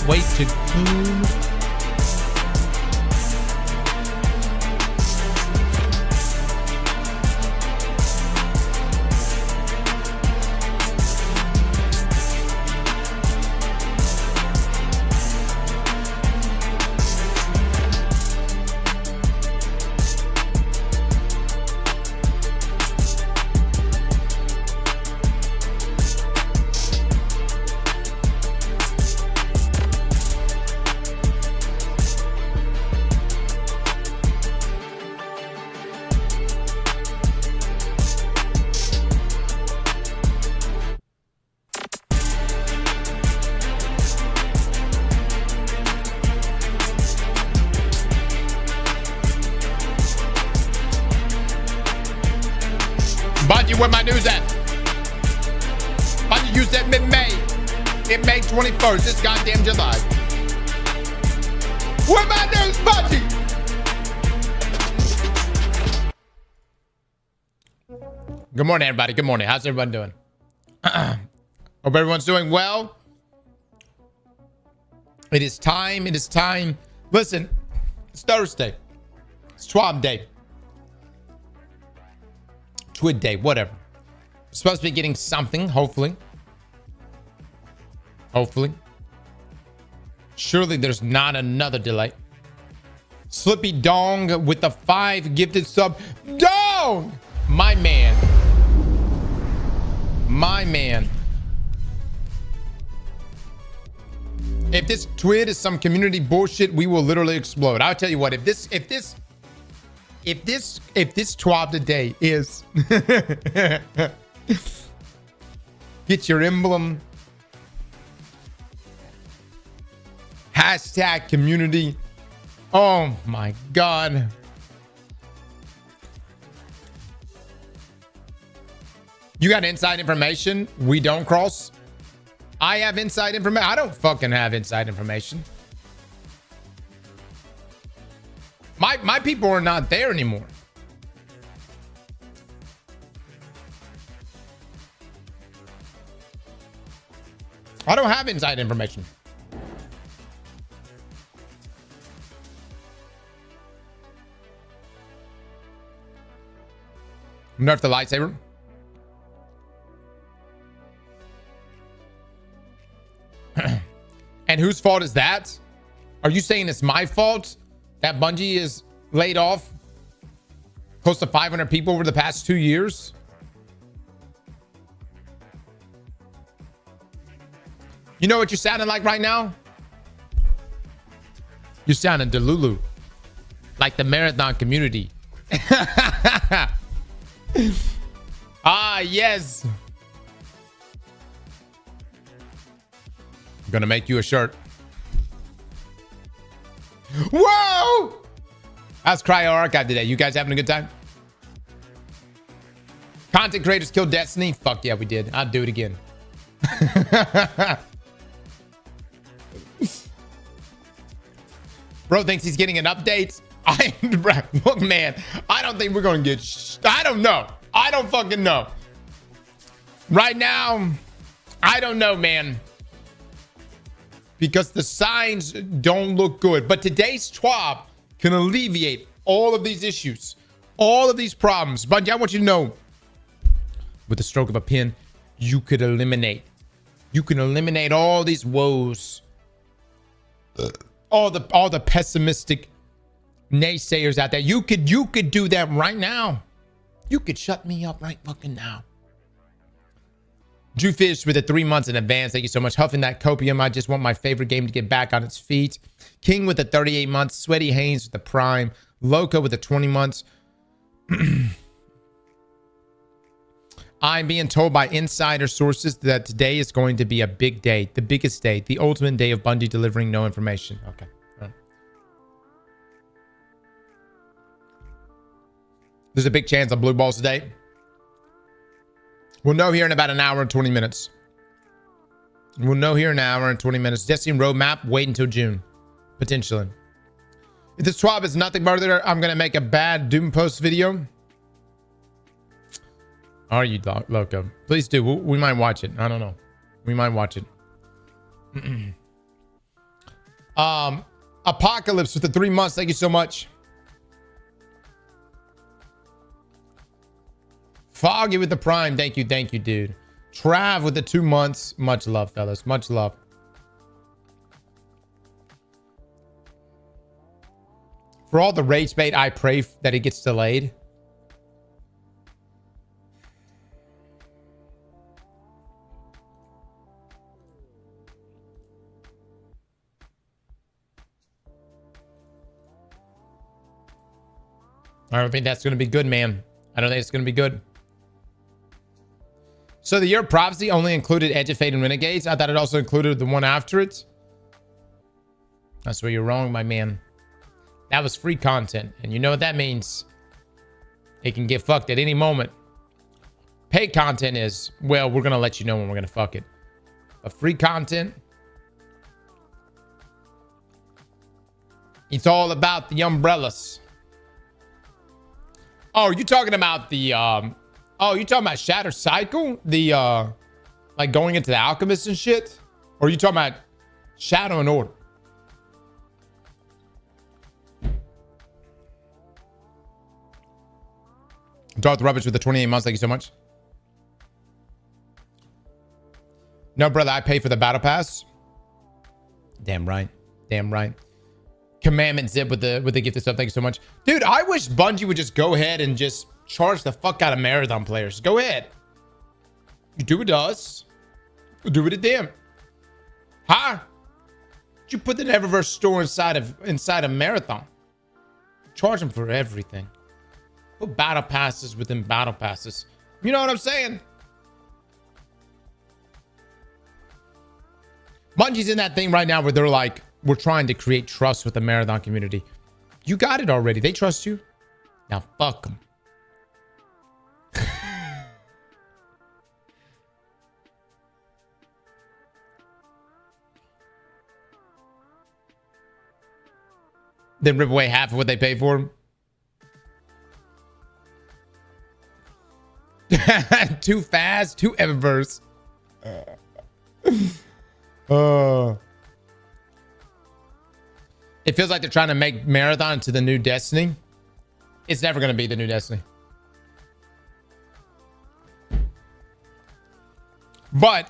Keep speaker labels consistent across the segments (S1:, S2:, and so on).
S1: wait to tune. Bungie, where my news at? Bungie, you said mid-May. It May 21st. It's goddamn July. Where my news, Bungie? Good morning, everybody. Good morning. How's everyone doing? Hope everyone's doing well. It is time. It is time. Listen, it's Thursday. It's TWAB day. TWID day, whatever. We're supposed to be getting something, hopefully. Hopefully. Surely there's not another delay. Slippy Dong with the 5 gifted sub. Dong! My man. My man. If this TWID is some community bullshit, we will literally explode. I'll tell you what, if this TWAB today is get your emblem, hashtag community. Oh my God. You got inside information we don't cross? I have inside information. I don't fucking have inside information. My people are not there anymore. I don't have inside information. Nerf the lightsaber. And whose fault is that? Are you saying it's my fault that Bungie is laid off close to 500 people over the past 2 years? You know what you're sounding like right now? You're sounding Delulu, like the marathon community. Ah, yes. I'm gonna make you a shirt. Whoa! How's Cryo Archive today? You guys having a good time? Content creators killed Destiny? Fuck yeah, we did. I'll do it again. Bro thinks he's getting an update. Look, man, I don't think we're gonna get. I don't know. I don't fucking know. Right now, I don't know, man. Because the signs don't look good. But today's TWAB can alleviate all of these issues, all of these problems. Bungie, I want you to know, with the stroke of a pen, you could eliminate. You can eliminate all these woes, all the pessimistic naysayers out there. You could do that right now. You could shut me up right fucking now. Drew Fish with the 3 months in advance. Thank you so much. Huffing that copium. I just want my favorite game to get back on its feet. King with the 38 months. Sweaty Haynes with the prime. Loco with the 20 months. I'm being told by insider sources that today is going to be a big day. The biggest day. The ultimate day of Bungie delivering no information. Okay. All right. There's a big chance of blue balls today. We'll know here in about an hour and 20 minutes. We'll know here in an hour and 20 minutes. Destiny roadmap, wait until June. Potentially. If this TWAB is nothing further, I'm going to make a bad Doom post video. Are you, Loco? Please do. We might watch it. I don't know. We might watch it. Apocalypse with the 3 months. Thank you so much. Foggy with the prime. Thank you, dude. Trav with the 2 months. Much love, fellas. Much love. For all the rage bait, I pray that it gets delayed. I don't think that's going to be good, man. I don't think it's going to be good. So the Year of Prophecy only included Edge of Fate and Renegades. I thought it also included the one after it. That's where you're wrong, my man. That was free content. And you know what that means. It can get fucked at any moment. Paid content is, well, we're going to let you know when we're going to fuck it. But free content, it's all about the umbrellas. Oh, you talking about the oh, you talking about Shatter Cycle? The like going into the Alchemist and shit? Or are you talking about Shadow and Order? Darth Rubbish with the 28 months. Thank you so much. No, brother, I pay for the battle pass. Damn right. Damn right. Commandment Zip with the gift of stuff. Thank you so much. Dude, I wish Bungie would just go ahead and just charge the fuck out of marathon players. Go ahead. You do it to us. We'll do it to them. Huh? You put the Eververse store inside of Marathon. Charge them for everything. Put battle passes within battle passes. You know what I'm saying? Bungie's in that thing right now where they're like, we're trying to create trust with the Marathon community. You got it already. They trust you. Now fuck them. Then rip away half of what they pay for them. Too fast. Too Eververse. It feels like they're trying to make Marathon into the new Destiny. It's never going to be the new Destiny. But,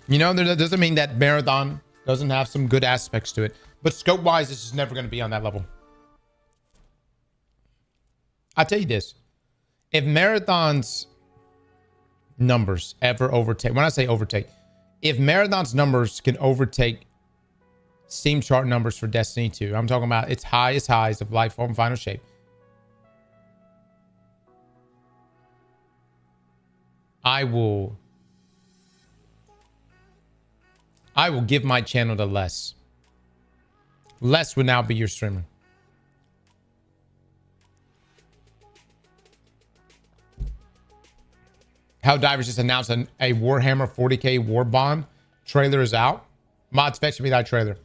S1: you know, that doesn't mean that Marathon doesn't have some good aspects to it. But scope-wise, it's just never going to be on that level. I'll tell you this. If Marathon's numbers ever overtake, when I say overtake, if Marathon's numbers can overtake Steam chart numbers for Destiny 2. I'm talking about its highest highs of life form final shape. I will give my channel to Les. Les would now be your streamer. Helldivers just announced a Warhammer 40k War Bond trailer is out. Mods, fetch me that trailer.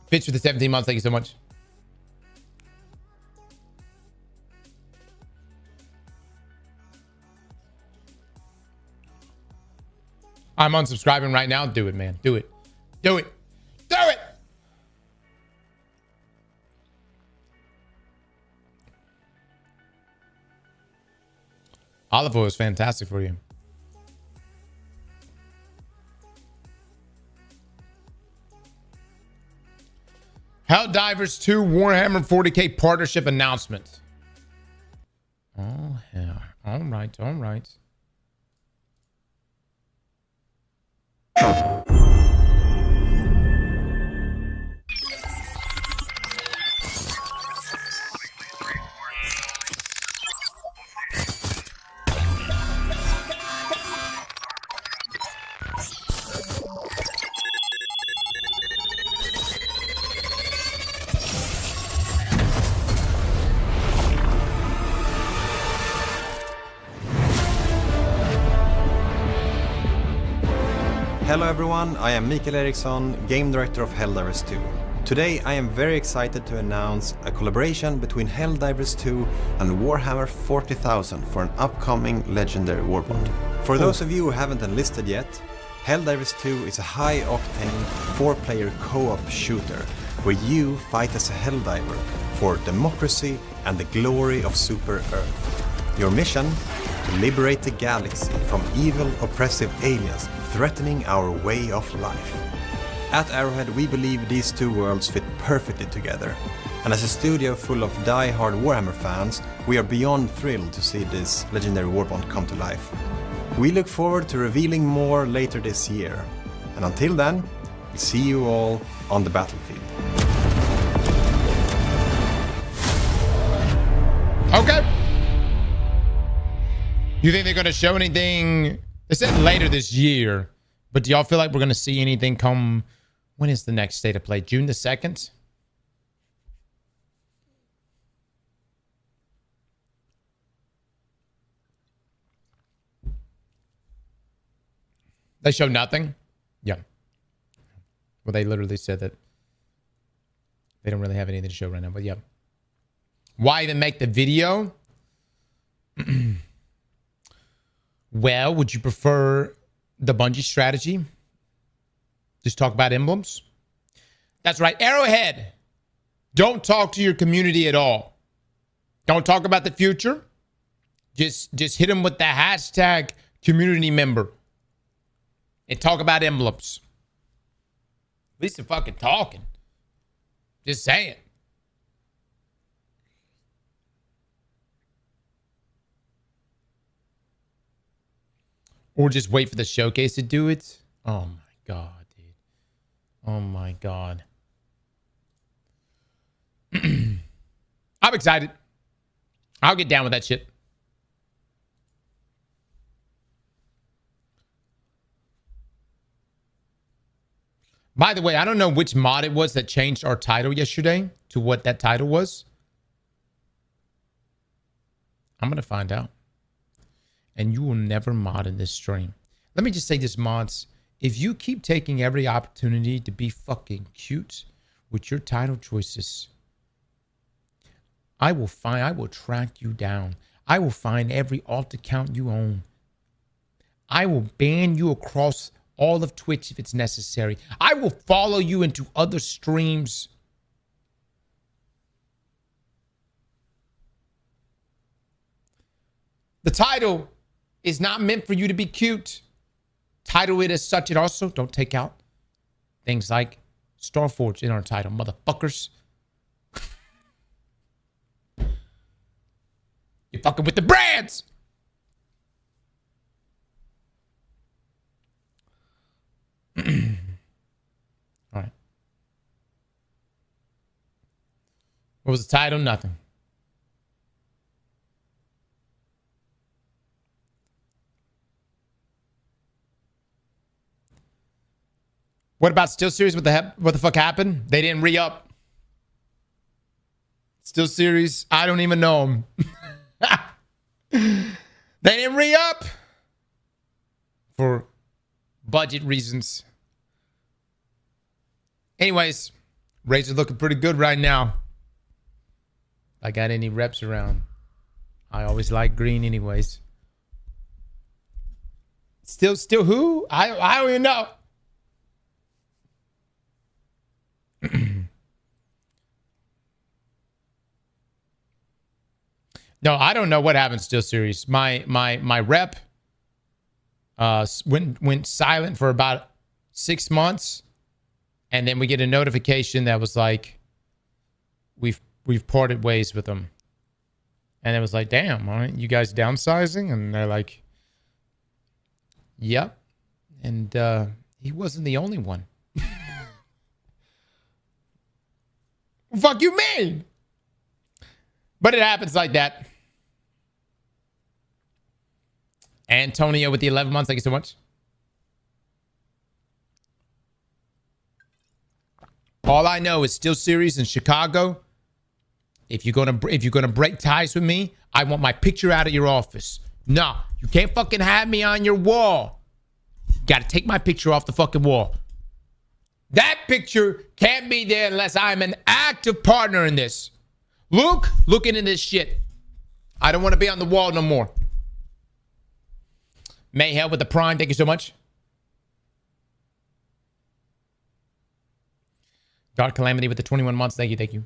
S1: Fitch with the 17 months. Thank you so much. I'm unsubscribing right now. Do it, man. Do it. Do it. Do it. Olive oil is fantastic for you. Helldivers 2 Warhammer 40k partnership announcement. Oh, hell. All right. All right.
S2: Hello everyone, I am Mikael Eriksson, Game Director of Helldivers 2. Today I am very excited to announce a collaboration between Helldivers 2 and Warhammer 40,000 for an upcoming Legendary Warbond. For those of you who haven't enlisted yet, Helldivers 2 is a high-octane 4-player co-op shooter where you fight as a Helldiver for democracy and the glory of Super Earth. Your mission? To liberate the galaxy from evil, oppressive aliens threatening our way of life. At Arrowhead, we believe these two worlds fit perfectly together. And as a studio full of die-hard Warhammer fans, we are beyond thrilled to see this legendary warbond come to life. We look forward to revealing more later this year. And until then, we'll see you all on the battlefield.
S1: Okay. You think they're going to show anything? They said later this year, but do y'all feel like we're going to see anything come? When is the next state of play? June the 2nd? They showed nothing? Yeah. Well, they literally said that they don't really have anything to show right now, but yeah. Why even make the video? Well, would you prefer the Bungie strategy? Just talk about emblems? That's right. Arrowhead. Don't talk to your community at all. Don't talk about the future. Just hit them with the hashtag community member. And talk about emblems. At least they're fucking talking. Just saying. Or just wait for the showcase to do it. Oh my god, dude. Oh my god. I'm excited. I'll get down with that shit. By the way, I don't know which mod it was that changed our title yesterday to what that title was. I'm going to find out. And you will never mod in this stream. Let me just say this, mods. If you keep taking every opportunity to be fucking cute with your title choices, I will track you down. I will find every alt account you own. I will ban you across all of Twitch if it's necessary. I will follow you into other streams. The title is not meant for you to be cute. Title it as such. And also, don't take out things like Starforge in our title, motherfuckers. You're fucking with the brands. All right. What was the title? Nothing. What about Still Series? What the fuck happened? They didn't re-up. Still Series? I don't even know them. They didn't re-up for budget reasons. Anyways, Razor looking pretty good right now. If I got any reps around. I always like green anyways. Still who? I don't even know. No, I don't know what happened. Still Series. My rep went silent for about 6 months, and then we get a notification that was like, we've parted ways with them, and it was like, damn, aren't you guys downsizing? And they're like, yep, and he wasn't the only one. Fuck you mean? But it happens like that. Antonio with the 11 months. Thank you so much. All I know is Still Series in Chicago. If you're gonna break ties with me, I want my picture out of your office. No, you can't fucking have me on your wall. You gotta take my picture off the fucking wall. That picture can't be there unless I'm an active partner in this. Luke, look into this shit. I don't want to be on the wall no more. Mayhell with the Prime, thank you so much. Dark Calamity with the 21 months. Thank you, thank you.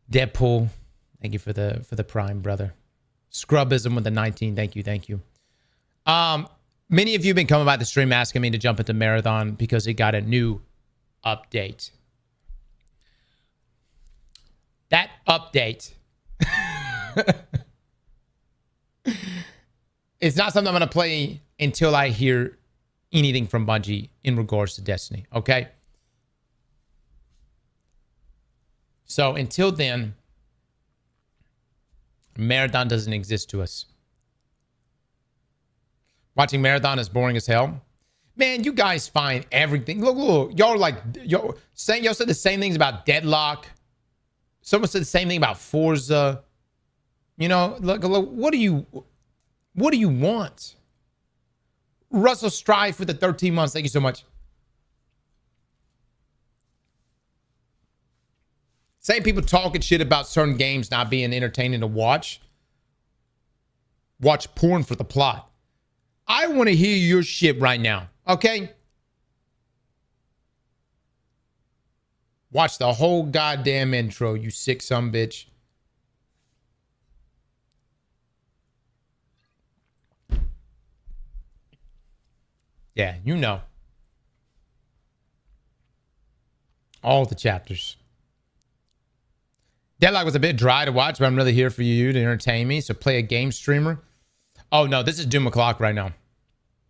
S1: Deadpool, thank you for the prime, brother. Scrubism with the 19. Thank you, thank you. Many of you have been coming by the stream asking me to jump into Marathon because it got a new update. That update it's not something I'm going to play until I hear anything from Bungie in regards to Destiny, okay? So until then, Marathon doesn't exist to us. Watching Marathon is boring as hell. Man, you guys find everything. Look, y'all like y'all said the same things about Deadlock. Someone said the same thing about Forza. You know, look, what do you want? Russell Strife with the 13 months. Thank you so much. Same people talking shit about certain games not being entertaining to watch. Watch porn for the plot. I want to hear your shit right now, okay? Watch the whole goddamn intro, you sick sumbitch. Yeah, you know. All the chapters. Deadlock was a bit dry to watch, but I'm really here for you to entertain me. So play a game streamer. Oh, no, this is Doom o'clock right now.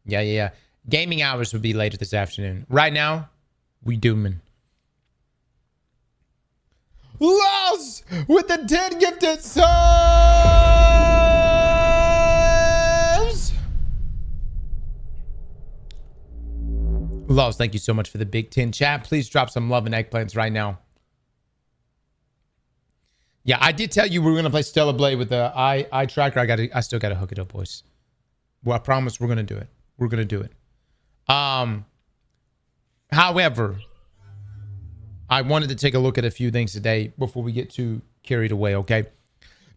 S1: Yeah. Gaming hours would be later this afternoon. Right now, we dooming. Lost with the 10 gifted subs. Lost, thank you so much for the big 10. Chat, please drop some love and eggplants right now. Yeah, I did tell you we were going to play Stellar Blade with the eye tracker. I still got to hook it up, boys. Well, I promise we're going to do it. We're going to do it. However, I wanted to take a look at a few things today before we get too carried away, okay?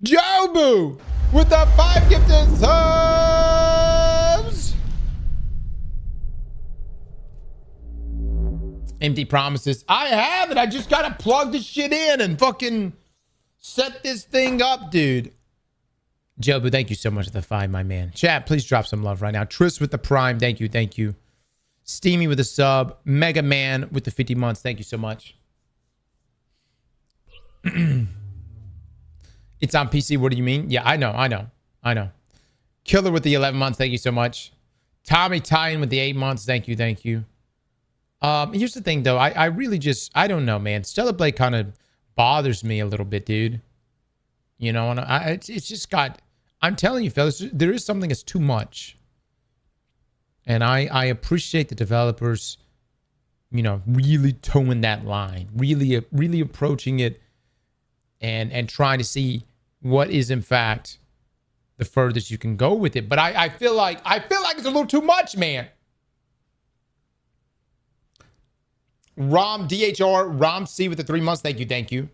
S1: Jobu with the 5 gifted subs. Empty promises. I have it. I just got to plug this shit in and fucking set this thing up, dude. Jobu, thank you so much for the 5, my man. Chat, please drop some love right now. Tris with the prime. Thank you. Thank you. Steamy with the sub. Mega Man with the 50 months. Thank you so much. It's on PC. What do you mean? Yeah, I know. Killer with the 11 months. Thank you so much. Tommy Tyne with the 8 months. Thank you. Thank you. Here's the thing, though. I really just, I don't know, man. Stellar Blade kind of bothers me a little bit, dude. You know, and it's just got, I'm telling you, fellas, there is something that's too much. And I appreciate the developers, you know, really towing that line, really approaching it and trying to see what is, in fact, the furthest you can go with it. But I feel like it's a little too much, man. Rom DHR Rom C with the 3 months. Thank you.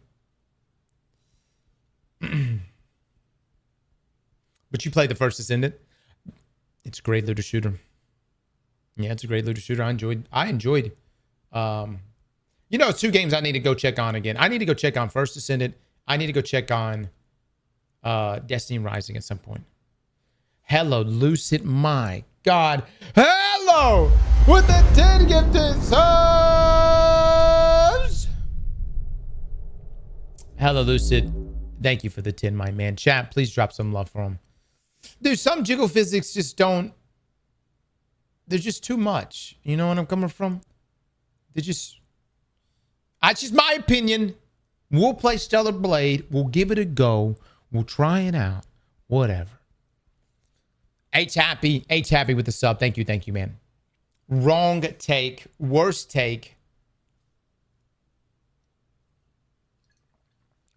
S1: But you played the first Ascendant. It's a great looter shooter. Yeah, it's a great looter shooter. I enjoyed. You know, 2 games I need to go check on again. I need to go check on First Ascendant. I need to go check on Destiny Rising at some point. Hello, Lucid. My God. Hello with the 10 gifted subs. Hello, Lucid. Thank you for the 10, my man. Chat, please drop some love for him. Dude, some jiggle physics just don't. They're just too much. You know what I'm coming from? They're just. That's just my opinion. We'll play Stellar Blade. We'll give it a go. We'll try it out. Whatever. H happy with the sub. Thank you, man. Wrong take. Worst take.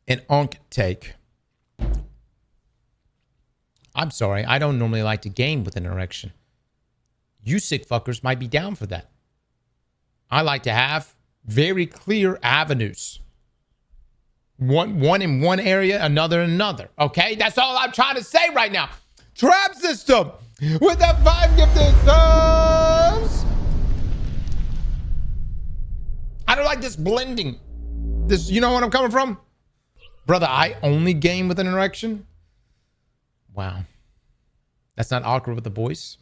S1: An onk take. I'm sorry. I don't normally like to game with an erection. You sick fuckers might be down for that. I like to have very clear avenues. One in one area, another in another. Okay? That's all I'm trying to say right now. Trap system with the 5 gifted subs. I don't like this blending. This, you know what I'm coming from? Brother, I only game with an erection? Wow. That's not awkward with the boys.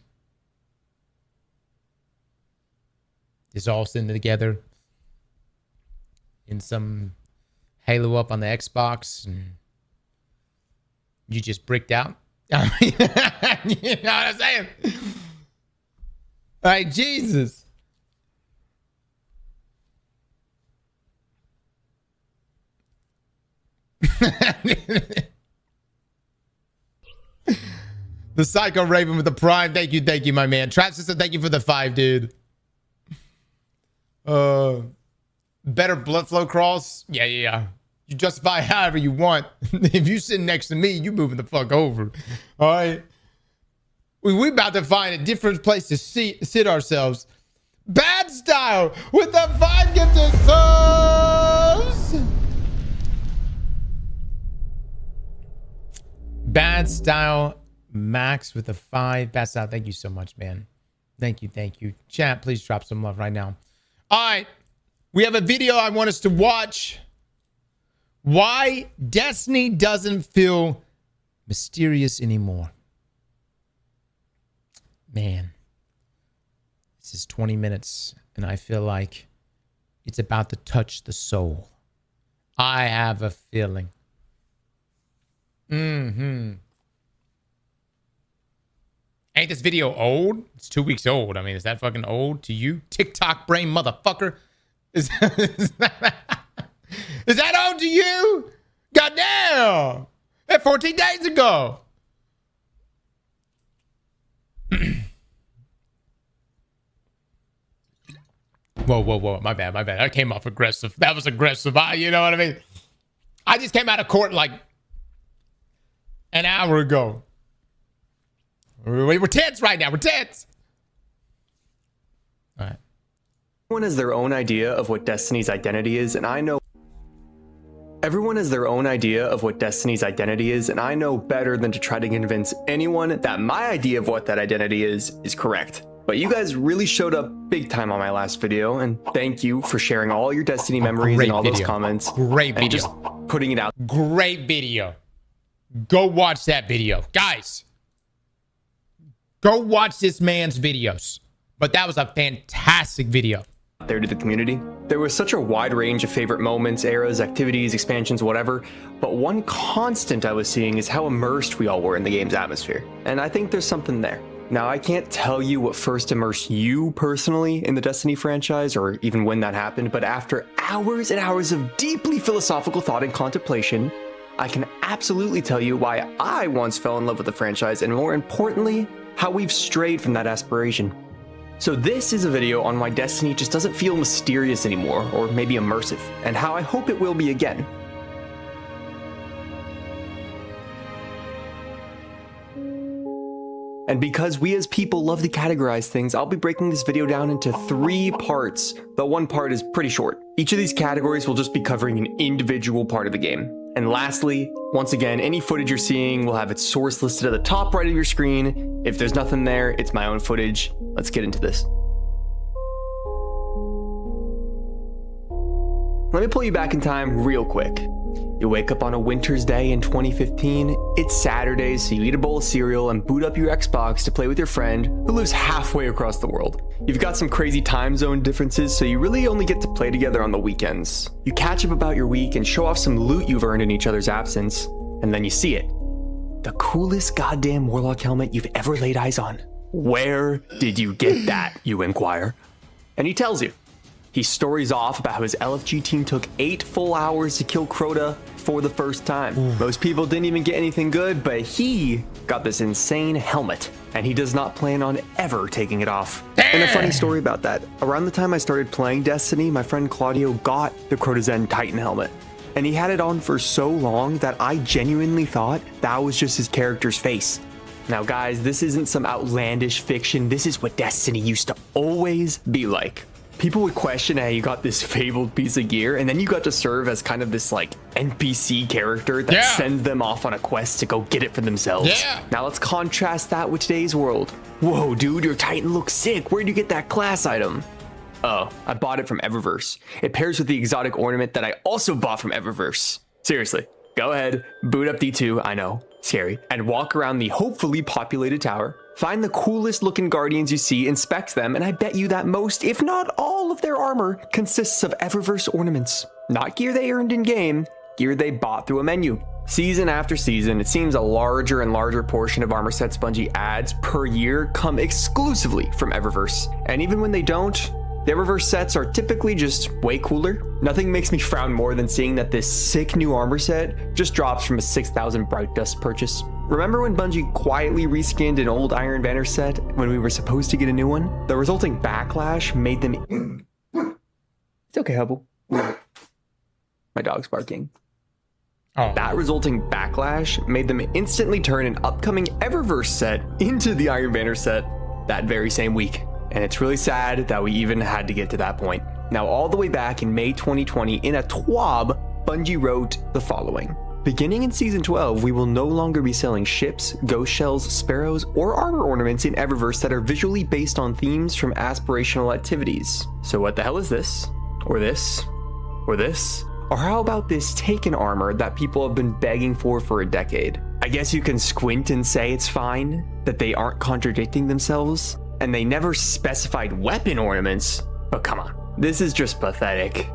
S1: Just all sitting together in some Halo up on the Xbox, and you just bricked out. I mean, you know what I'm saying? Like, Jesus. The Psycho Raven with the Prime. Thank you, my man. Trap System, thank you for the 5, dude. Better blood flow cross. Yeah. You justify however you want. If you sitting next to me, you moving the fuck over. All right. We about to find a different place to sit ourselves. Bad Style with the 5 gifted subs. Bad Style Max with the 5. Bad Style, thank you so much, man. Thank you. Chat, please drop some love right now. All right. We have a video I want us to watch. Why Destiny doesn't feel mysterious anymore. Man, this is 20 minutes, and I feel like it's about to touch the soul. I have a feeling. Ain't this video old? It's 2 weeks old. I mean, is that fucking old to you? TikTok brain motherfucker. Is that old to you? Goddamn. That's 14 days ago. Whoa. My bad. I came off aggressive. That was aggressive. You know what I mean? I just came out of court like an hour ago. We're tense right now. We're tense. All right.
S3: Everyone has their own idea of what Destiny's identity is, and I know everyone has their own idea of what Destiny's identity is, and I know better than to try to convince anyone that my idea of what that identity is correct. But you guys really showed up big time on my last video, and thank you for sharing all your Destiny memories and all those comments.
S1: Great video.
S3: And just putting it out.
S1: Great video. Go watch that video. Guys, go watch this man's videos. But that was a fantastic video.
S3: There to the community. There was such a wide range of favorite moments, eras, activities, expansions, whatever, but one constant I was seeing is how immersed we all were in the game's atmosphere, and I think there's something there. Now, I can't tell you what first immersed you personally in the Destiny franchise, or even when that happened, but after hours and hours of deeply philosophical thought and contemplation, I can absolutely tell you why I once fell in love with the franchise, and more importantly, how we've strayed from that aspiration. So this is a video on why Destiny just doesn't feel mysterious anymore, or maybe immersive, and how I hope it will be again. And because we as people love to categorize things, I'll be breaking this video down into 3 parts, though one part is pretty short. Each of these categories will just be covering an individual part of the game. And lastly, once again, any footage you're seeing will have its source listed at the top right of your screen. If there's nothing there, it's my own footage. Let's get into this. Let me pull you back in time real quick. You wake up on a winter's day in 2015, it's Saturday, so you eat a bowl of cereal and boot up your Xbox to play with your friend who lives halfway across the world. You've got some crazy time zone differences, so you really only get to play together on the weekends. You catch up about your week and show off some loot you've earned in each other's absence, and then you see it. The coolest goddamn Warlock helmet you've ever laid eyes on. Where did you get that, you inquire? And he tells you. He stories off about how his LFG team took 8 full hours to kill Crota for the first time. Most people didn't even get anything good, but he got this insane helmet, and he does not plan on ever taking it off. And a funny story about that, around the time I started playing Destiny, my friend Claudio got the Crota Zen Titan helmet, and he had it on for so long that I genuinely thought that was just his character's face. Now guys, this isn't some outlandish fiction, this is what Destiny used to always be like. People would question how you got this fabled piece of gear, and then you got to serve as kind of this like NPC character that sends them off on a quest to go get it for themselves. Now let's contrast that with today's world. Whoa, dude, your Titan looks sick. Where'd you get that class item? Oh, I bought it from Eververse. It pairs with the exotic ornament that I also bought from Eververse. Seriously, go ahead, boot up D2, I know, scary, and walk around the hopefully populated tower. Find the coolest looking guardians you see, inspect them, and I bet you that most, if not all of their armor consists of Eververse ornaments. Not gear they earned in game, gear they bought through a menu. Season after season, it seems a larger and larger portion of armor sets Bungie adds per year come exclusively from Eververse. And even when they don't, the Eververse sets are typically just way cooler. Nothing makes me frown more than seeing that this sick new armor set just drops from a 6,000 Bright Dust purchase. Remember when Bungie quietly reskinned an old Iron Banner set when we were supposed to get a new one? The resulting backlash made them... It's okay, Hubble. My dog's barking.
S1: Oh.
S3: That resulting backlash made them instantly turn an upcoming Eververse set into the Iron Banner set that very same week. And it's really sad that we even had to get to that point. Now, all the way back in May 2020, in a TWAB, Bungie wrote the following. Beginning in Season 12, we will no longer be selling ships, ghost shells, sparrows, or armor ornaments in Eververse that are visually based on themes from aspirational activities. So what the hell is this? Or this? Or this? Or how about this Taken armor that people have been begging for a decade? I guess you can squint and say it's fine, that they aren't contradicting themselves, and they never specified weapon ornaments, but come on, this is just pathetic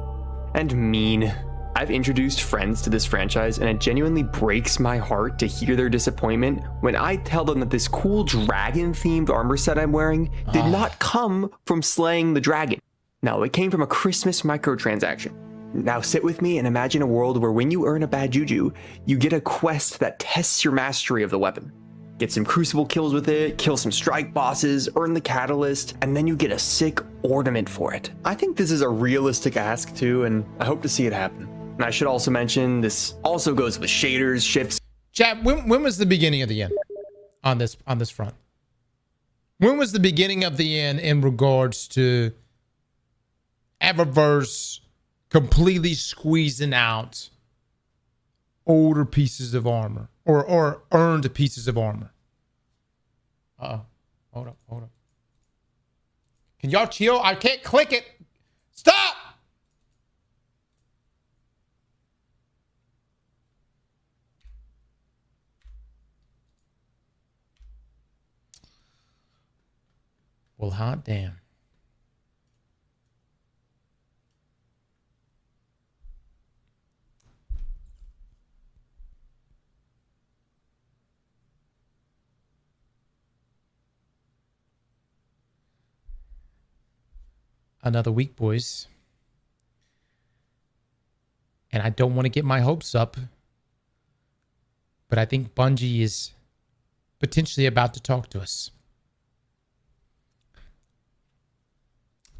S3: and mean. I've introduced friends to this franchise, and it genuinely breaks my heart to hear their disappointment when I tell them that this cool dragon-themed armor set I'm wearing did not come from slaying the dragon. No, it came from a Christmas microtransaction. Now sit with me and imagine a world where when you earn a bad juju, you get a quest that tests your mastery of the weapon. Get some Crucible kills with it, kill some strike bosses, earn the catalyst, and then you get a sick ornament for it. I think this is a realistic ask too, and I hope to see it happen. And I should also mention, this also goes with shaders, ships.
S1: Chat, when was the beginning of the end on this front? When was the beginning of the end in regards to Eververse completely squeezing out older pieces of armor or earned pieces of armor? Hold up. Can y'all chill? I can't click it. Stop! Well, hot damn. Another week, boys. And I don't want to get my hopes up, but I think Bungie is potentially about to talk to us.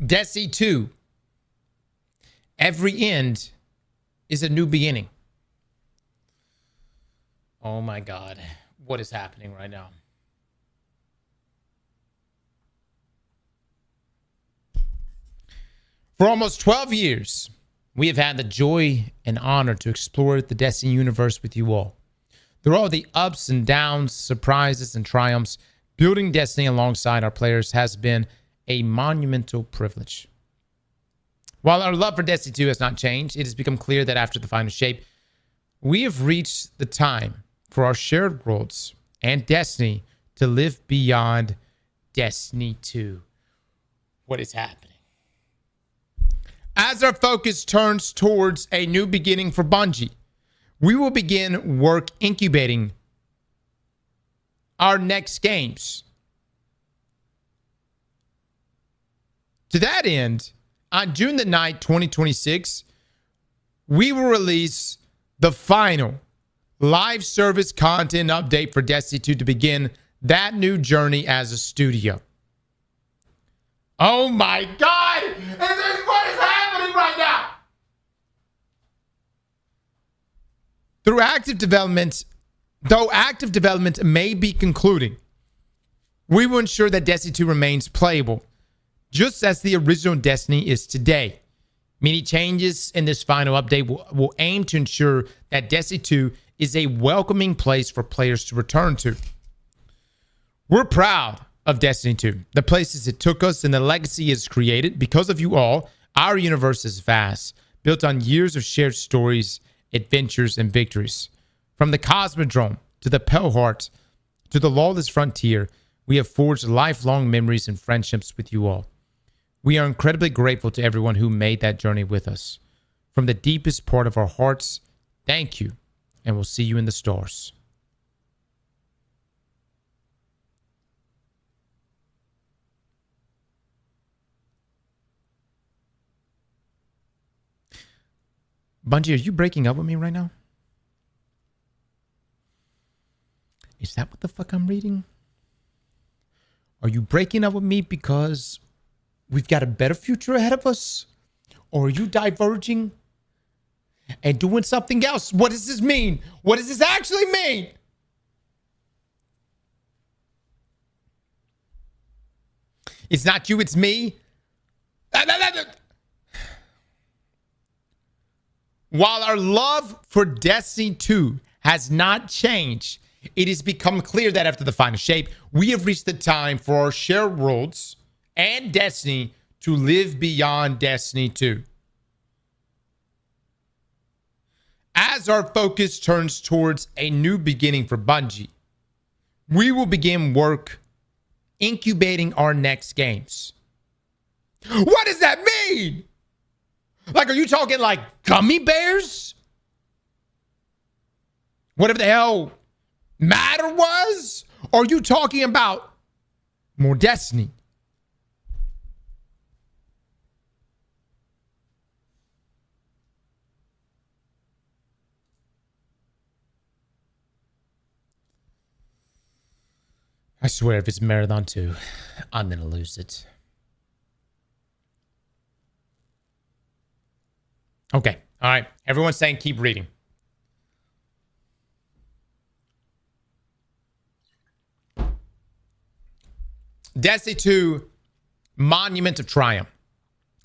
S1: Destiny 2. Every end is a new beginning. Oh my God. What is happening right now? For almost 12 years, we have had the joy and honor to explore the Destiny universe with you all. Through all the ups and downs, surprises and triumphs, building Destiny alongside our players has been a monumental privilege. While our love for Destiny 2 has not changed, it has become clear that after the final shape, we have reached the time for our shared worlds and Destiny to live beyond Destiny 2. What is happening? As our focus turns towards a new beginning for Bungie, we will begin work incubating our next games. To that end, on June the 9th, 2026, we will release the final live service content update for Destiny 2 to begin that new journey as a studio. Oh my God! This is what is happening right now! Though active development may be concluding, we will ensure that Destiny 2 remains playable, just as the original Destiny is today. Many changes in this final update will aim to ensure that Destiny 2 is a welcoming place for players to return to. We're proud of Destiny 2, the places it took us, and the legacy it's created. Because of you all, our universe is vast, built on years of shared stories, adventures, and victories. From the Cosmodrome to the Pale Heart to the Lawless Frontier, we have forged lifelong memories and friendships with you all. We are incredibly grateful to everyone who made that journey with us. From the deepest part of our hearts, thank you, and we'll see you in the stars. Bungie, are you breaking up with me right now? Is that what the fuck I'm reading? Are you breaking up with me because we've got a better future ahead of us? Or are you diverging and doing something else? What does this mean? What does this actually mean? It's not you, it's me. While our love for Destiny 2 has not changed, it has become clear that after the final shape, we have reached the time for our shared worlds and Destiny to live beyond Destiny 2. As our focus turns towards a new beginning for Bungie, we will begin work incubating our next games. What does that mean? Like, are you talking like gummy bears? Whatever the hell matter was? Or are you talking about more Destiny? I swear if it's Marathon 2, I'm going to lose it. Okay. All right. Everyone's saying keep reading. Destiny 2 Monument of Triumph.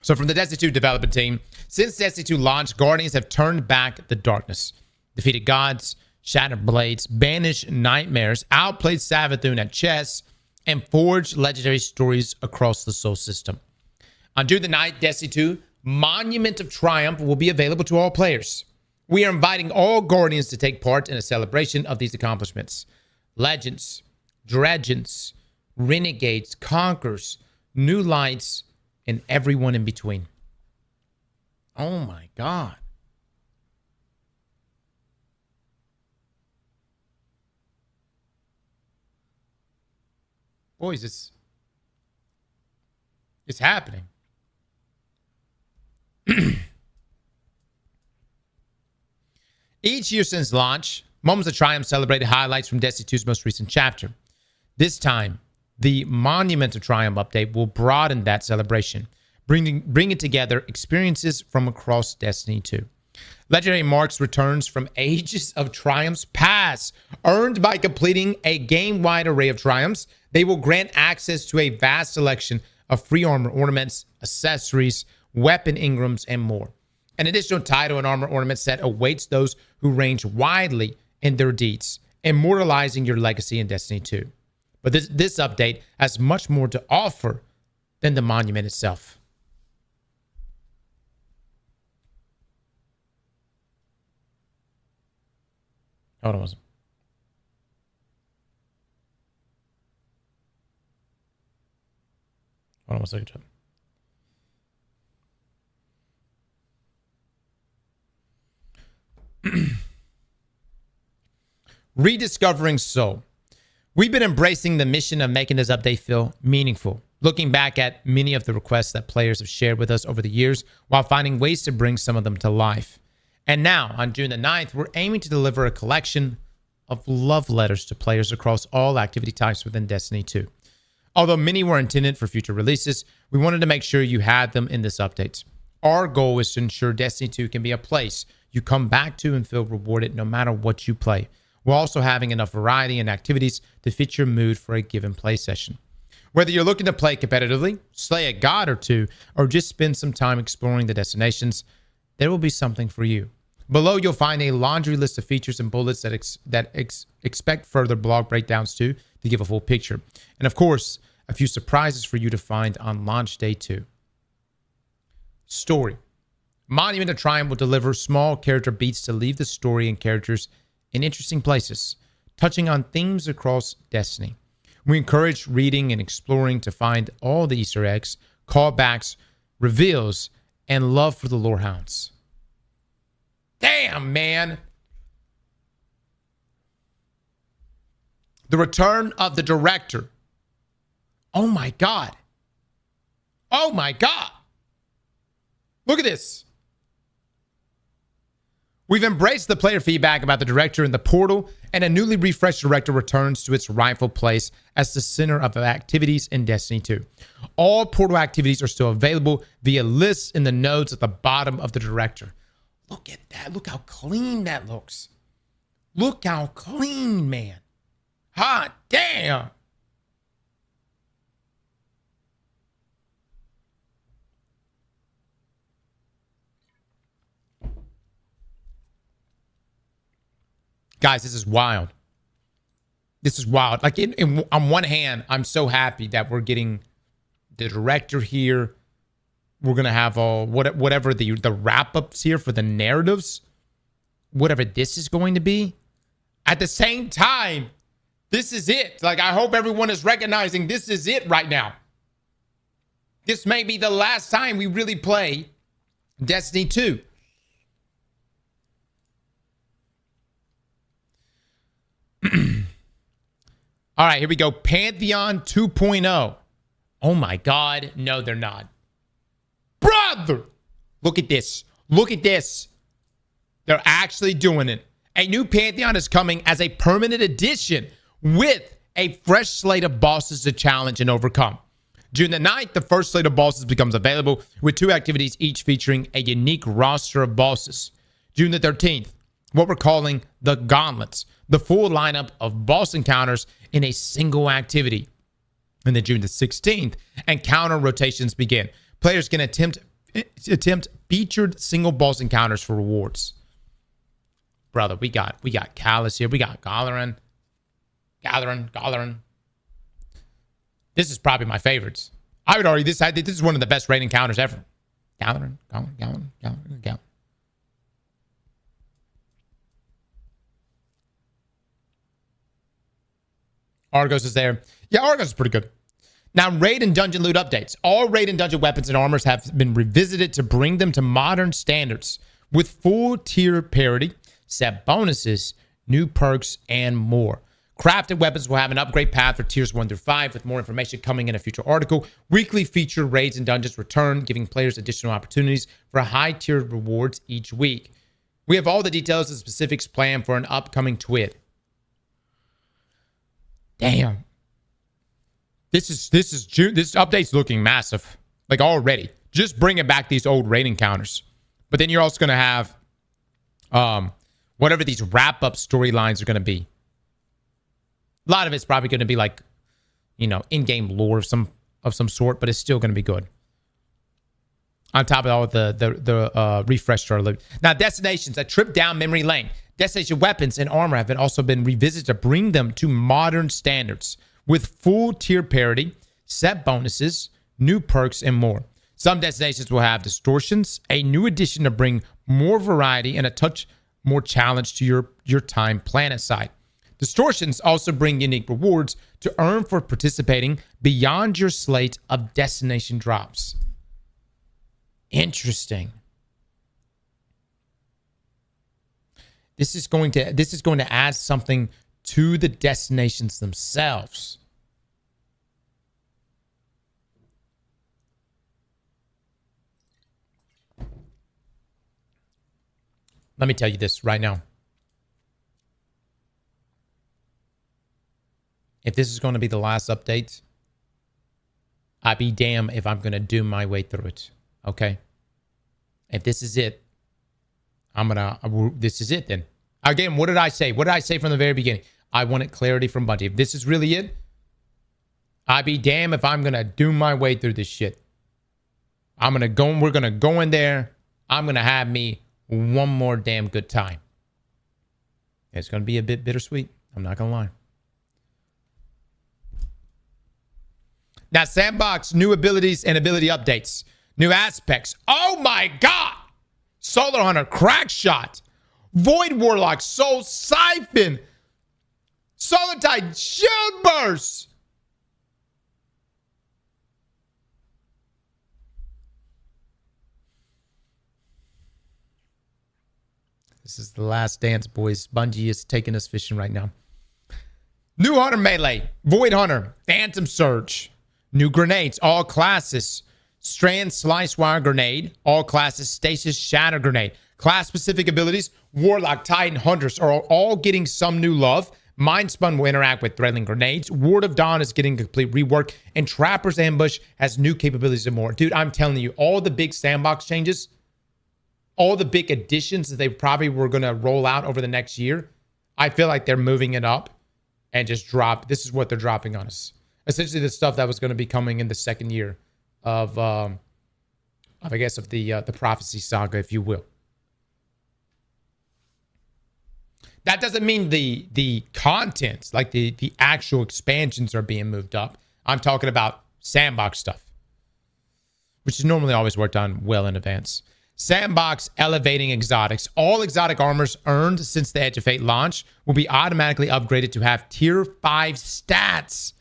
S1: So from the Destiny 2 development team, since Destiny 2 launch, Guardians have turned back the darkness, defeated gods, shattered blades, banished nightmares, outplayed Savathun at chess, and forged legendary stories across the Soul system. On June the 9th, Destiny 2 Monument of Triumph will be available to all players. We are inviting all Guardians to take part in a celebration of these accomplishments. Legends, Dredgens, Renegades, Conquerors, New Lights, and everyone in between. Oh my God. Boys, it's happening. Each year since launch, Moments of Triumph celebrated highlights from Destiny 2's most recent chapter. This time, the Monument of Triumph update will broaden that celebration, bringing together experiences from across Destiny 2. Legendary Marks returns from ages of triumphs past, earned by completing a game-wide array of triumphs. They will grant access to a vast selection of free armor ornaments, accessories, weapon engrams, and more. An additional title and armor ornament set awaits those who range widely in their deeds, immortalizing your legacy in Destiny 2. But this update has much more to offer than the monument itself. Hold on. Hold on one second. Rediscovering Soul. We've been embracing the mission of making this update feel meaningful, looking back at many of the requests that players have shared with us over the years while finding ways to bring some of them to life. And now, on June the 9th, we're aiming to deliver a collection of love letters to players across all activity types within Destiny 2. Although many were intended for future releases, we wanted to make sure you had them in this update. Our goal is to ensure Destiny 2 can be a place you come back to and feel rewarded no matter what you play, while also having enough variety and activities to fit your mood for a given play session. Whether you're looking to play competitively, slay a god or two, or just spend some time exploring the destinations, there will be something for you. Below, you'll find a laundry list of features and bullets that expect further blog breakdowns to give a full picture. And of course, a few surprises for you to find on launch day 2. Story. Monument of Triumph will deliver small character beats to leave the story and characters in interesting places, touching on themes across Destiny. We encourage reading and exploring to find all the Easter eggs, callbacks, reveals, and love for the lorehounds. Damn, man. The return of the director. Oh my God. Oh my God. Look at this. We've embraced the player feedback about the director in the portal, and a newly refreshed director returns to its rightful place as the center of the activities in Destiny 2. All portal activities are still available via lists in the nodes at the bottom of the director. Look at that. Look how clean that looks. Look how clean, man. Hot damn. Guys, this is wild. This is wild. Like, on one hand, I'm so happy that we're getting the director here. We're going to have all whatever the wrap-ups here for the narratives. Whatever this is going to be. At the same time, this is it. Like, I hope everyone is recognizing this is it right now. This may be the last time we really play Destiny 2. All right, here we go. Pantheon 2.0. Oh my God. No, they're not. Brother! Look at this. Look at this. They're actually doing it. A new Pantheon is coming as a permanent addition with a fresh slate of bosses to challenge and overcome. June the 9th, the first slate of bosses becomes available with 2 activities each featuring a unique roster of bosses. June the 13th, what we're calling the Gauntlets, the full lineup of boss encounters in a single activity. And then June the 16th, encounter rotations begin. Players can attempt featured single boss encounters for rewards. Brother, we got Callus here. We got Galaran. This is probably my favorites. I would argue this is one of the best raid encounters ever. Galaran. Argos is there. Yeah, Argos is pretty good. Now, raid and dungeon loot updates. All raid and dungeon weapons and armors have been revisited to bring them to modern standards with full tier parity, set bonuses, new perks, and more. Crafted weapons will have an upgrade path for tiers 1 through 5 with more information coming in a future article. Weekly feature raids and dungeons return, giving players additional opportunities for high-tiered rewards each week. We have all the details and specifics planned for an upcoming TWAB. Damn. This update's looking massive. Like, already. Just bringing back these old raid encounters. But then you're also going to have whatever these wrap-up storylines are going to be. A lot of it's probably going to be like, you know, in-game lore of some sort, but it's still going to be good. On top of all the refresh to our loot. Now, destinations, a trip down memory lane. Destination weapons and armor have also been revisited to bring them to modern standards with full tier parity, set bonuses, new perks, and more. Some destinations will have distortions, a new addition to bring more variety and a touch more challenge to your time planet side. Distortions also bring unique rewards to earn for participating beyond your slate of destination drops. Interesting. This is going to add something to the destinations themselves. Let me tell you this right now. If this is going to be the last update, I'd be damned if I'm going to do my way through it. Okay? If this is it, this is it then. Again, what did I say? What did I say from the very beginning? I wanted clarity from Bungie. If this is really it, I'd be damned if I'm going to do my way through this shit. We're going to go in there. I'm going to have me one more damn good time. It's going to be a bit bittersweet. I'm not going to lie. Now, Sandbox, new abilities and ability updates. New aspects. Oh my God! Solar Hunter, Crack Shot, Void Warlock, Soul Siphon, Solar Tide, Shield Burst. This is the last dance, boys. Bungie is taking us fishing right now. New Hunter Melee, Void Hunter, Phantom Surge, new grenades, all classes. Strand Slice Wire Grenade, all classes. Stasis Shatter Grenade. Class-specific abilities, Warlock, Titan, Hunters are all getting some new love. Mind Spun will interact with Threadling Grenades. Ward of Dawn is getting a complete rework. And Trapper's Ambush has new capabilities and more. Dude, I'm telling you, all the big Sandbox changes, all the big additions that they probably were going to roll out over the next year, I feel like they're moving it up and just drop. This is what they're dropping on us. Essentially, the stuff that was going to be coming in the second year of I guess, of the Prophecy Saga, if you will. That doesn't mean the contents, like the actual expansions, are being moved up. I'm talking about Sandbox stuff, which is normally always worked on well in advance. Sandbox elevating exotics. All exotic armors earned since the Edge of Fate launch will be automatically upgraded to have tier 5 stats.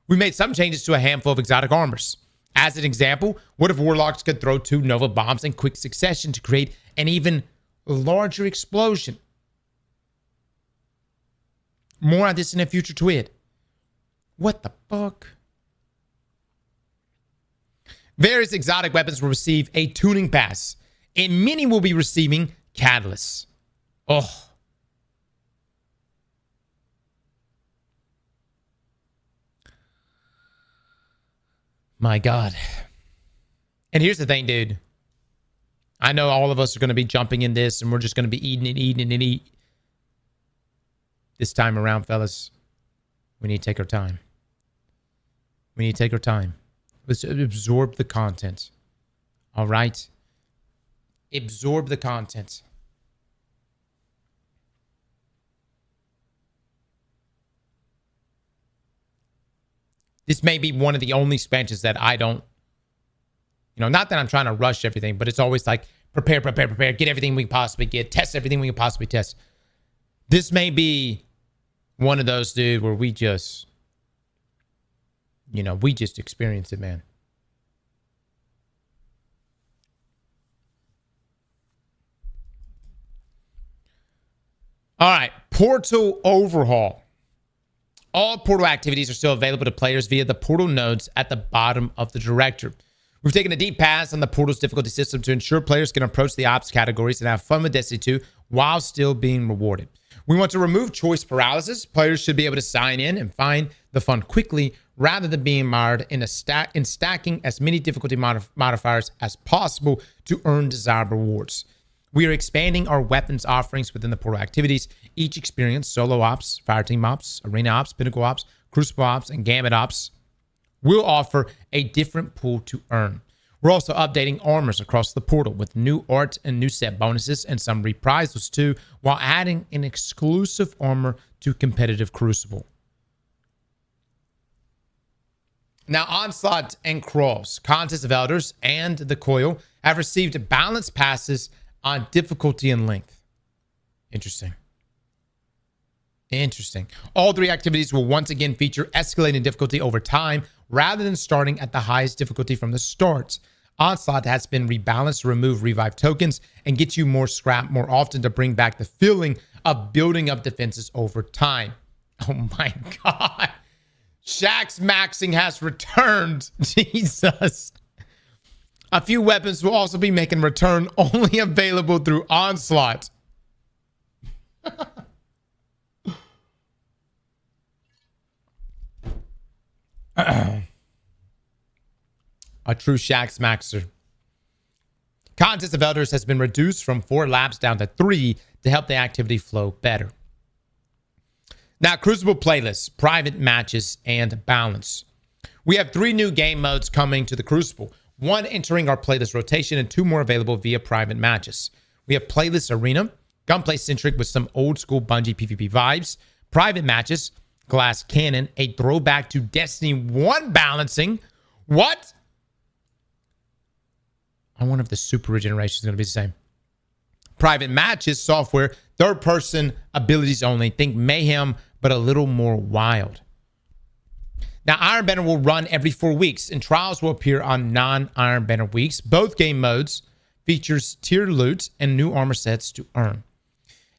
S1: We made some changes to a handful of exotic armors. As an example, what if Warlocks could throw 2 Nova Bombs in quick succession to create an even larger explosion? More on this in a future tweet. What the fuck? Various exotic weapons will receive a tuning pass, and many will be receiving catalysts. Oh. My God. And here's the thing, dude. I know all of us are going to be jumping in this, and we're just going to be eating and eating and eating. This time around, fellas, we need to take our time. We need to take our time. Let's absorb the content. All right? Absorb the content. This may be one of the only expansions that I don't, not that I'm trying to rush everything, but it's always like, prepare, get everything we can possibly get, test everything we can possibly test. This may be one of those, dude, where we just, we just experience it, man. All right, Portal Overhaul. All portal activities are still available to players via the portal nodes at the bottom of the directory. We've taken a deep pass on the portal's difficulty system to ensure players can approach the ops categories and have fun with Destiny 2 while still being rewarded. We want to remove choice paralysis. Players should be able to sign in and find the fun quickly rather than being mired in stacking as many difficulty modifiers as possible to earn desirable rewards. We are expanding our weapons offerings within the portal activities. Each experience, solo ops, fireteam ops, arena ops, pinnacle ops, crucible ops, and gambit ops, will offer a different pool to earn. We're also updating armors across the portal with new art and new set bonuses and some reprisals too, while adding an exclusive armor to competitive Crucible. Now, Onslaught and Cross, Contest of Elders, and the Coil have received balance passes on difficulty and length. Interesting. All 3 activities will once again feature escalating difficulty over time rather than starting at the highest difficulty from the start. Onslaught has been rebalanced to remove revive tokens and get you more scrap more often to bring back the feeling of building up defenses over time. Oh my God. Shaxx maxing has returned. Jesus. A few weapons will also be making return, only available through Onslaught. A true Shaxx maxer. Contest of Elders has been reduced from 4 laps down to 3 to help the activity flow better. Now, Crucible playlists, private matches, and balance. We have 3 new game modes coming to the Crucible. 1 entering our playlist rotation and 2 more available via private matches. We have Playlist Arena, gunplay centric with some old school Bungie PvP vibes. Private matches, Glass Cannon, a throwback to Destiny 1 balancing, What? I wonder if the super regeneration is going to be the same. Private matches, software, third-person abilities only. Think Mayhem, but a little more wild. Now, Iron Banner will run every 4 weeks, and trials will appear on non-Iron Banner weeks. Both game modes features tiered loot and new armor sets to earn.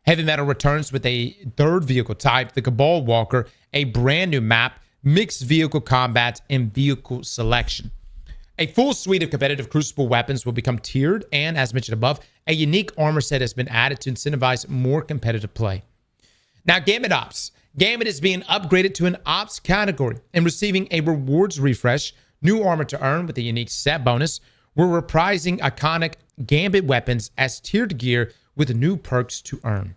S1: Heavy Metal returns with a third vehicle type, the Cabal Walker, a brand new map, mixed vehicle combat, and vehicle selection. A full suite of competitive Crucible weapons will become tiered, and as mentioned above, a unique armor set has been added to incentivize more competitive play. Now, Gambit Ops. Gambit is being upgraded to an Ops category and receiving a rewards refresh, new armor to earn with a unique set bonus. We're reprising iconic Gambit weapons as tiered gear with new perks to earn.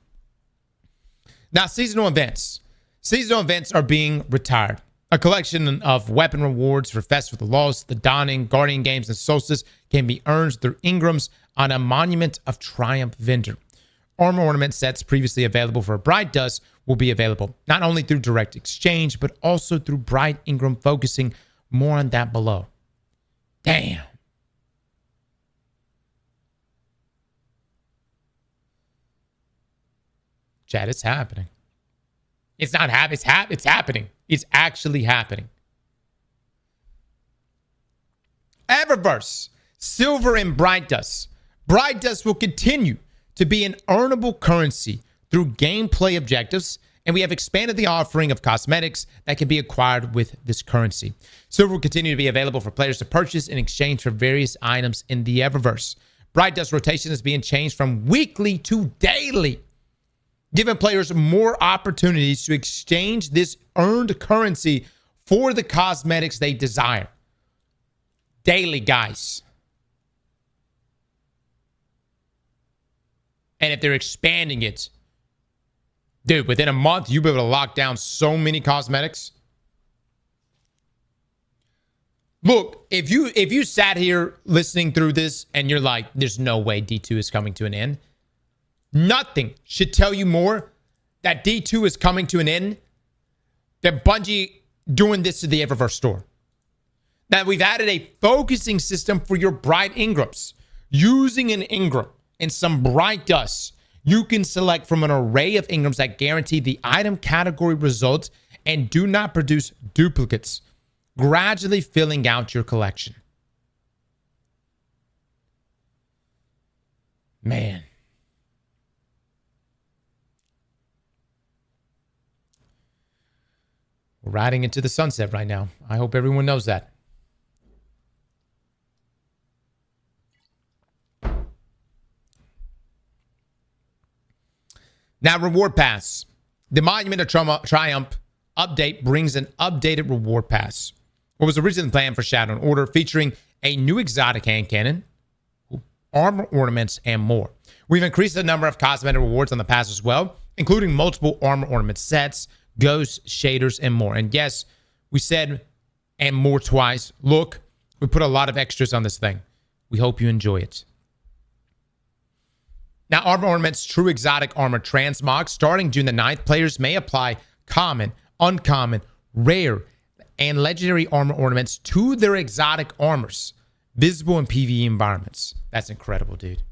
S1: Now, seasonal events. Seasonal events are being retired. A collection of weapon rewards for Fest with the Lost, the Dawning, Guardian Games, and Solstice can be earned through Ingrams on a Monument of Triumph vendor. Armor ornament sets previously available for Bright Dust will be available not only through direct exchange, but also through Bright Ingram, focusing more on that below. Damn. Chat, it's happening. It's not happening. It's happening. It's actually happening. Eververse, Silver and Bright Dust. Bright Dust will continue to be an earnable currency through gameplay objectives, and we have expanded the offering of cosmetics that can be acquired with this currency. Silver will continue to be available for players to purchase in exchange for various items in the Eververse. Bright Dust rotation is being changed from weekly to daily, giving players more opportunities to exchange this earned currency for the cosmetics they desire. Daily, guys. And if they're expanding it, dude, within a month, you'll be able to lock down so many cosmetics. Look, if you sat here listening through this and you're like, there's no way D2 is coming to an end, nothing should tell you more that D2 is coming to an end than Bungie doing this to the Eververse store. Now, we've added a focusing system for your Bright Ingrams. Using an Ingram and some Bright Dust, you can select from an array of Ingrams that guarantee the item category results and do not produce duplicates, gradually filling out your collection. Man. We're riding into the sunset right now. I hope everyone knows that. Now, Reward Pass. The Monument of Triumph update brings an updated Reward Pass. What was originally planned for Shadow and Order, featuring a new exotic hand cannon, armor ornaments, and more. We've increased the number of cosmetic rewards on the pass as well, including multiple armor ornament sets, ghosts, shaders, and more. And yes, we said and more twice. Look, we put a lot of extras on this thing. We hope you enjoy it. Now, armor ornaments, true exotic armor transmog. Starting June the 9th, players may apply common, uncommon, rare, and legendary armor ornaments to their exotic armors, visible in PvE environments. That's incredible, dude.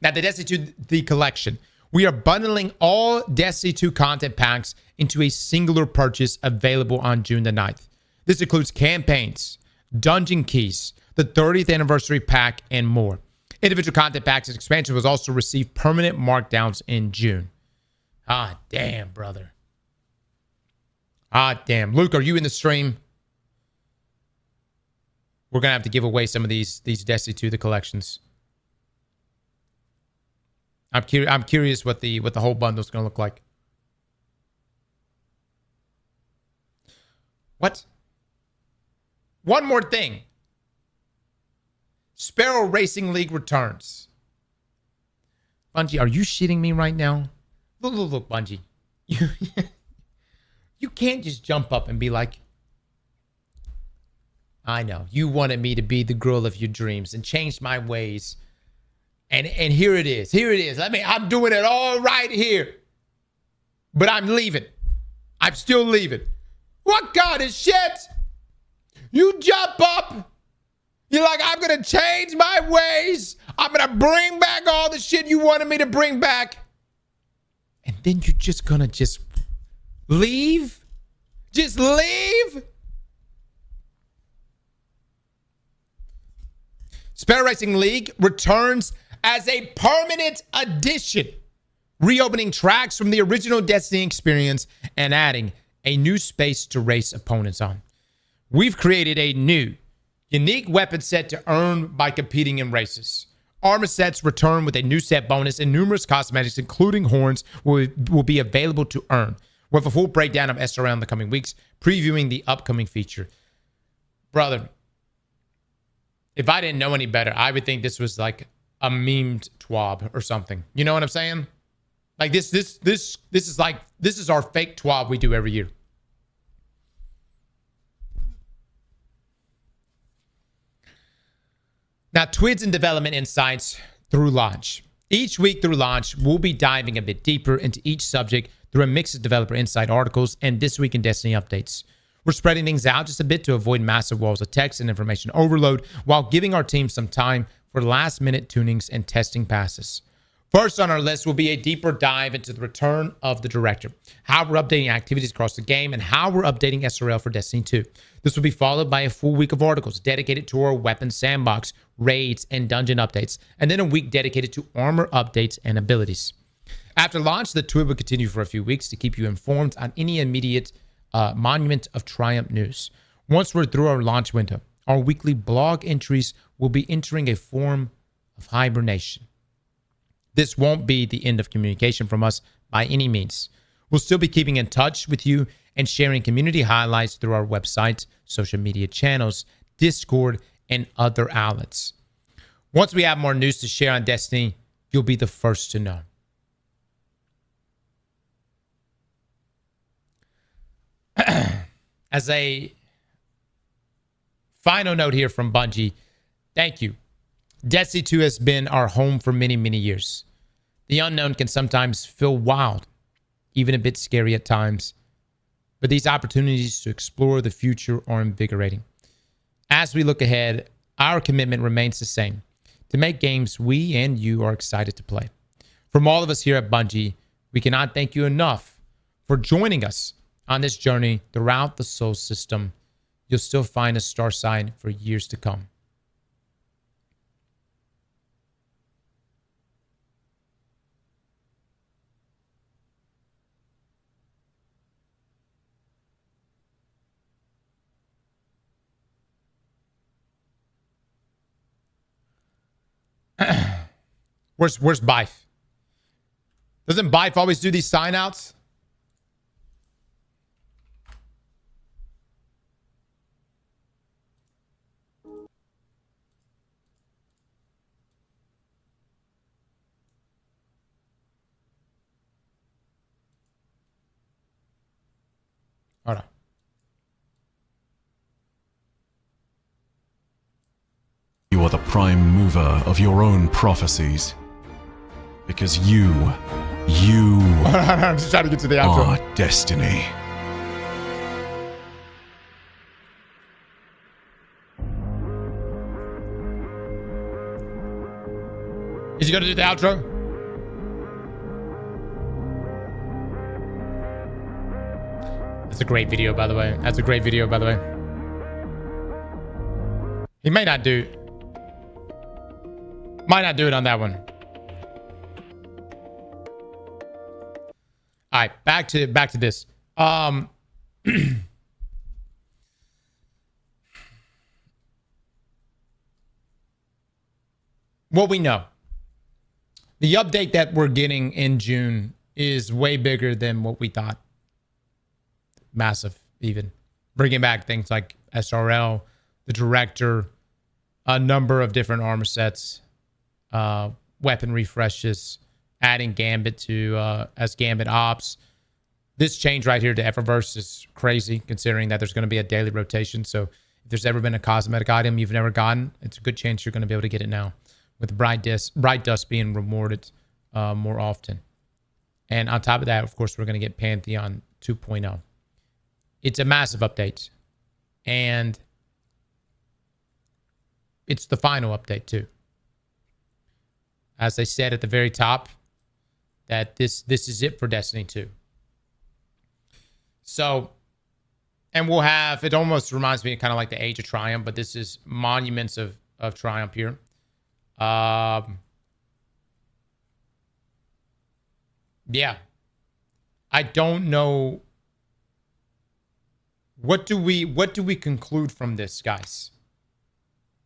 S1: Now, the Destiny 2 the collection. We are bundling all Destiny 2 content packs into a singular purchase available on June the 9th. This includes campaigns, dungeon keys, the 30th anniversary pack, and more. Individual content packs and expansions will also receive permanent markdowns in June. Ah, damn, brother. Ah, damn. Luke, are you in the stream? We're going to have to give away some of these Destiny 2 the collections. I'm curious what the whole bundle is going to look like. What? One more thing. Sparrow Racing League returns. Bungie, are you shitting me right now? Look, Bungie. You can't just jump up and be like, I know, you wanted me to be the girl of your dreams and changed my ways. And here it is. Here it is. I'm doing it all right here. But I'm leaving. I'm still leaving. What kind of shit? You jump up. You're like, I'm going to change my ways. I'm going to bring back all the shit you wanted me to bring back. And then you're just going to just leave? Just leave? Sparrow Racing League returns as a permanent addition, reopening tracks from the original Destiny experience and adding a new space to race opponents on. We've created a new, unique weapon set to earn by competing in races. Armor sets return with a new set bonus, and numerous cosmetics, including horns, will be available to earn. We'll have a full breakdown of SRL in the coming weeks, previewing the upcoming feature. Brother, if I didn't know any better, I would think this was like a memed TWAB or something. You know what I'm saying? Like this is our fake TWAB we do every year. Now, TWIDs and development insights through launch. Each week through launch, we'll be diving a bit deeper into each subject through a mix of developer insight articles and This Week in Destiny updates. We're spreading things out just a bit to avoid massive walls of text and information overload while giving our team some time for last-minute tunings and testing passes. First on our list will be a deeper dive into the return of the Director, how we're updating activities across the game, and how we're updating SRL for Destiny 2. This will be followed by a full week of articles dedicated to our weapon sandbox, raids, and dungeon updates, and then a week dedicated to armor updates and abilities. After launch, the TWIB will continue for a few weeks to keep you informed on any immediate Monument of Triumph news. Once we're through our launch window, our weekly blog entries will be entering a form of hibernation. This won't be the end of communication from us by any means. We'll still be keeping in touch with you and sharing community highlights through our website, social media channels, Discord, and other outlets. Once we have more news to share on Destiny, you'll be the first to know. As a final note here from Bungie, thank you. Destiny 2 has been our home for many, many years. The unknown can sometimes feel wild, even a bit scary at times, but these opportunities to explore the future are invigorating. As we look ahead, our commitment remains the same, to make games we and you are excited to play. From all of us here at Bungie, we cannot thank you enough for joining us on this journey throughout the Sol system. You'll still find a star sign for years to come. Where's Bife? Doesn't Bife always do these sign outs? Hold on.
S4: You are the prime mover of your own prophecies. Because you
S1: I'm just trying to get to the outro.
S4: are destiny.
S1: Is he going to do the outro? That's a great video, by the way. That's a great video, by the way. He might not do it on that one. All right, back to this. What we know. The update that we're getting in June is way bigger than what we thought. Massive, even. Bringing back things like SRL, the Director, a number of different armor sets, weapon refreshes, adding Gambit to as Gambit Ops. This change right here to Eververse is crazy, considering that there's going to be a daily rotation. So if there's ever been a cosmetic item you've never gotten, it's a good chance you're going to be able to get it now, with Bright Dust being rewarded more often. And on top of that, of course, we're going to get Pantheon 2.0. It's a massive update. And it's the final update too. As they said at the very top, that this is it for Destiny 2. So, and we'll have, it almost reminds me of kind of like the Age of Triumph, but this is Monuments of Triumph here. Yeah. I don't know. What do we conclude from this, guys?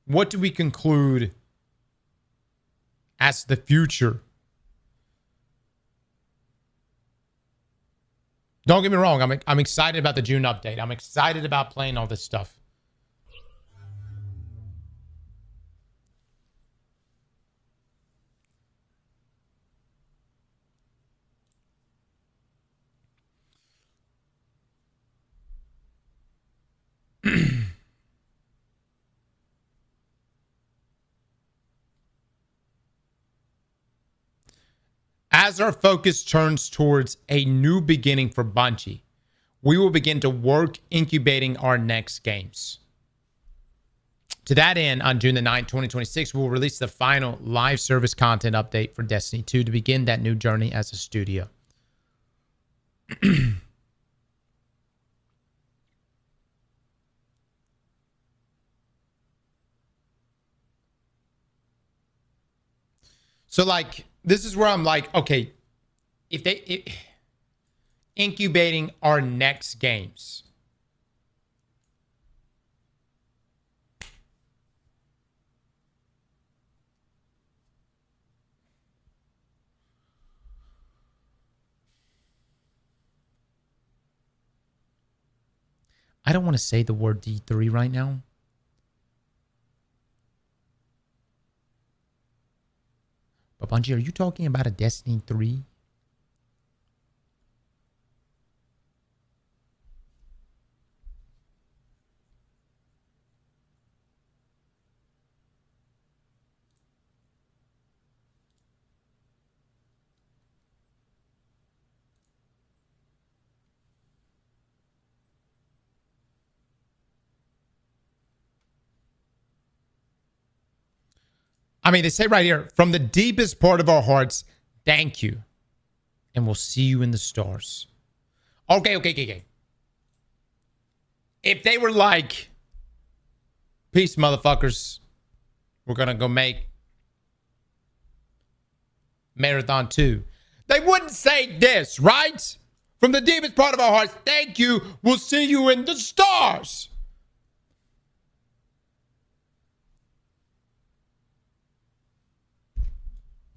S1: What do we conclude as the future? Don't get me wrong. I'm excited about the June update. I'm excited about playing all this stuff. As our focus turns towards a new beginning for Bungie, we will begin to work incubating our next games. To that end, on June the 9th, 2026, we will release the final live service content update for Destiny 2 to begin that new journey as a studio. So, like, this is where I'm like, okay, incubating our next games. I don't want to say the word D3 right now. But Bungie, are you talking about a Destiny 3? I mean, they say right here, from the deepest part of our hearts, thank you. And we'll see you in the stars. Okay. If they were like, peace, motherfuckers, we're going to go make Marathon 2. They wouldn't say this, right? From the deepest part of our hearts, thank you. We'll see you in the stars.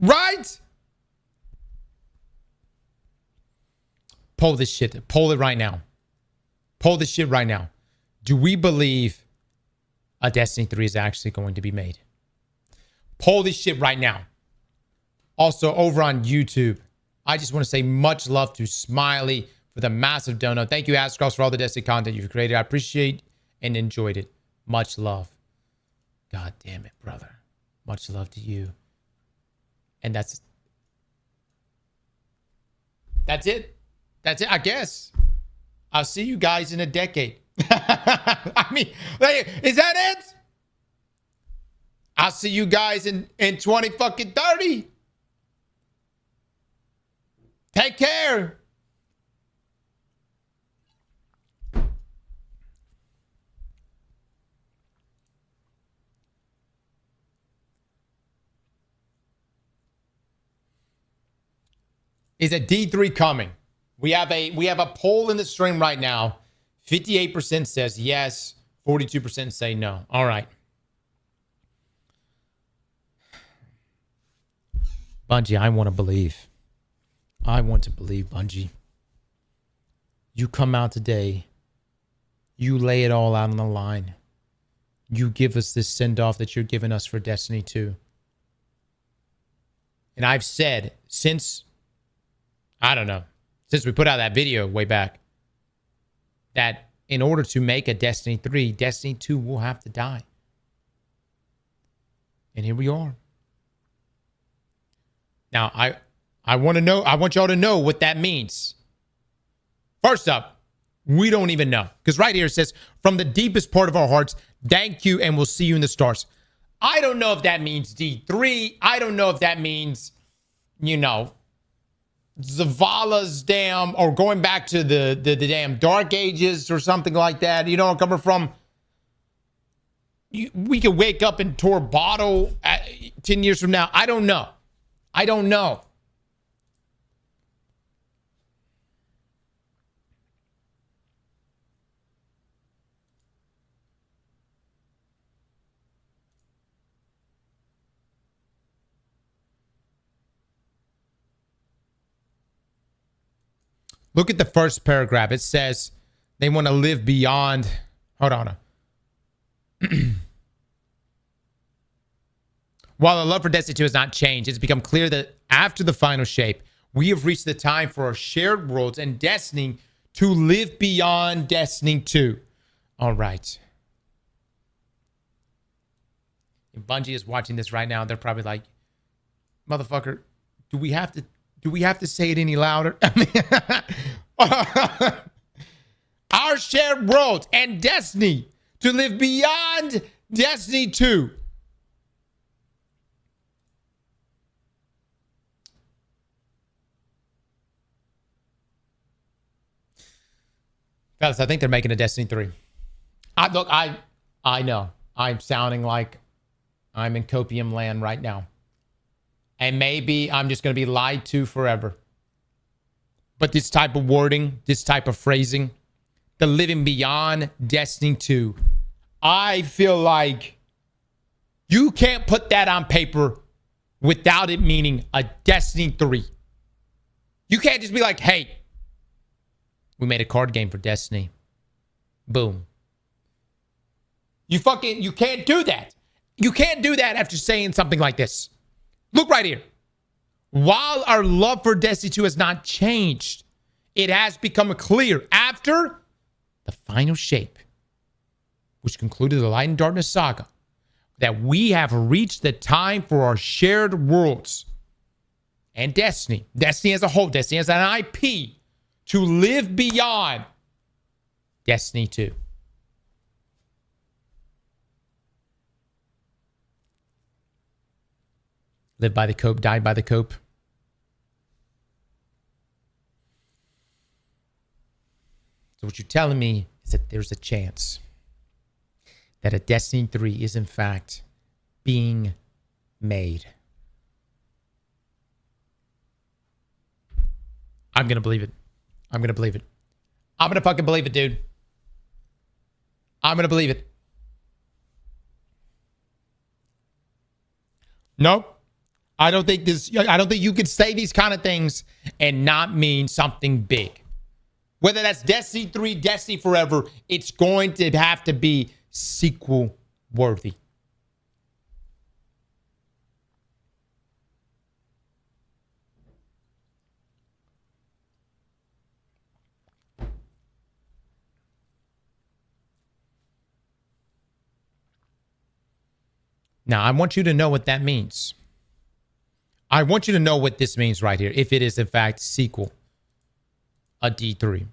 S1: Right? Poll this shit. Poll it right now. Poll this shit right now. Do we believe a Destiny 3 is actually going to be made? Poll this shit right now. Also, over on YouTube, I just want to say much love to Smiley for the massive donut. Thank you, Aztecross, for all the Destiny content you've created. I appreciate and enjoyed it. Much love. God damn it, brother. Much love to you. And that's it. That's it, I guess. I'll see you guys in a decade. I mean, is that it? I'll see you guys in 2030. Take care. Is a D3 coming? We have a poll in the stream right now. 58% says yes, 42% say no. All right. Bungie, I want to believe. I want to believe, Bungie. You come out today. You lay it all out on the line. You give us this send-off that you're giving us for Destiny 2. And I've said since, I don't know, since we put out that video way back, that in order to make a Destiny 3, Destiny 2 will have to die. And here we are. Now, I want y'all to know what that means. First up, we don't even know. Because right here it says, from the deepest part of our hearts, thank you and we'll see you in the stars. I don't know if that means D3. I don't know if that means, you know, Zavala's damn, or going back to the damn Dark Ages or something like that. You know where I'm coming from? We could wake up in Tor Bottle 10 years from now. I don't know. I don't know. Look at the first paragraph. It says they want to live beyond. Hold on. While the love for Destiny 2 has not changed, it's become clear that after the final shape, we have reached the time for our shared worlds and Destiny to live beyond Destiny 2. All right. If Bungie is watching this right now, they're probably like, motherfucker, do we have to say it any louder? I mean, our shared worlds and Destiny to live beyond Destiny 2. Fellas, I think they're making a Destiny 3. I know. I'm sounding like I'm in copium land right now. And maybe I'm just going to be lied to forever. But this type of wording, this type of phrasing, the living beyond Destiny 2, I feel like you can't put that on paper without it meaning a Destiny 3. You can't just be like, hey, we made a card game for Destiny. Boom. You can't do that. You can't do that after saying something like this. Look right here. While our love for Destiny 2 has not changed, it has become clear after the final shape, which concluded the Light and Darkness saga, that we have reached the time for our shared worlds and Destiny as a whole, Destiny as an IP, to live beyond Destiny 2. Live by the cope, die by the cope. So what you're telling me is that there's a chance that a Destiny 3 is in fact being made. I'm going to believe it. I'm going to believe it. I'm going to fucking believe it, dude. I'm going to believe it. Nope. I don't think you could say these kind of things and not mean something big. Whether that's Destiny 3, Destiny Forever, it's going to have to be sequel worthy. Now, I want you to know what that means. I want you to know what this means right here. If it is, in fact, sequel, a D3.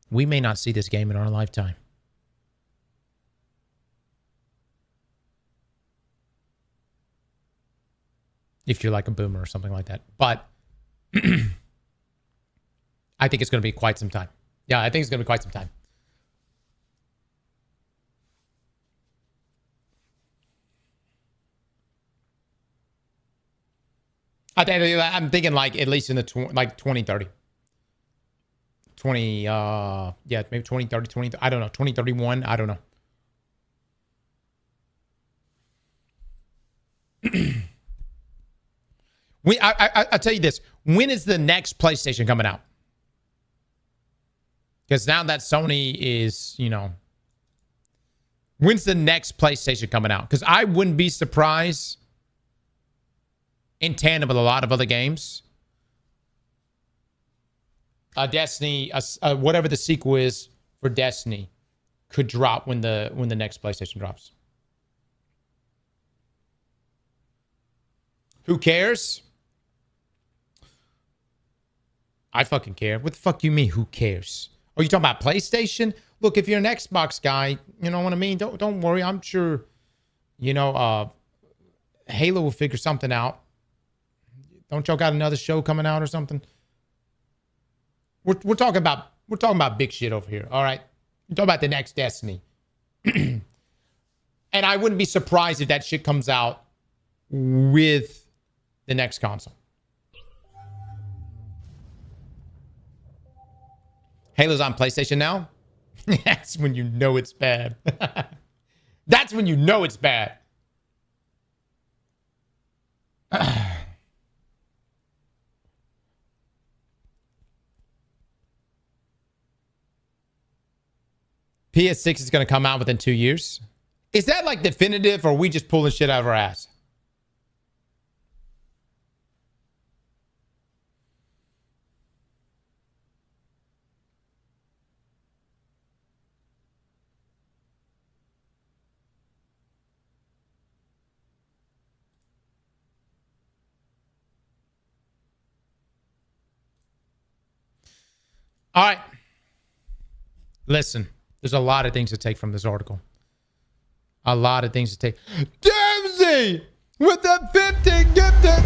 S1: We may not see this game in our lifetime. If you're like a boomer or something like that. But I think it's going to be quite some time. Yeah, I think it's going to be quite some time. I'm thinking like at least in the 2030. 20 yeah, maybe 2030, 20, I don't know, 2031, I don't know. I'll tell you this. When is the next PlayStation coming out? Because now that Sony is, you know, when's the next PlayStation coming out? Because I wouldn't be surprised, in tandem with a lot of other games, Destiny, whatever the sequel is for Destiny, could drop when the next PlayStation drops. Who cares? I fucking care. What the fuck you mean, who cares? Are you talking about PlayStation? look, if you're an Xbox guy, you know what I mean? Don't worry. I'm sure, you know, Halo will figure something out. Don't y'all got another show coming out or something? We're talking about big shit over here. All right, we're talking about the next Destiny, and I wouldn't be surprised if that shit comes out with the next console. Halo's on PlayStation now. That's when you know it's bad. That's when you know it's bad. PS6 is going to come out within 2 years. Is that like definitive, or are we just pulling shit out of our ass? All right. Listen. There's a lot of things to take from this article. A lot of things to take. Dempsey with the 50 gifted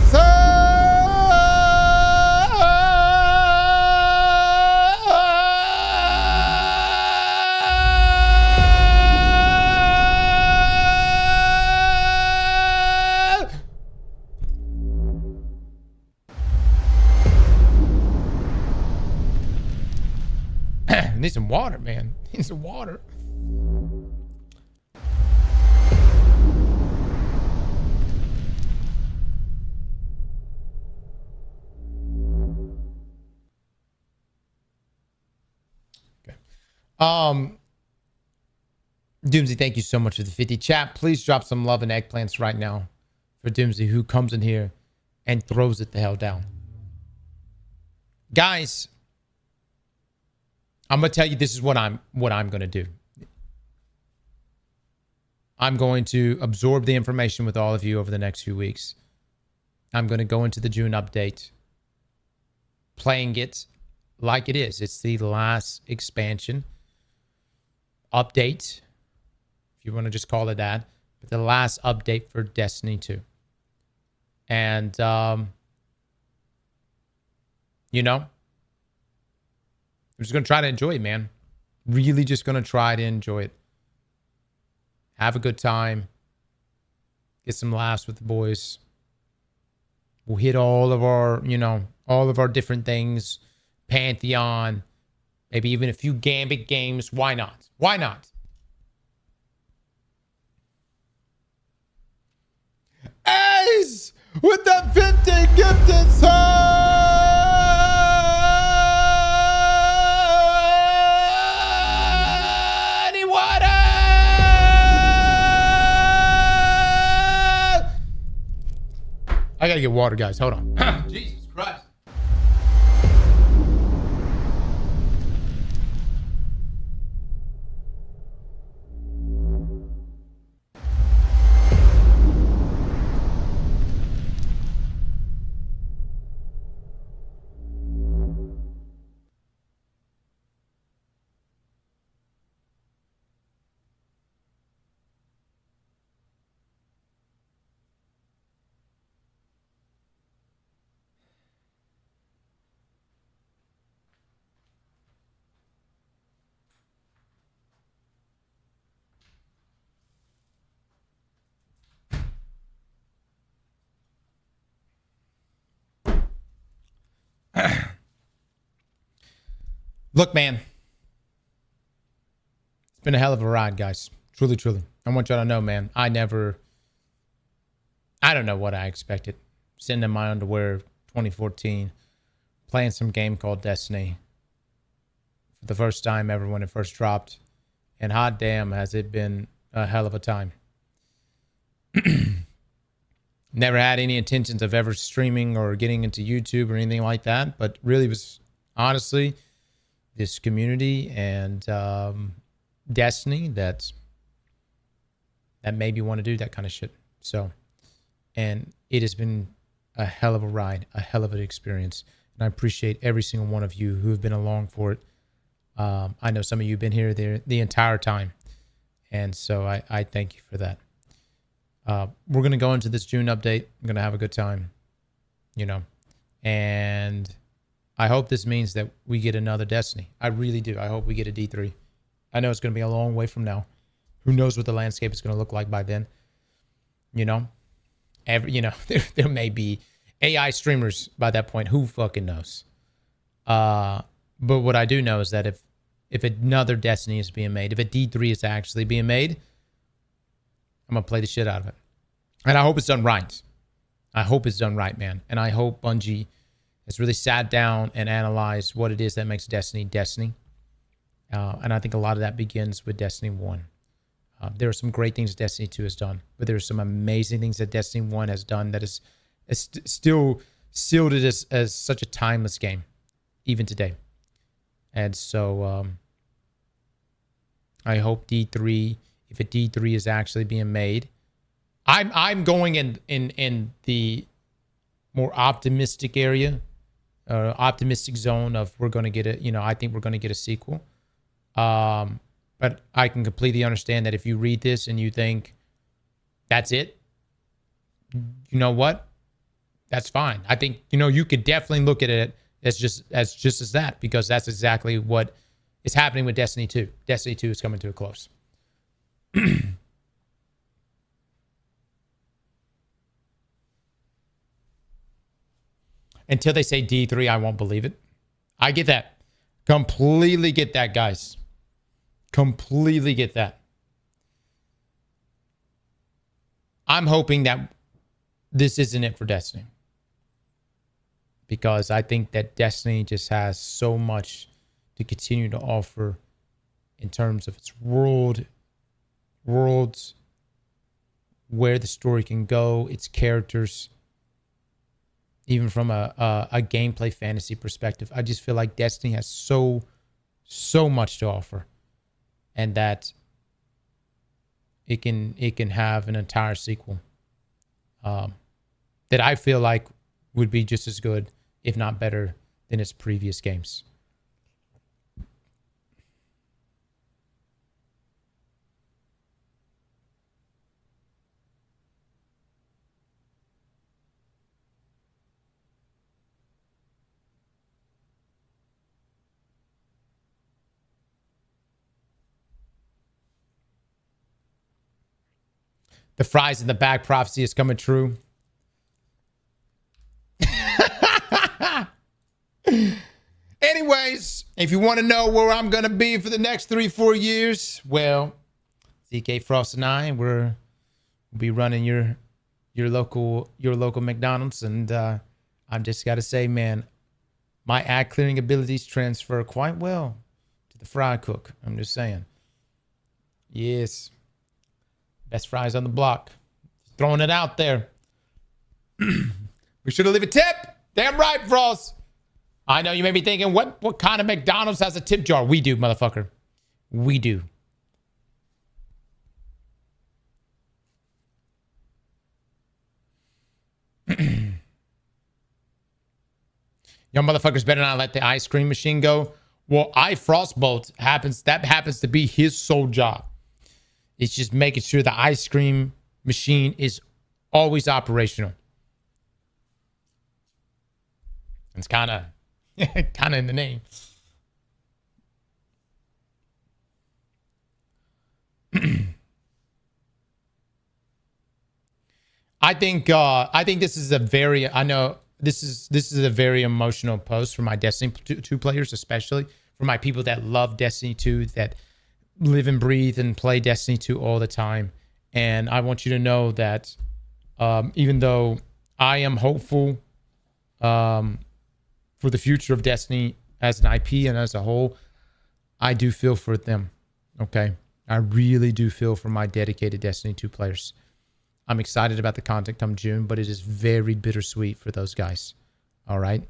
S1: Need some water, man. Need some water. Okay. Doomsy, thank you so much for the 50. Chat, please drop some love and eggplants right now for Doomsy, who comes in here and throws it the hell down. Guys, I'm gonna tell you, this is what I'm gonna do. I'm going to absorb the information with all of you over the next few weeks. I'm gonna go into the June update, playing it like it is. It's the last expansion update, if you want to just call it that, but the last update for Destiny 2. And you know, I'm just going to try to enjoy it, man. Really just going to try to enjoy it. Have a good time. Get some laughs with the boys. We'll hit all of our, you know, all of our different things. Pantheon. Maybe even a few Gambit games. Why not? Why not? Ace with the 50 gifted subs! I gotta get water, guys. Hold on. Jesus Christ. Look, man. It's been a hell of a ride, guys. Truly, truly. I want y'all to know, man. I don't know what I expected. Sitting in my underwear, 2014, playing some game called Destiny for the first time ever when it first dropped. And hot damn, has it been a hell of a time. Never had any intentions of ever streaming or getting into YouTube or anything like that, but really was honestly this community and Destiny that made me want to do that kind of shit. So, and it has been a hell of a ride, a hell of an experience. And I appreciate every single one of you who have been along for it I know some of you have been here the entire time. And so I thank you for that. We're going to go into this June update. I'm going to have a good time, you know. And I hope this means that we get another Destiny. I really do. I hope we get a D3. I know it's going to be a long way from now. Who knows what the landscape is going to look like by then, you know. There may be AI streamers by that point. Who fucking knows? But what I do know is that if another Destiny is being made, if a D3 is actually being made, I'm going to play the shit out of it. And I hope it's done right. I hope it's done right, man. And I hope Bungie has really sat down and analyzed what it is that makes Destiny Destiny. And I think a lot of that begins with Destiny 1. There are some great things Destiny 2 has done, but there are some amazing things that Destiny 1 has done that is still sealed it as such a timeless game, even today. And so I hope D3, if a D3 is actually being made, I'm going in the more optimistic area, optimistic zone of we're going to get it. You know, I think we're going to get a sequel. But I can completely understand that if you read this and you think that's it, you know what? That's fine. I think, you know, you could definitely look at it as just as that, because that's exactly what is happening with Destiny 2. Destiny 2 is coming to a close. Until they say D3, I won't believe it. I get that. Completely get that, guys. Completely get that. I'm hoping that this isn't it for Destiny, because I think that Destiny just has so much to continue to offer in terms of its worlds, where the story can go, its characters, even from a gameplay fantasy perspective. I just feel like Destiny has so much to offer, and that it can have an entire sequel that I feel like would be just as good, if not better, than its previous games. The fries in the back prophecy is coming true. Anyways, if you want to know where I'm going to be for the next 3-4 years, well, ZK Frost and I, we'll be running your local McDonald's. And I've just got to say, man, my ad clearing abilities transfer quite well to the fry cook. I'm just saying. Yes. Best fries on the block. Throwing it out there. We should have leave a tip. Damn right, Frost. I know you may be thinking, what kind of McDonald's has a tip jar? We do, motherfucker. We do. Young motherfuckers better not let the ice cream machine go. Well, Frostbolt happens to be his sole job. It's just making sure the ice cream machine is always operational. It's kind of in the name. I think this is a very emotional post for my Destiny 2 players, especially for my people that love Destiny 2, that live and breathe and play Destiny 2 all the time. And I want you to know that even though I am hopeful for the future of Destiny as an IP and as a whole, I do feel for them. Okay? I really do feel for my dedicated Destiny 2 players. I'm excited about the content come June, but it is very bittersweet for those guys. All right?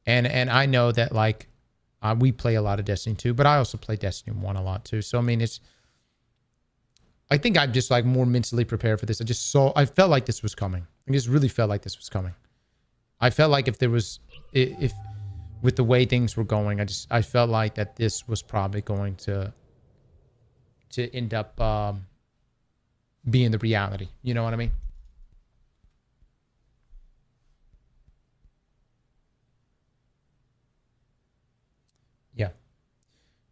S1: And I know that, like, we play a lot of Destiny 2, but I also play Destiny 1 a lot too. So, I mean, I think I'm just, like, more mentally prepared for this. I felt like this was coming. I just really felt like this was coming. I felt like if with the way things were going, I felt like that this was probably going to end up being the reality. You know what I mean? Yeah.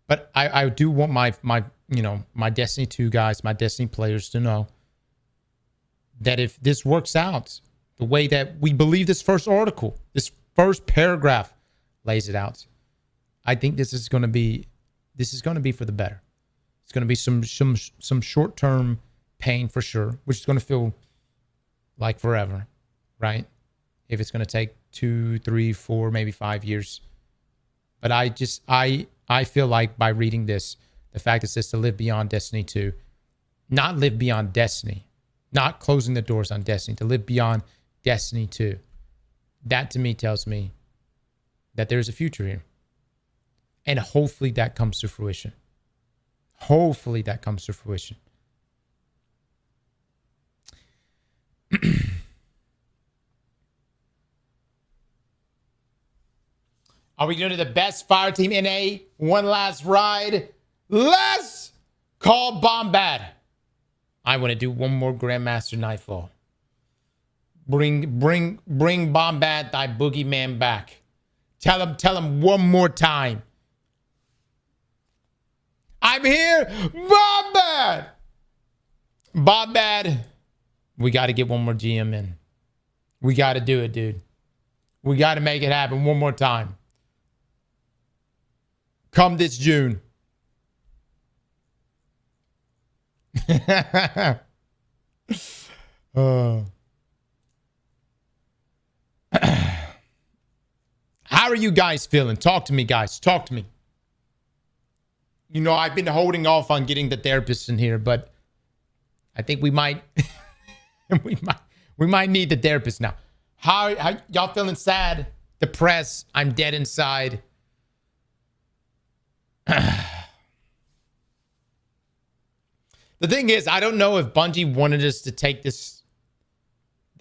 S1: But I do want my Destiny 2 guys, my Destiny players to know that if this works out the way that we believe this first article, this first paragraph lays it out, I think this is going to be for the better. It's going to be some short-term pain for sure, which is going to feel like forever, right? If it's going to take 2, 3, 4, maybe 5 years. But I feel like by reading this, the fact it says to live beyond Destiny 2, not live beyond Destiny, not closing the doors on Destiny, to live beyond Destiny 2, that to me tells me that there's a future here. And hopefully that comes to fruition. Hopefully that comes to fruition. Are we going to do the best fire team NA? One last ride. Let's call Bombad. I want to do one more Grandmaster Nightfall. Bring Bombad, thy boogeyman, back. Tell him one more time. I'm here, Bombad. Bombad. We got to get one more GM in. We got to do it, dude. We got to make it happen one more time. Come this June. How are you guys feeling? Talk to me, guys. Talk to me. You know, I've been holding off on getting the therapist in here, but I think we might we might need the therapist now. How y'all feeling? Sad, depressed? I'm dead inside. The thing is, I don't know if Bungie wanted us to take this.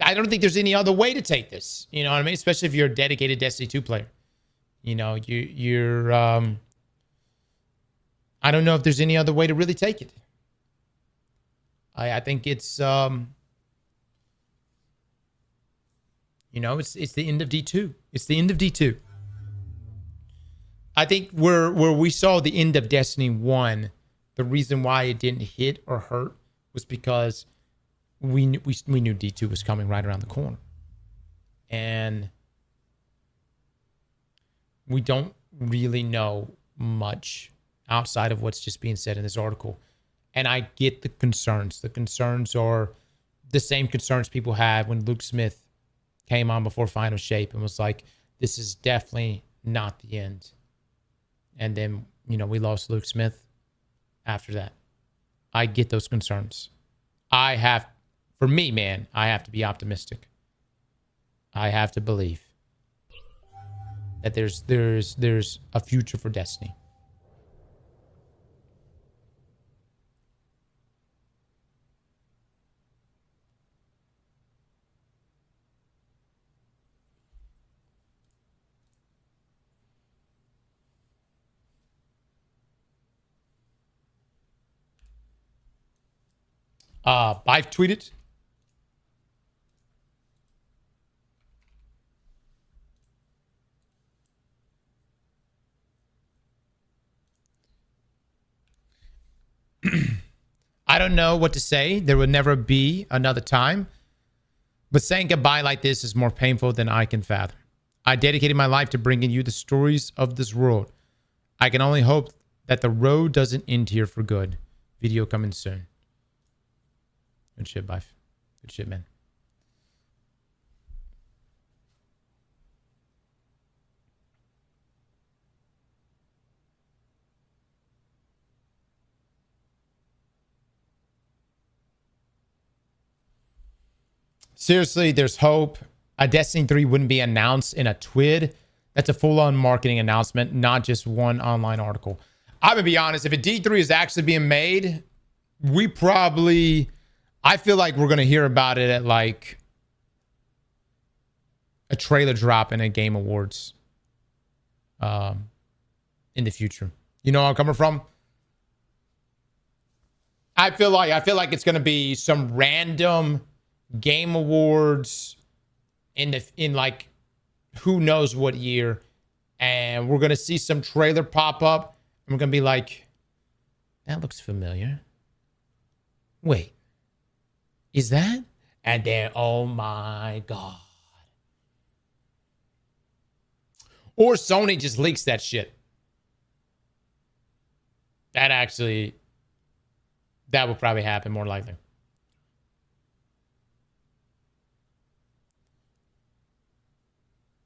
S1: I don't think there's any other way to take this. You know what I mean? Especially if you're a dedicated Destiny 2 player. You know, you're I don't know if there's any other way to really take it. I think it's you know, it's the end of D2. It's the end of D2. I think where we saw the end of Destiny 1, the reason why it didn't hit or hurt was because we knew D2 was coming right around the corner. And we don't really know much outside of what's just being said in this article. And I get the concerns. The concerns are the same concerns people had when Luke Smith came on before Final Shape and was like, this is definitely not the end. And then, you know, we lost Luke Smith after that. I get those concerns. For me, man, I have to be optimistic. I have to believe that there's a future for Destiny. I've tweeted. I don't know what to say. There will never be another time. But saying goodbye like this is more painful than I can fathom. I dedicated my life to bringing you the stories of this world. I can only hope that the road doesn't end here for good. Video coming soon. Good shit, Bife. Good shit, man. Seriously, there's hope. A Destiny 3 wouldn't be announced in a TWID. That's a full-on marketing announcement, not just one online article. I'm going to be honest. If a D3 is actually being made, we probably... I feel like we're going to hear about it at like a trailer drop in a Game Awards. in the future. You know where I'm coming from? I feel like it's gonna be some random game awards in like who knows what year, and we're gonna see some trailer pop up, and we're gonna be like, that looks familiar. Wait, is that? And then, oh my God. Or Sony just leaks that shit. That would probably happen more likely.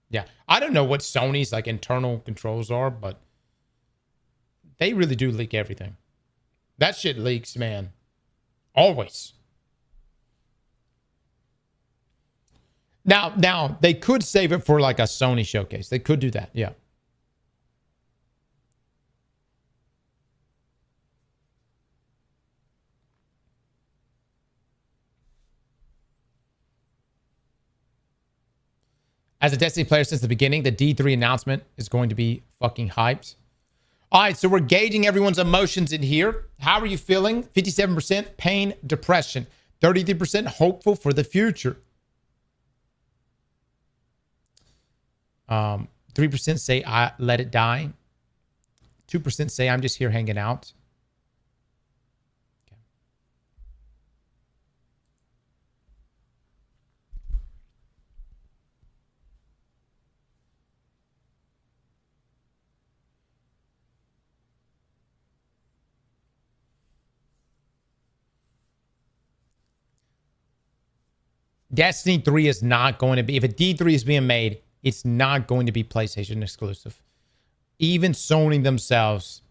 S1: Yeah. I don't know what Sony's like internal controls are, but they really do leak everything. That shit leaks, man. Always. Now they could save it for like a Sony showcase. They could do that. Yeah. As a Destiny player since the beginning, the D3 announcement is going to be fucking hyped. All right, so we're gauging everyone's emotions in here. How are you feeling? 57% pain, depression. 33% hopeful for the future. 3% say I let it die. 2% say I'm just here hanging out. Destiny 3 is not going to be, if a D3 is being made, it's not going to be PlayStation exclusive. Even Sony themselves,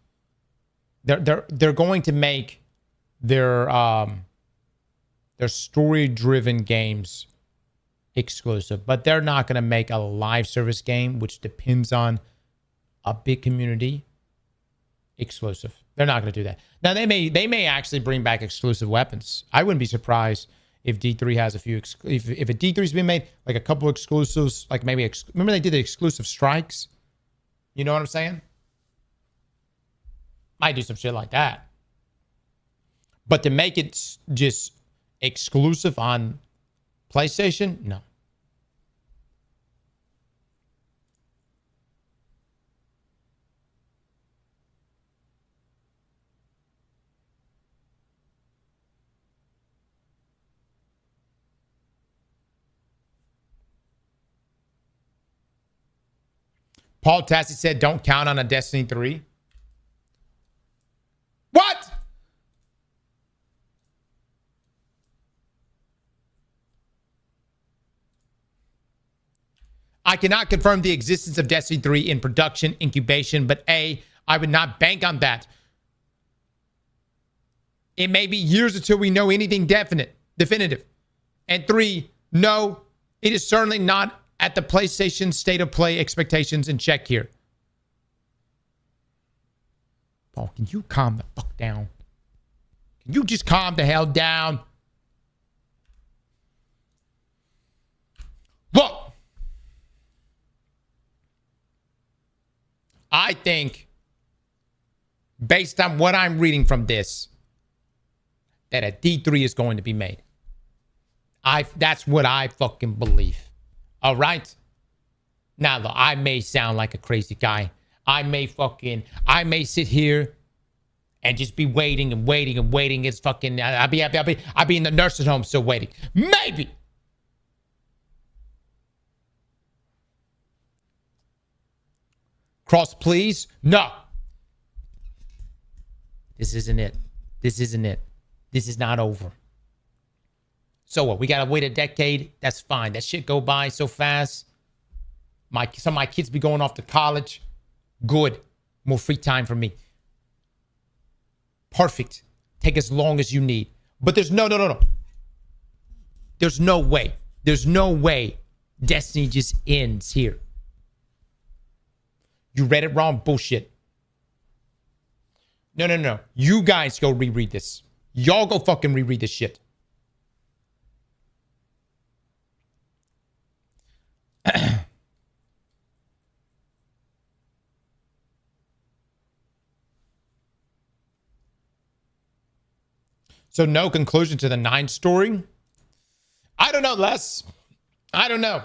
S1: they're going to make their story-driven games exclusive, but they're not going to make a live service game, which depends on a big community, exclusive. They're not going to do that. Now they may actually bring back exclusive weapons. I wouldn't be surprised if D3 has a few, if a D3 is being made, like a couple exclusives, like maybe, remember they did the exclusive strikes? You know what I'm saying? Might do some shit like that. But to make it just exclusive on PlayStation, no. Paul Tassi said, don't count on a Destiny 3. What? I cannot confirm the existence of Destiny 3 in production incubation, but A, I would not bank on that. It may be years until we know anything definitive. And 3, no, it is certainly not at the PlayStation state of play expectations in check here. Paul, can you calm the fuck down? Can you just calm the hell down? Look, I think, based on what I'm reading from this, that a D3 is going to be made. That's what I fucking believe. All right. Now, look, I may sound like a crazy guy. I may sit here and just be waiting and waiting and waiting. It's fucking, I'll be in the nursing home still waiting. Maybe. Cross, please. No. This isn't it. This isn't it. This is not over. So what? We gotta wait a decade? That's fine. That shit go by so fast. Some of my kids be going off to college. Good. More free time for me. Perfect. Take as long as you need. But there's no. There's no way. There's no way Destiny just ends here. You read it wrong. Bullshit. No. You guys go reread this. Y'all go fucking reread this shit. So no conclusion to the 9 story. I don't know, Les. I don't know.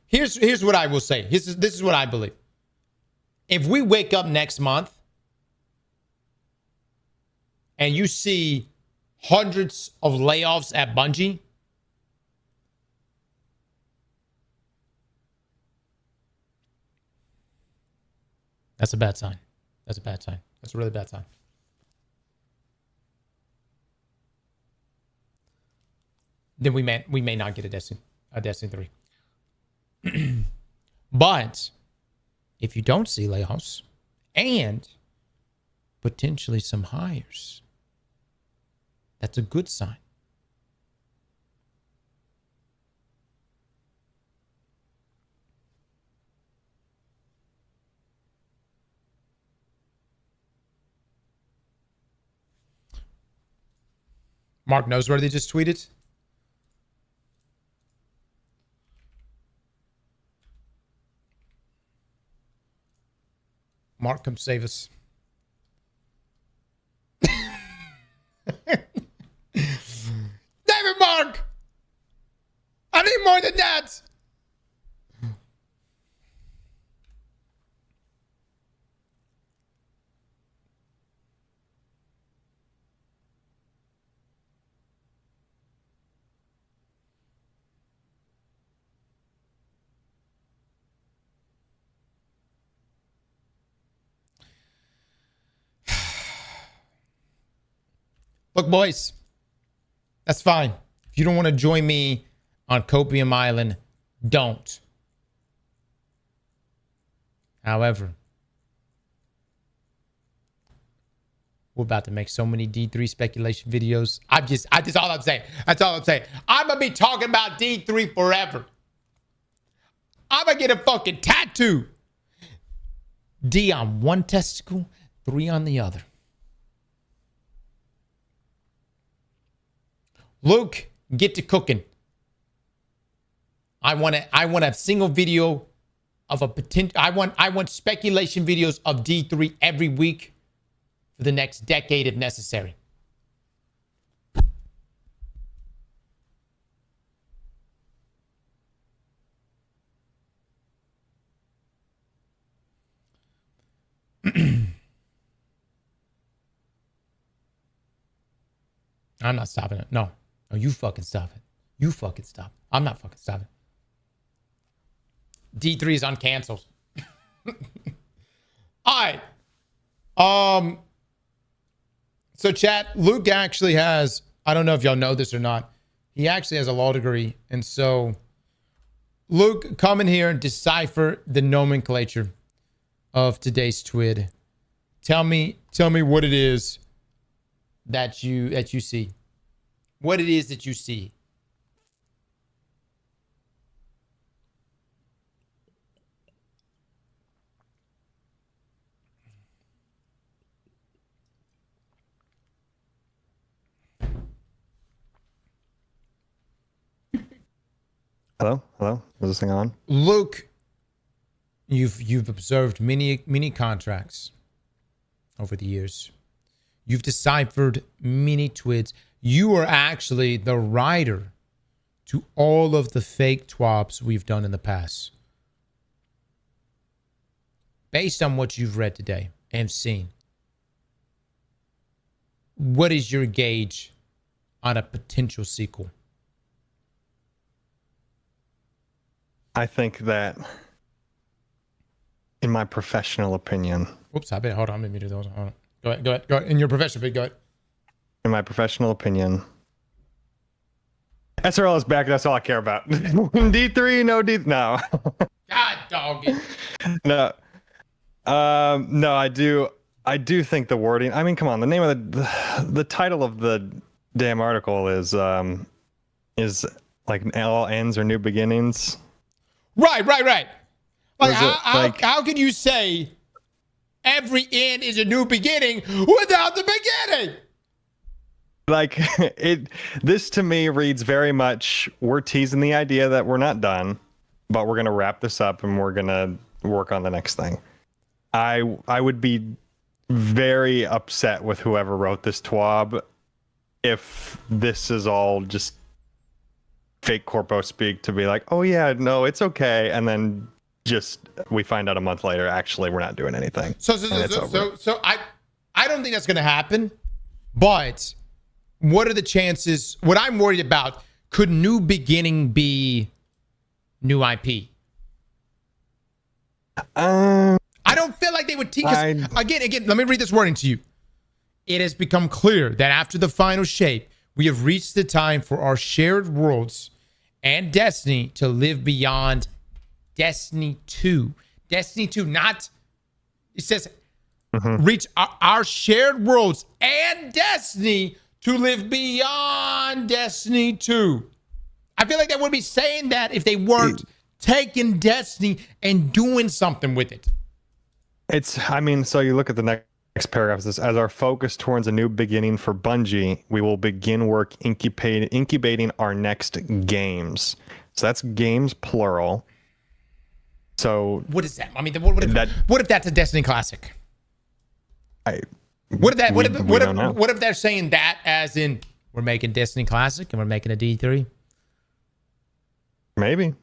S1: Here's what I will say. This is what I believe. If we wake up next month and you see hundreds of layoffs at Bungie, that's a bad sign. That's a bad sign. That's a really bad sign. Then we may not get a Destiny 3. But if you don't see layoffs and potentially some hires, that's a good sign. Mark Noseworthy just tweeted. Mark, come save us. David Mark! I need more than that! Look, boys, that's fine. If you don't want to join me on Copium Island, don't. However, we're about to make so many D3 speculation videos. I just all I'm saying. That's all I'm saying. I'm going to be talking about D3 forever. I'm going to get a fucking tattoo. D on one testicle, 3 on the other. Luke, get to cooking. I want a single video of a potential. I want speculation videos of D3 every week for the next decade if necessary. I'm not stopping it. No, you fucking stop it. You fucking stop. I'm not fucking stopping. D3 is uncanceled. All right. So chat, Luke actually has, I don't know if y'all know this or not, he actually has a law degree. And so Luke, come in here and decipher the nomenclature of today's TWID. Tell me what it is that you see. What it is that you see.
S2: Hello. Was this thing on?
S1: Luke, you've observed many contracts over the years. You've deciphered many TWIDs. You are actually the writer to all of the fake TWABs we've done in the past. Based on what you've read today and seen, what is your gauge on a potential sequel?
S2: I think that, in my professional opinion...
S1: Oops, hold on. I'm going to hold on. Go ahead. In your professional opinion, go ahead.
S2: In my professional opinion, SRL is back. That's all I care about. D3, no D. No.
S1: God dog it.
S2: No. No, I do think the wording. I mean, come on. The name of the title of the damn article is like all ends are new beginnings. Right.
S1: Like how can you say every end is a new beginning without the beginning?
S2: Like this to me reads very much, we're teasing the idea that we're not done, but we're going to wrap this up and we're going to work on the next thing. I would be
S5: very upset with whoever wrote this TWAB if this is all just fake corpo speak to be like, oh yeah, no, it's okay, and then just we find out a month later, actually, we're not doing anything.
S1: So I don't think that's going to happen. But what are the chances? What I'm worried about, could New Beginning be new IP? I don't feel like they would teach us. Again, let me read this wording to you. It has become clear that after the final shape, we have reached the time for our shared worlds and Destiny to live beyond Destiny 2. Destiny 2, not, it says, reach our shared worlds and Destiny to live beyond Destiny 2. I feel like they would be saying that if they weren't taking Destiny and doing something with it.
S5: So you look at the next paragraph. It says, as our focus towards a new beginning for Bungie, we will begin work incubating our next games. So that's games plural. So
S1: what is that? I mean, what if that's a Destiny classic? What if they're saying that as in we're making Destiny classic and we're making a D3?
S5: Maybe.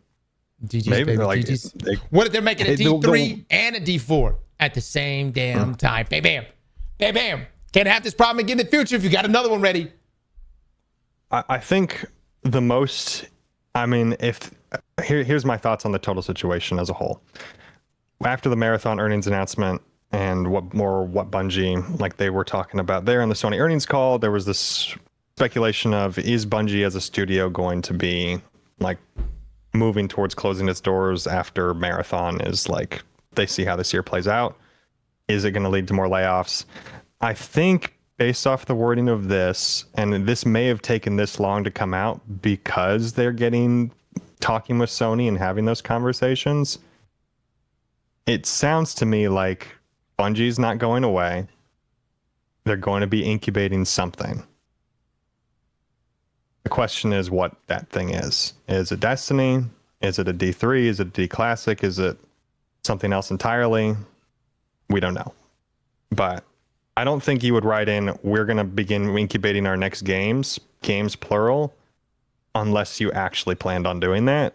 S1: Maybe. What if they're making a D3 and a D4 at the same damn time? Bam, bam, bam, bam. Can't have this problem again in the future if you got another one ready.
S5: I think the most, here's my thoughts on the total situation as a whole. After the Marathon earnings announcement and what Bungie, like they were talking about there on the Sony earnings call, there was this speculation of, is Bungie as a studio going to be like moving towards closing its doors after Marathon is like, they see how this year plays out? Is it going to lead to more layoffs? I think based off the wording of this, and this may have taken this long to come out because they're talking with Sony and having those conversations. It sounds to me like Bungie's not going away. They're going to be incubating something. The question is what that thing is. Is it Destiny? Is it a D3? Is it a D Classic? Is it something else entirely? We don't know. But I don't think you would write in, we're going to begin incubating our next games plural, unless you actually planned on doing that.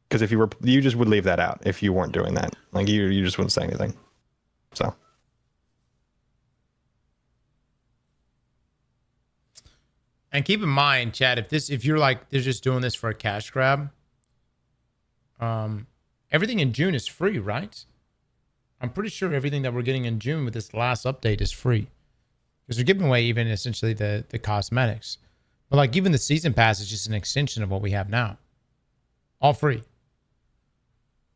S5: Because if you just would leave that out if you weren't doing that. Like you just wouldn't say anything. So.
S1: And keep in mind, Chad, if you're like, they're just doing this for a cash grab, everything in June is free, right? I'm pretty sure everything that we're getting in June with this last update is free. Because they're giving away even essentially the cosmetics. But like even the season pass is just an extension of what we have now. All free.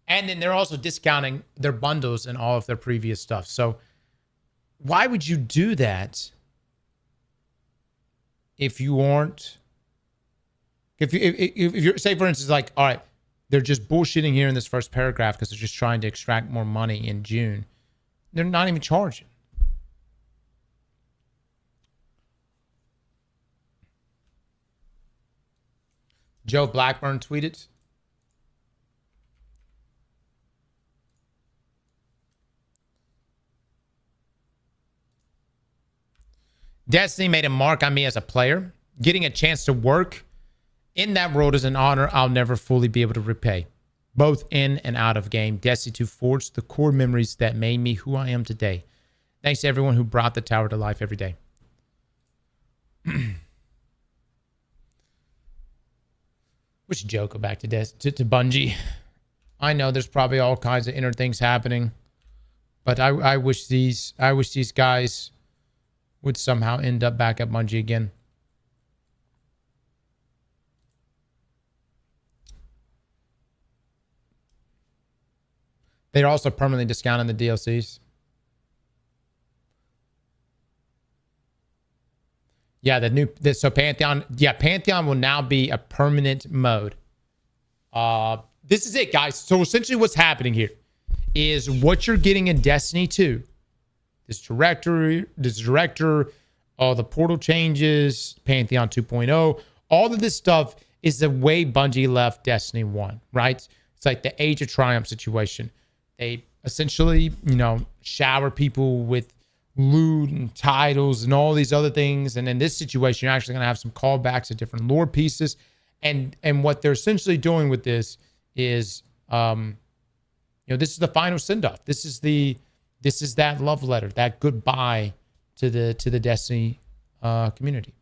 S1: And then they're also discounting their bundles and all of their previous stuff. So why would you do that if you aren't, if you're, say for instance, like, all right, they're just bullshitting here in this first paragraph because they're just trying to extract more money in June. They're not even charging. Joe Blackburn tweeted, Destiny made a mark on me as a player. Getting a chance to work in that world is an honor I'll never fully be able to repay. Both in and out of game, Destiny 2 forged the core memories that made me who I am today. Thanks to everyone who brought the tower to life every day. We should joke go back to Bungie. I know there's probably all kinds of inner things happening, but I wish these guys would somehow end up back at Bungie again. They're also permanently discounting the DLCs. Yeah, so Pantheon, Pantheon will now be a permanent mode. This is it, guys. So essentially what's happening here is what you're getting in Destiny 2. This director, all the portal changes, Pantheon 2.0, all of this stuff is the way Bungie left Destiny 1, right? It's like the Age of Triumph situation. They essentially, shower people with loot and titles and all these other things. And in this situation, you're actually going to have some callbacks to different lore pieces. And what they're essentially doing with this is, this is the final send-off. This is that love letter, that goodbye to the Destiny community.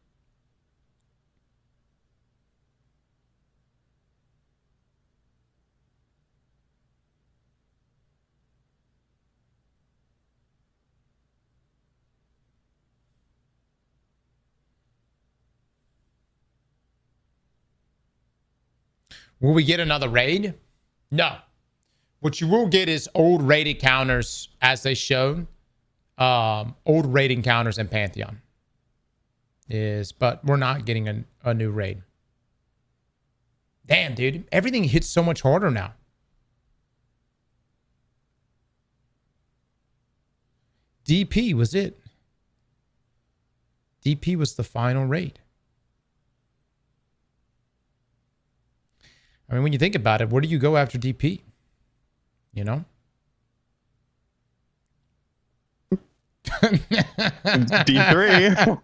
S1: Will we get another raid? No. What you will get is old raid encounters, as they showed. Old raid encounters in Pantheon. But we're not getting a new raid. Damn, dude. Everything hits so much harder now. DP was it. DP was the final raid. I mean, when you think about it, where do you go after DP? You know?
S5: D3.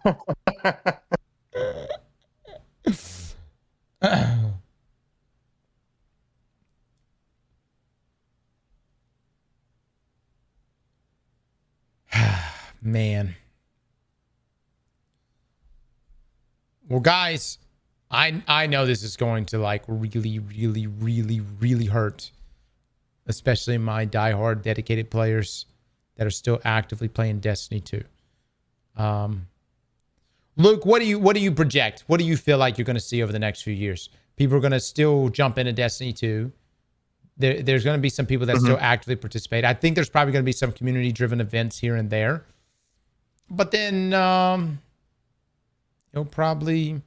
S1: Man. Well, guys, I know this is going to like really, really, really, really hurt, especially my diehard dedicated players that are still actively playing Destiny 2. Luke, what do you project? What do you feel like you're going to see over the next few years? People are going to still jump into Destiny 2. There's going to be some people that still actively participate. I think there's probably going to be some community-driven events here and there. But then it'll probably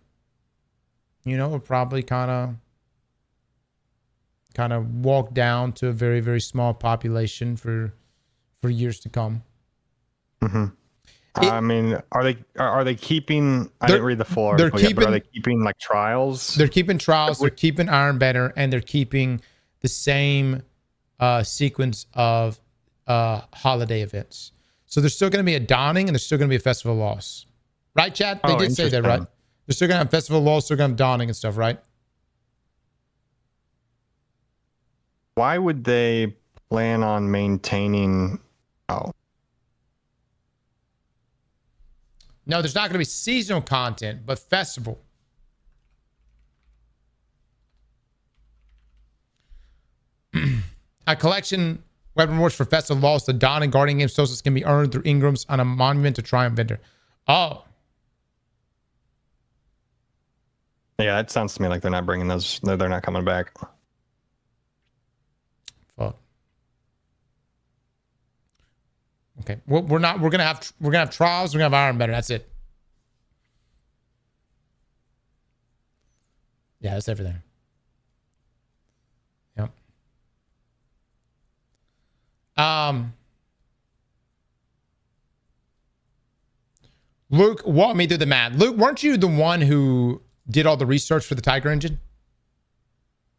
S1: kind of walk down to a very, very small population for years to come.
S5: I mean, are they keeping? I didn't read the full article yet, but are they keeping like trials?
S1: They're keeping trials. They're keeping Iron Banner, and they're keeping the same sequence of holiday events. So there's still going to be a dawning, and there's still going to be a festival of loss, right, Chad? They did say that, right? They're still going to have festival of loss. They're going to have dawning and stuff, right?
S5: Why would they plan on maintaining? Oh.
S1: No, there's not going to be seasonal content, but festival. A collection weapon rewards for Festival Lost. The Dawn and Guardian Game Socials can be earned through Ingrams on a Monument to Triumph vendor. Oh.
S5: Yeah, it sounds to me like they're not bringing those. They're not coming back.
S1: Fuck. Okay. Well, we're gonna have trials. We're gonna have Iron Banner. That's it. Yeah, that's everything. Yep. Luke, walk me through the math. Luke, weren't you the one who did all the research for the Tiger engine?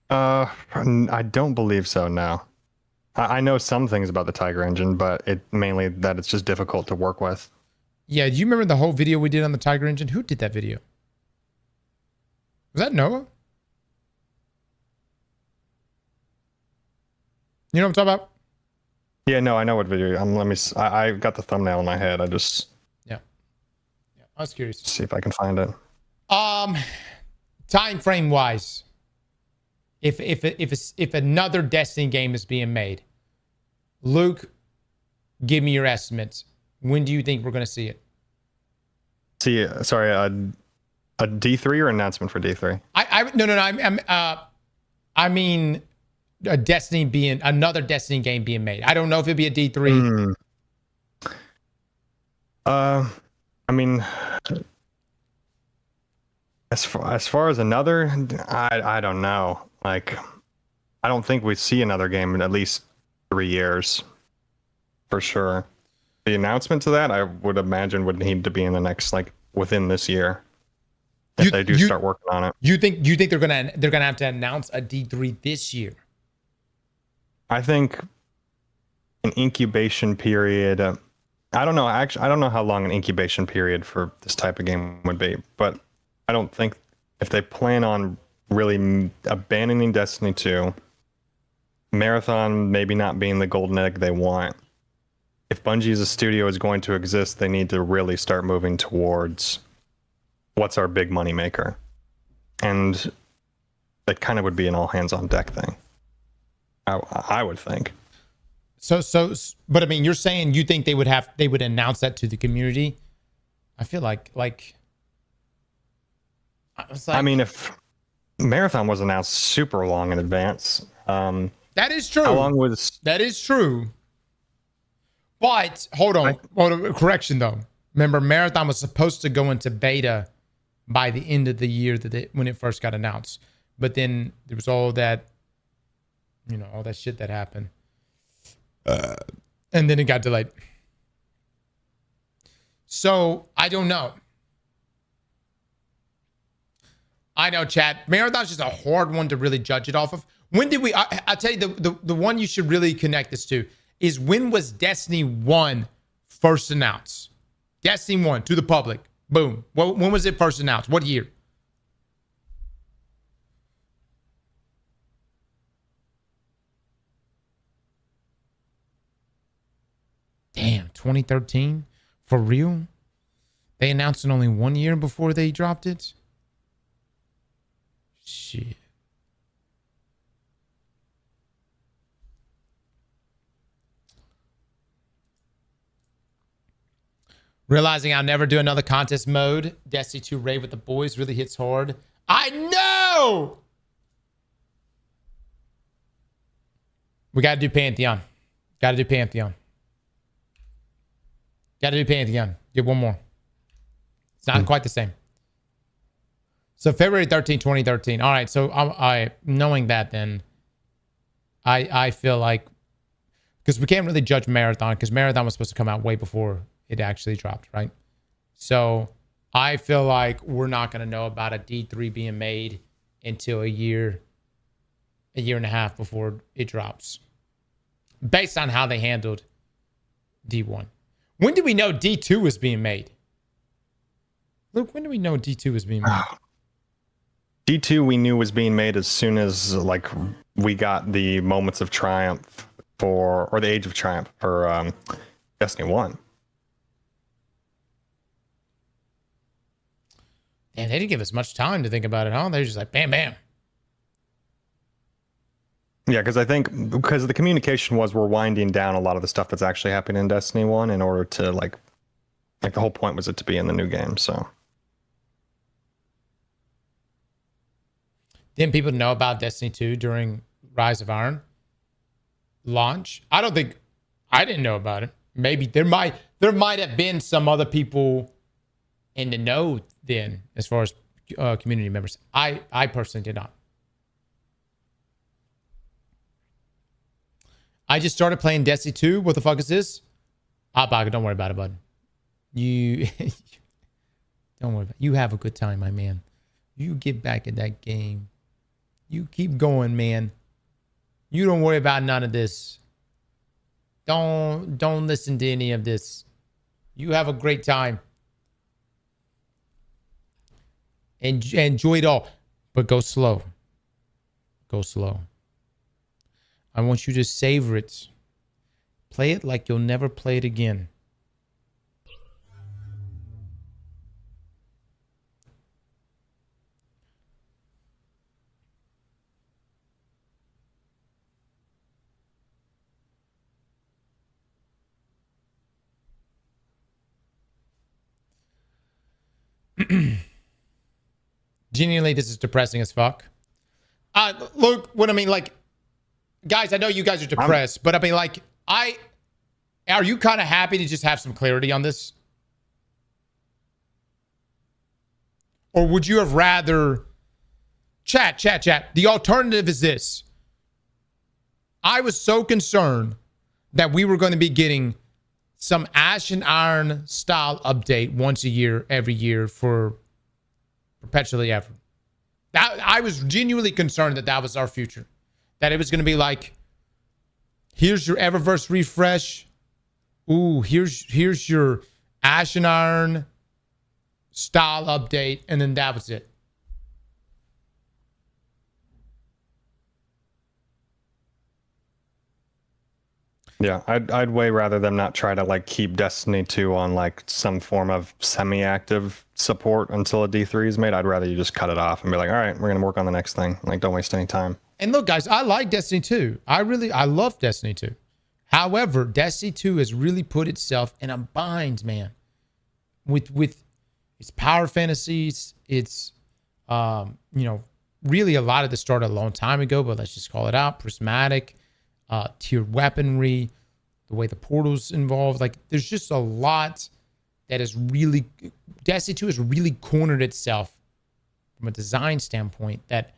S5: I don't believe so, no. I know some things about the Tiger engine, but mainly that it's just difficult to work with.
S1: Yeah, do you remember the whole video we did on the Tiger engine? Who did that video? Was that Noah? You know what I'm talking about?
S5: Yeah, no, I know what video. I got the thumbnail in my head. Yeah,
S1: I was curious.
S5: See if I can find it.
S1: Time frame wise, if another Destiny game is being made, Luke, give me your estimates. When do you think we're going to see it?
S3: See, sorry, a D3 or announcement for D3?
S1: I mean, another Destiny game being made. I don't know if it'd be a D3.
S5: I mean, as far as another, I don't know. Like, I don't think we see another game in at least 3 years, for sure. The announcement to that, I would imagine, would need to be in the next, like, within this year. If they do start working on it.
S1: You think they're gonna have to announce a D3 this year?
S5: I think an incubation period I don't know. Actually, I don't know how long an incubation period for this type of game would be, but I don't think if they plan on really abandoning Destiny 2, Marathon maybe not being the golden egg they want. If Bungie as a studio is going to exist, they need to really start moving towards what's our big money maker. And that kind of would be an all hands on deck thing. I would think.
S1: But I mean, you're saying you think they would announce that to the community? I feel like
S5: I mean, if Marathon was announced super long in advance,
S1: that is true.
S5: How long was
S1: that? Is true. But hold on, correction though. Remember, Marathon was supposed to go into beta by the end of the year when it first got announced. But then there was all that, all that shit that happened. And then it got delayed. So I don't know. I know, chat. Marathon's just a hard one to really judge it off of. When did we? I'll tell you the one you should really connect this to is when was Destiny 1 first announced? Destiny 1 to the public. Boom. When was it first announced? What year? Damn, 2013? For real? They announced it only 1 year before they dropped it? Shit. Realizing I'll never do another contest mode. Destiny 2 raid with the boys really hits hard. I know! We got to do Pantheon. Got to do Pantheon. Got to do Pantheon. Get one more. It's not quite the same. So February 13, 2013. All right. So I knowing that, then I feel like, because we can't really judge Marathon because Marathon was supposed to come out way before it actually dropped, right? So I feel like we're not going to know about a D3 being made until a year and a half before it drops, based on how they handled D1. When did we know D2 was being made? Luke, when did we know D2 was being made?
S5: D2 we knew was being made as soon as we got the Moments of Triumph or the Age of Triumph for Destiny 1.
S1: Damn, they didn't give us much time to think about it, huh? They were just like, bam, bam.
S5: Yeah, because I think the communication was we're winding down a lot of the stuff that's actually happening in Destiny 1 in order to like the whole point was it to be in the new game, so.
S1: Didn't people know about Destiny 2 during Rise of Iron launch? I didn't know about it. Maybe there might have been some other people in the know then, as far as community members. I personally did not. I just started playing Destiny 2. What the fuck is this? Baga, don't worry about it, bud. You don't worry about it. You have a good time, my man. You get back in that game. You keep going, man. You don't worry about none of this. Don't listen to any of this. You have a great time. And enjoy it all. But go slow. Go slow. I want you to savor it. Play it like you'll never play it again. Genuinely, this is depressing as fuck. Look, what I mean, like, guys, I know you guys are depressed, but I mean, like, are you kind of happy to just have some clarity on this? Or would you have rather... Chat. The alternative is this. I was so concerned that we were going to be getting some Ash and Iron style update once a year, every year for perpetually ever. I was genuinely concerned that was our future. That it was going to be like, here's your Eververse refresh. Ooh, here's your Ashen Iron style update, and then that was it.
S5: Yeah, I'd way rather them not try to like keep Destiny 2 on like some form of semi-active support until a D3 is made. I'd rather you just cut it off and be like, all right, we're gonna work on the next thing. Like, don't waste any time.
S1: And look, guys, I like Destiny 2. I love Destiny 2. However, Destiny 2 has really put itself in a bind, man. With its power fantasies, it's really a lot of this started a long time ago, but let's just call it out. Prismatic, tiered weaponry, the way the portal's involved. Like, there's just a lot that is really... Destiny 2 has really cornered itself from a design standpoint that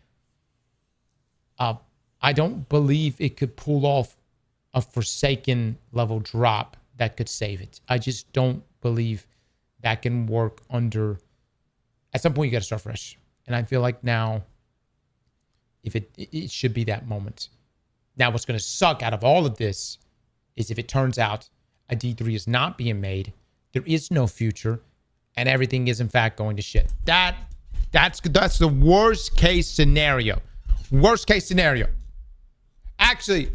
S1: I don't believe it could pull off a Forsaken level drop that could save it. I just don't believe that can work under... At some point, you got to start fresh. And I feel like now, if it should be that moment. Now, what's going to suck out of all of this is if it turns out a D3 is not being made, there is no future, and everything is in fact going to shit. That's the worst case scenario. Worst case scenario. Actually,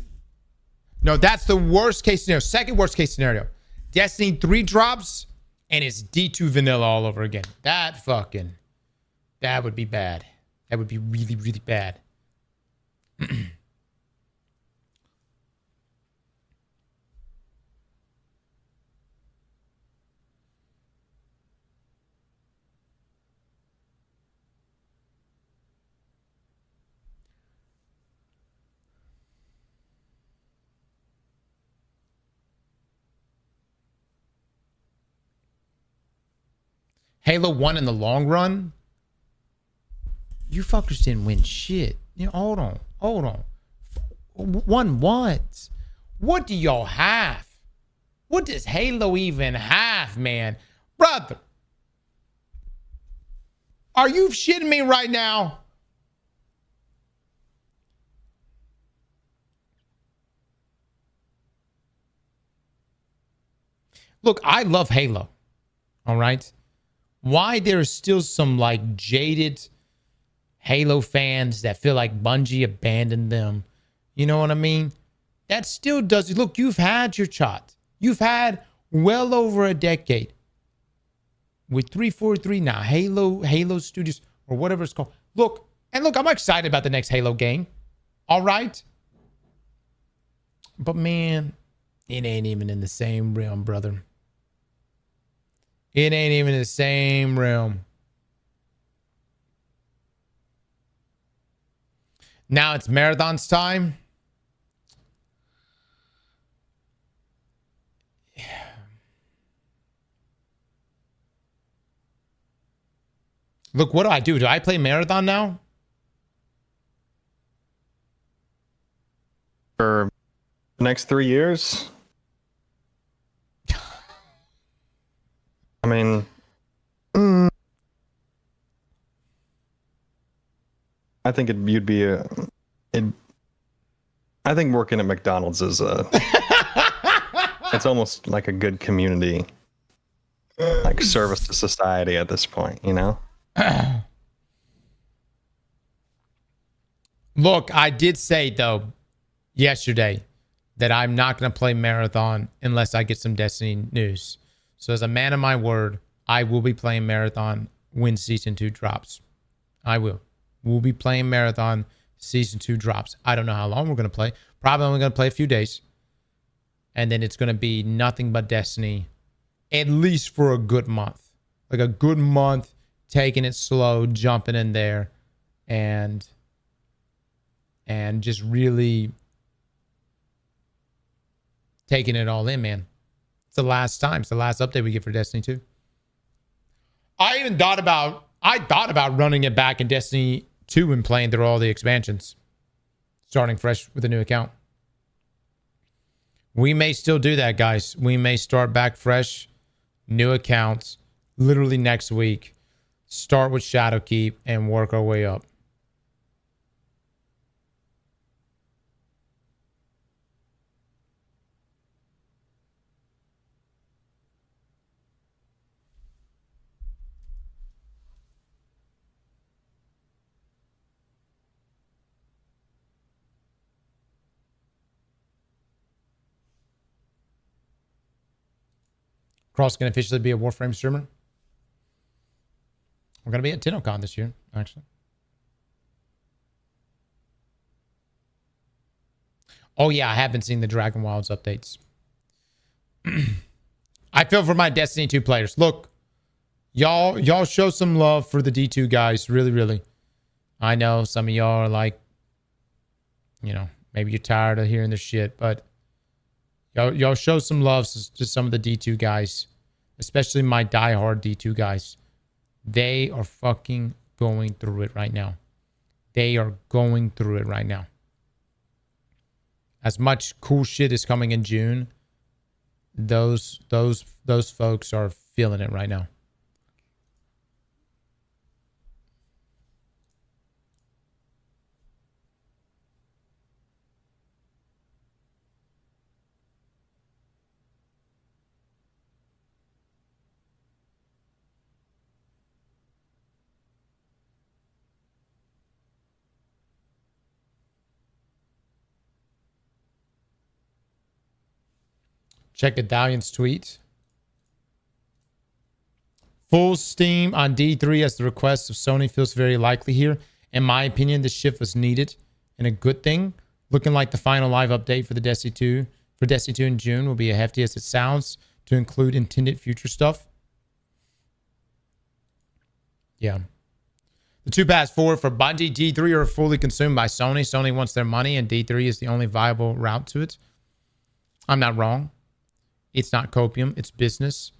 S1: no, that's the worst case scenario. Second worst case scenario. Destiny 3 drops and it's D2 vanilla all over again. That would be bad. That would be really, really bad. Halo 1 in the long run? You fuckers didn't win shit. Hold on. Won what? What do y'all have? What does Halo even have, man? Brother. Are you shitting me right now? Look, I love Halo. All right? Why there's still some like jaded Halo fans that feel like Bungie abandoned them. You know what I mean? That still does. Look, you've had your shot. You've had well over a decade with 343 now, Halo Studios or whatever it's called. Look, I'm excited about the next Halo game. All right. But man, it ain't even in the same realm, brother. It ain't even in the same realm. Now it's Marathon's time. Look, what do I do? Do I play Marathon now?
S5: For the next 3 years? I mean, I think you'd be I think working at McDonald's is it's almost like a good community, like service to society at this point, you know?
S1: Look, I did say though yesterday that I'm not going to play Marathon unless I get some Destiny news. So as a man of my word, I will be playing Marathon when Season 2 drops. I will. We'll be playing Marathon. Season 2 drops. I don't know how long we're going to play. Probably only going to play a few days. And then it's going to be nothing but Destiny. At least for a good month. Like a good month. Taking it slow. Jumping in there. And just really taking it all in, man. It's the last time. It's the last update we get for Destiny 2. I thought about running it back in Destiny 2 and playing through all the expansions. Starting fresh with a new account. We may still do that, guys. We may start back fresh. New accounts. Literally next week. Start with Shadowkeep and work our way up. Cross can officially be a Warframe streamer. We're going to be at TennoCon this year, actually. Oh, yeah, I haven't seen the Dragon Wilds updates. I feel for my Destiny 2 players. Look, y'all show some love for the D2 guys. Really, really. I know some of y'all are like, you know, maybe you're tired of hearing this shit, but y'all show some love to some of the D2 guys, especially my diehard D2 guys. They are fucking going through it right now. They are going through it right now. As much cool shit is coming in June, those folks are feeling it right now. Check Medallion's tweet. Full steam on D3 as the request of Sony feels very likely here. In my opinion, this shift was needed and a good thing. Looking like the final live update for the Destiny 2 in June will be as hefty as it sounds to include intended future stuff. Yeah. The two paths forward for Bungie, D3 are fully consumed by Sony. Sony wants their money and D3 is the only viable route to it. I'm not wrong. It's not copium, it's business.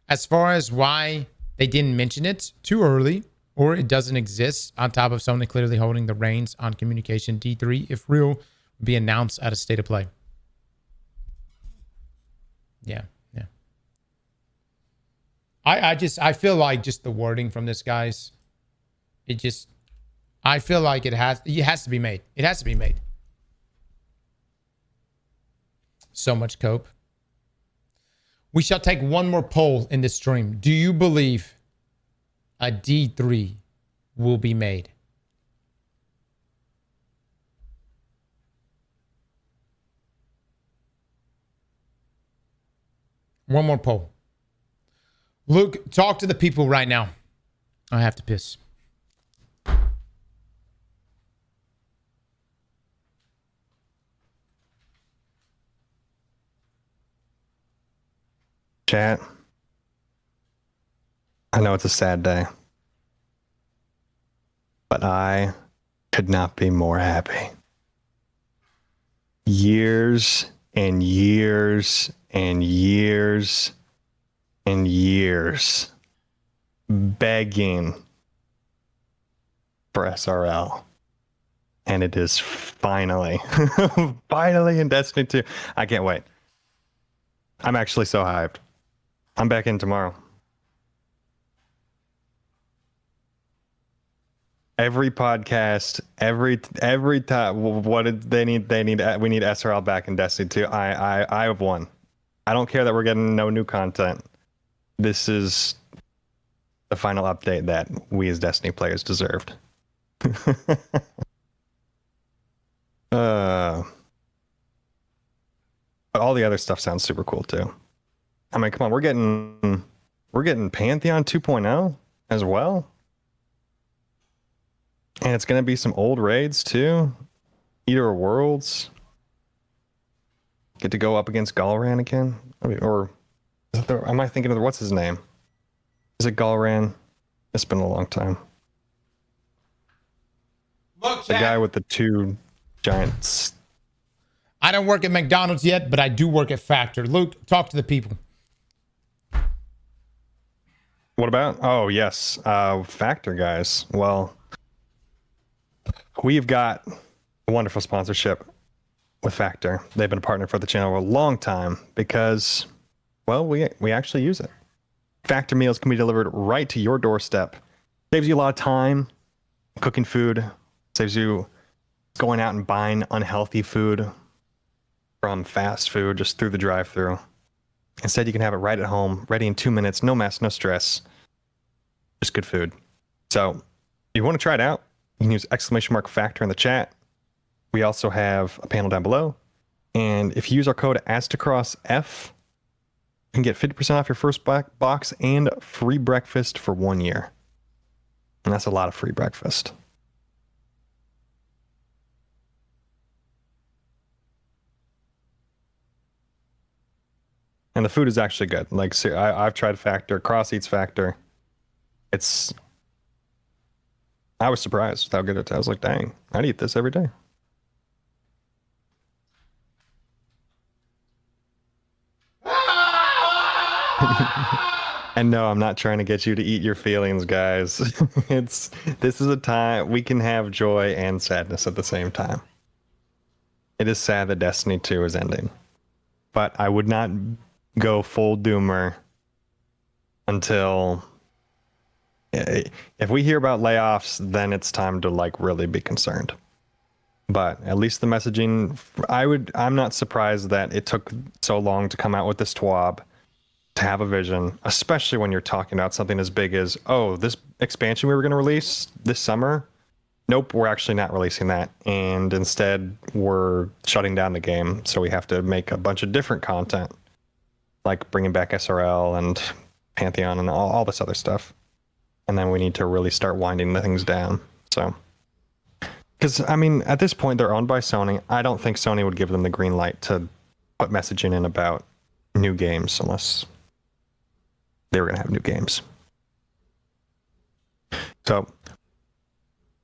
S1: As far as why they didn't mention it too early or it doesn't exist, on top of Sony clearly holding the reins on communication, D3, if real, would be announced at a state of play. Yeah. I feel like just the wording from this, guys, I feel like it has to be made. It has to be made. So much cope. We shall take one more poll in this stream. Do you believe a D3 will be made? One more poll. Luke, talk to the people right now. I have to piss.
S5: Chat, I know it's a sad day, but I could not be more happy. Years and years and years and years begging for SRL. And it is finally, finally in Destiny 2. I can't wait. I'm actually so hyped. I'm back in tomorrow. Every podcast, every time, what did they need? We need SRL back in Destiny 2. I have won. I don't care that we're getting no new content. This is the final update that we as Destiny players deserved. But all the other stuff sounds super cool too. I mean, come on, we're getting Pantheon 2.0 as well. And it's gonna be some old raids too. Eater of Worlds. Get to go up against Galran again. Am I thinking of what's his name? Is it Galran? It's been a long time.
S1: Look,
S5: the guy with the two giants.
S1: I don't work at McDonald's yet, but I do work at Factor. Luke, talk to the people.
S5: What about? Oh, yes. Factor, guys. Well, we've got a wonderful sponsorship with Factor. They've been a partner for the channel for a long time because, well, we actually use it. Factor meals can be delivered right to your doorstep. Saves you a lot of time cooking food. Saves you going out and buying unhealthy food from fast food just through the drive-thru. Instead, you can have it right at home, ready in 2 minutes, no mess, no stress. Just good food. So if you want to try it out, you can use !Factor in the chat. We also have a panel down below. And if you use our code Aztecross F, and get 50% off your first box and free breakfast for 1 year. And that's a lot of free breakfast. And the food is actually good. Like, I've tried Factor, Cross Eats Factor. I was surprised with how good it is. I was like, dang, I'd eat this every day. And no, I'm not trying to get you to eat your feelings, guys. This is a time we can have joy and sadness at the same time. It is sad that Destiny 2 is ending, but I would not go full doomer until if we hear about layoffs, then it's time to like really be concerned. But at least the messaging, I'm not surprised that it took so long to come out with this TWAB, to have a vision, especially when you're talking about something as big as, oh, this expansion we were going to release this summer, nope, we're actually not releasing that. And instead, we're shutting down the game. So we have to make a bunch of different content, like bringing back SRL and Pantheon and all this other stuff. And then we need to really start winding the things down. So, because, I mean, at this point, they're owned by Sony. I don't think Sony would give them the green light to put messaging in about new games unless they were going to have new games. So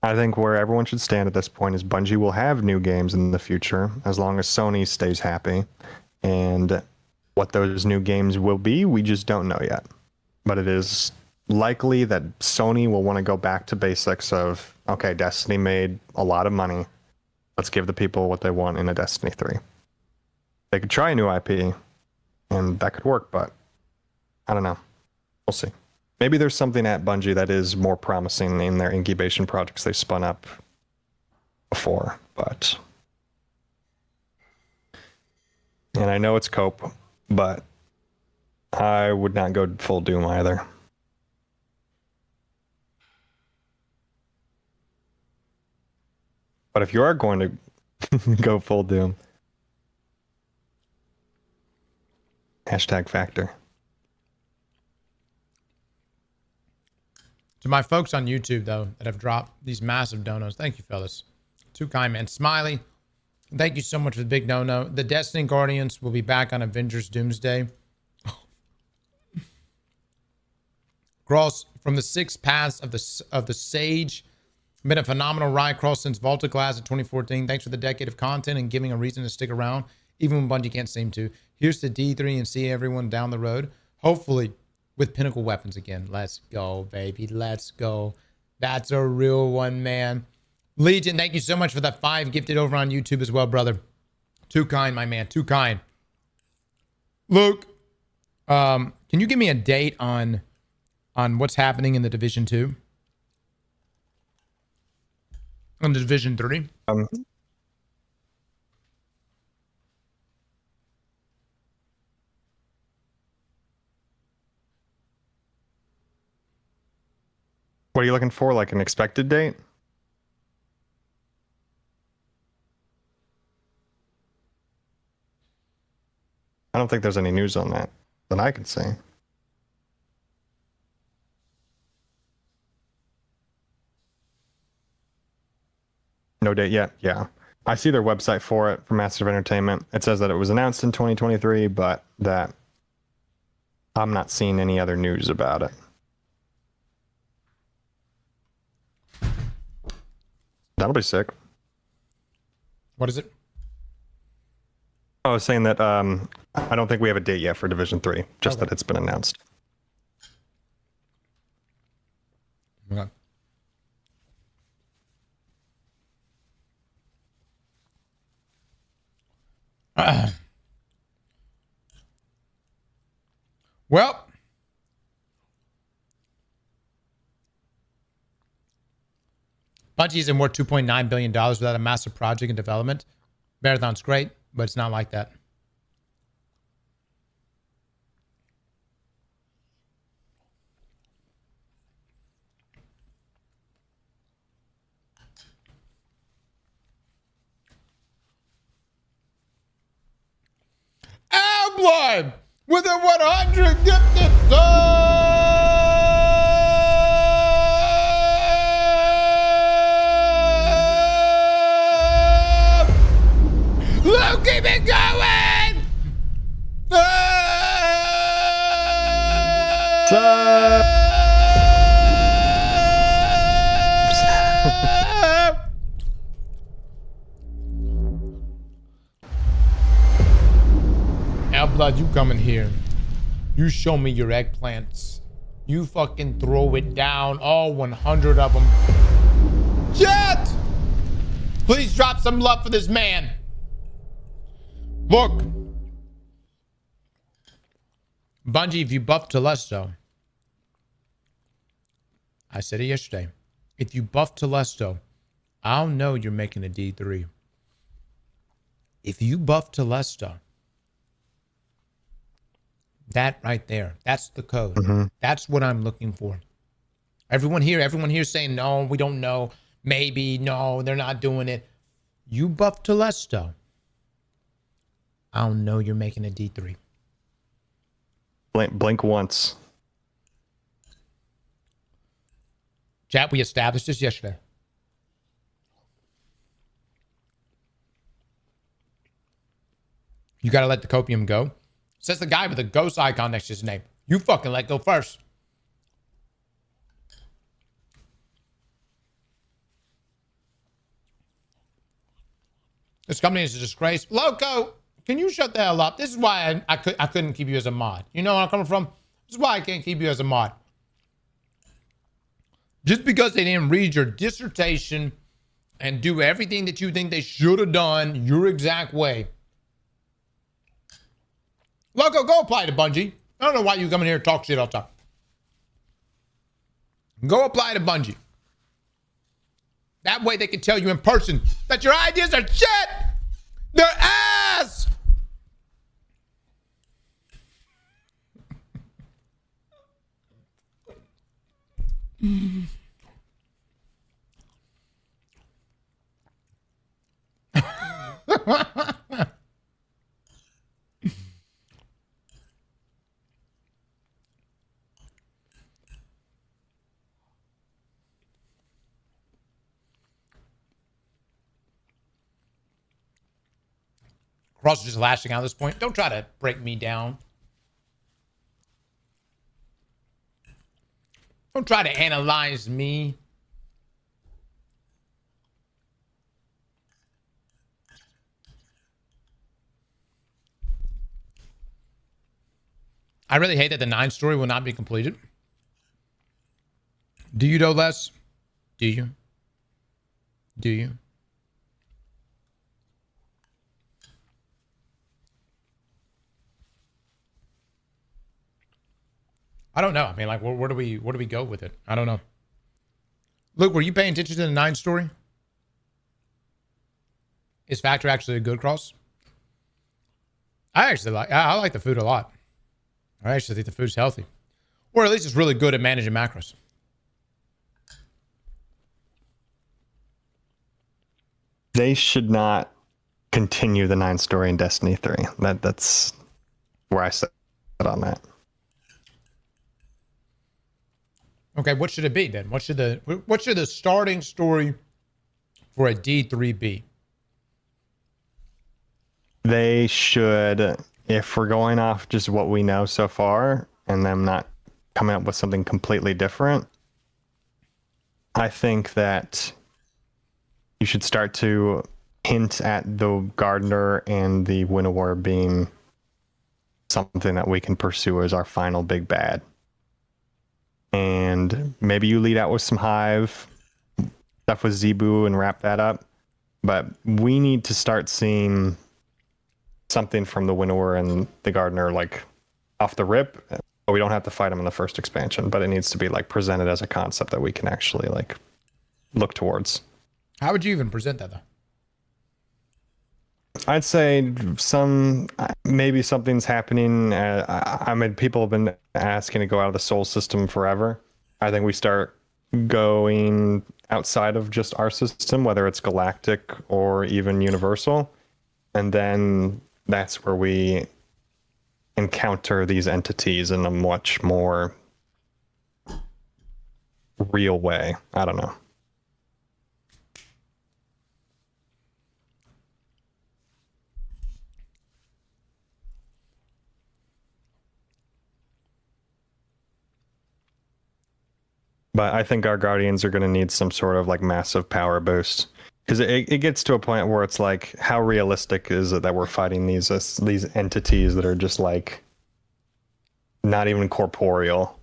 S5: I think where everyone should stand at this point is Bungie will have new games in the future as long as Sony stays happy. And what those new games will be, we just don't know yet. But it is likely that Sony will want to go back to basics of, okay, Destiny made a lot of money. Let's give the people what they want in a Destiny 3. They could try a new IP, and that could work, but I don't know. We'll see. Maybe there's something at Bungie that is more promising in their incubation projects they spun up before, but... And I know it's Cope, but I would not go full Doom either. But if you are going to go full Doom, #Factor.
S1: To my folks on YouTube, though, that have dropped these massive donos, thank you, fellas. Too kind, man. Smiley, thank you so much for the big dono. The Destiny Guardians will be back on Avengers Doomsday. Cross, from the 6 paths of the Sage. Been a phenomenal ride, Cross, since Vaulted Glass in 2014. Thanks for the decade of content and giving a reason to stick around, even when Bungie can't seem to. Here's to D3 and see everyone down the road. Hopefully, with pinnacle weapons again. Let's go, baby. Let's go. That's a real one, man. Legion, thank you so much for that 5 gifted over on YouTube as well, brother. Too kind, my man. Too kind. Luke, can you give me a date on what's happening in the Division 2? On the Division 3?
S5: What are you looking for? Like an expected date? I don't think there's any news on that I can see. No date yet. Yeah. I see their website for it, for Massive Entertainment. It says that it was announced in 2023, but that I'm not seeing any other news about it. That'll be sick.
S1: What is it?
S5: I was saying that I don't think we have a date yet for Division 3, just that it's been announced.
S1: Okay. Well, Bungie isn't worth $2.9 billion without a massive project in development. Marathon's great, but it's not like that. Oh, boy! with a 100 gifted sub! Luke, keep it going! Blood, you come in here. You show me your eggplants. You fucking throw it down, all 100 of them. Jet! Please drop some love for this man. Look. Bungie, if you buff Telesto, I said it yesterday. If you buff Telesto, I'll know you're making a D3. If you buff Telesto, that right there, that's the code.
S5: Mm-hmm.
S1: That's what I'm looking for. Everyone here saying, no, we don't know. Maybe, no, they're not doing it. You buff Telesto, I'll know you're making a D3.
S5: Blink once.
S1: Chat, we established this yesterday. You got to let the copium go. Says the guy with a ghost icon next to his name. You fucking let go first. This company is a disgrace. Loco, can you shut the hell up? This is why I couldn't keep you as a mod. You know where I'm coming from? This is why I can't keep you as a mod. Just because they didn't read your dissertation and do everything that you think they should have done your exact way. Loco, go apply to Bungie. I don't know why you come in here and talk shit all the time. Go apply to Bungie. That way they can tell you in person that your ideas are shit. They're ass. Cross is just lashing out at this point. Don't try to break me down. Don't try to analyze me. I really hate that the 9 story will not be completed. Do you know less? Do you? Do you? I don't know. I mean, like, where do we go with it? I don't know. Luke, were you paying attention to the 9 story? Is Factor actually a good cross? I like the food a lot. I actually think the food's healthy. Or at least it's really good at managing macros.
S5: They should not continue the 9 story in Destiny 3. That's where I sit on that.
S1: Okay, what should it be then? What should the starting story for a D3 be?
S5: They should, if we're going off just what we know so far and them not coming up with something completely different, I think that you should start to hint at the Gardener and the Winnower being something that we can pursue as our final big bad. And maybe you lead out with some Hive stuff with Zebu and wrap that up. But we need to start seeing something from the Winnower and the Gardener, like, off the rip. But we don't have to fight them in the first expansion, but it needs to be, like, presented as a concept that we can actually, like, look towards.
S1: How would you even present that, though?
S5: I'd say maybe something's happening. I mean, people have been asking to go out of the Soul system forever. I think we start going outside of just our system, whether it's galactic or even universal. And then that's where we encounter these entities in a much more real way. I don't know. But I think our Guardians are going to need some sort of like massive power boost, because it gets to a point where it's like, how realistic is it that we're fighting these entities that are just like not even corporeal?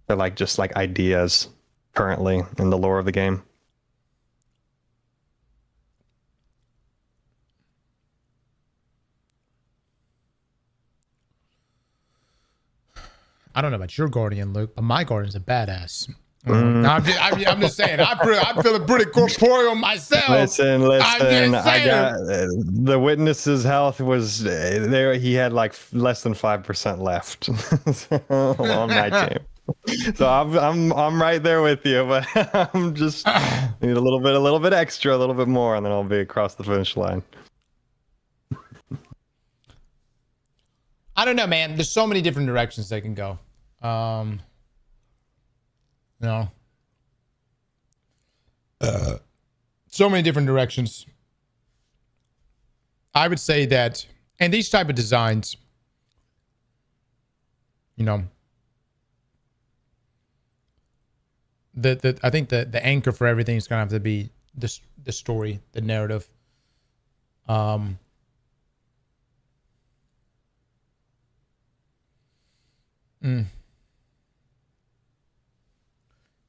S5: They're like just like ideas currently in the lore of the game.
S1: I don't know about your Guardian, Luke, but my Guardian's a badass. I'm just saying, I'm feeling pretty corporeal myself.
S5: Listen, I got the witness's health was there. He had like less than 5% left on my team. So I'm right there with you, but I'm just need a little bit extra, a little bit more, and then I'll be across the finish line.
S1: I don't know, man. There's so many different directions they can go. So many different directions. I would say that, and these type of designs, you know, I think the anchor for everything is gonna have to be the story, the narrative.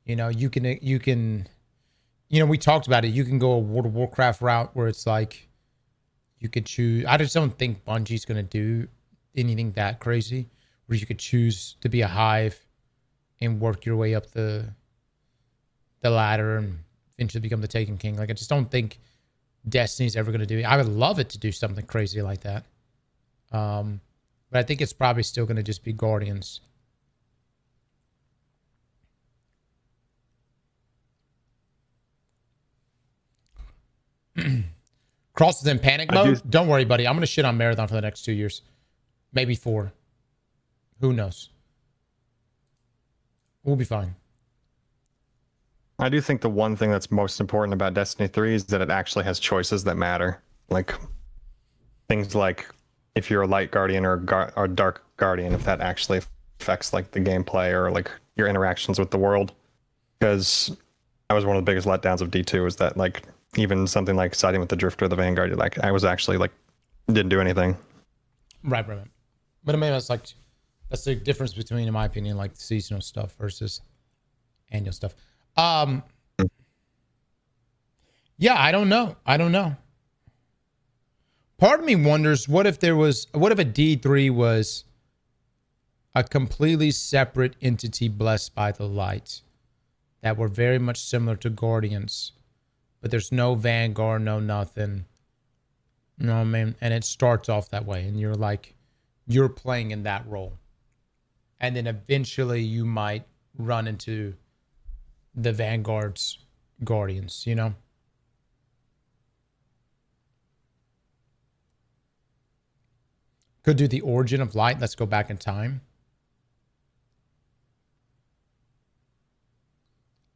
S1: You know, you can, you know, we talked about it. You can go a World of Warcraft route where it's like, you could choose. I just don't think Bungie's going to do anything that crazy where you could choose to be a hive and work your way up the ladder and eventually become the Taken King. Like, I just don't think Destiny's ever going to do it. I would love it to do something crazy like that. But I think it's probably still going to just be Guardians. Cross is in panic mode. Don't worry, buddy. I'm going to shit on Marathon for the next 2 years. Maybe 4. Who knows? We'll be fine.
S5: I do think the one thing that's most important about Destiny 3 is that it actually has choices that matter. Like things like if you're a light guardian or dark guardian, if that actually affects like the gameplay or like your interactions with the world. Because that was one of the biggest letdowns of D2 is that like even something like siding with the Drifter or the Vanguard, like I was actually like didn't do anything.
S1: Right. But I mean, that's the difference between, in my opinion, like seasonal stuff versus annual stuff. Yeah, I don't know. Part of me wonders, what if a D3 was a completely separate entity blessed by the light that were very much similar to Guardians, but there's no Vanguard, no nothing. You know what I mean? And it starts off that way, and you're playing in that role. And then eventually you might run into the Vanguard's Guardians, you know? Could do the origin of light. Let's go back in time.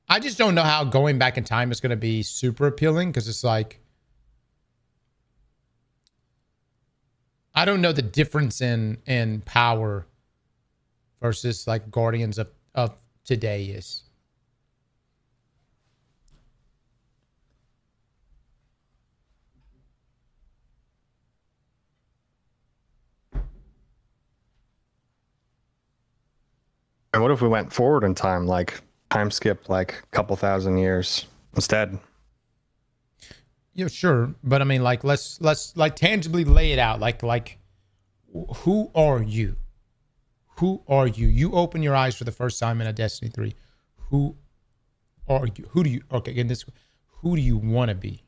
S1: I just don't know how going back in time is going to be super appealing, because it's like, I don't know the difference in power versus like Guardians of today is.
S5: And what if we went forward in time, like time skip like a couple thousand years instead?
S1: Yeah, sure. But I mean, like, let's like tangibly lay it out. Like, who are you? Who are you? You open your eyes for the first time in a Destiny 3. Who are you? Who do you, okay, in this, who do you want to be?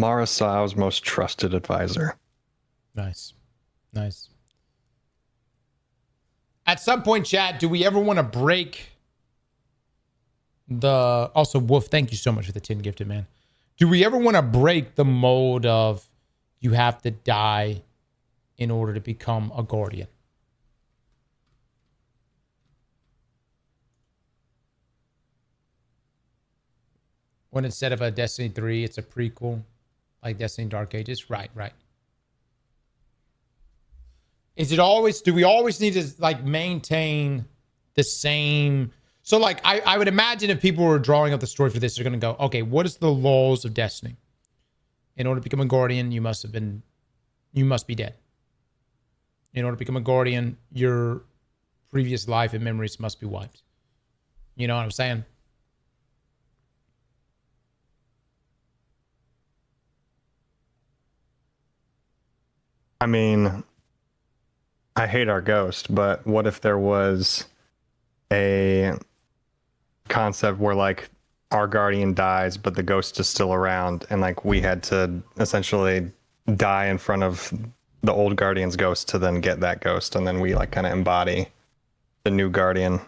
S5: Mara Sao's most trusted advisor.
S1: Nice. Nice. At some point, chat, do we ever want to break the... Also, Wolf, thank you so much for the 10 gifted, man. Do we ever want to break the mold of you have to die in order to become a Guardian? When instead of a Destiny 3, it's a prequel, like Destiny Dark Ages? Right, right. Is it always, do we always need to like maintain the same? So like, I would imagine if people were drawing up the story for this, they're going to go, okay, what is the laws of Destiny? In order to become a Guardian, you must be dead. In order to become a Guardian, your previous life and memories must be wiped. You know what I'm saying?
S5: I mean, I hate our ghost, but what if there was a concept where like our guardian dies, but the ghost is still around, and like we had to essentially die in front of the old guardian's ghost to then get that ghost, and then we like kind of embody the new guardian.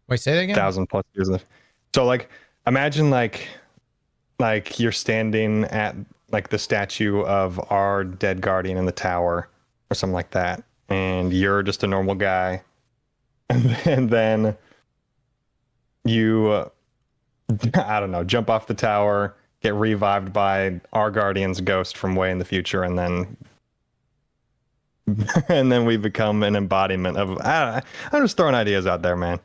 S1: Wait, say that again?
S5: 1,000+ years of. So like, imagine like you're standing at like the statue of our dead guardian in the tower or something like that, and you're just a normal guy, and then you I don't know, jump off the tower, get revived by our guardian's ghost from way in the future, and then we become an embodiment of I'm just throwing ideas out there, man.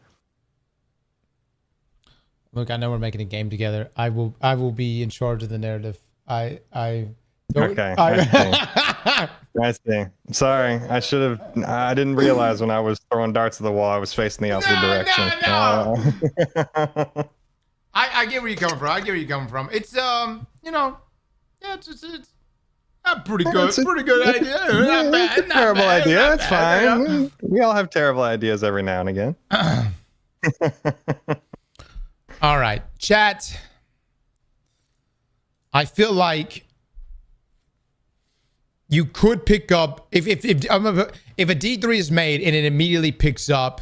S1: Look, I know we're making a game together. I will be in charge of the narrative. I see. Sorry, I didn't realize when I was throwing darts at the wall, I was facing the opposite direction. No. I get where you're coming from. It's you know, yeah, it's a pretty good idea. Not bad.
S5: It's a terrible idea. It's fine.
S1: You know?
S5: We all have terrible ideas every now and again.
S1: All right, chat. I feel like you could pick up if a D3 is made and it immediately picks up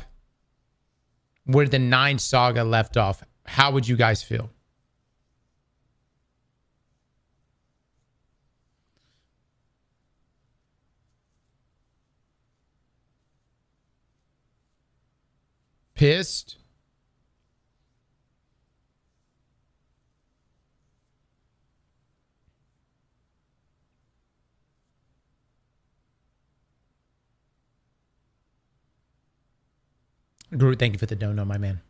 S1: where the 9 saga left off. How would you guys feel? Pissed? Groot, thank you for the dono, my man.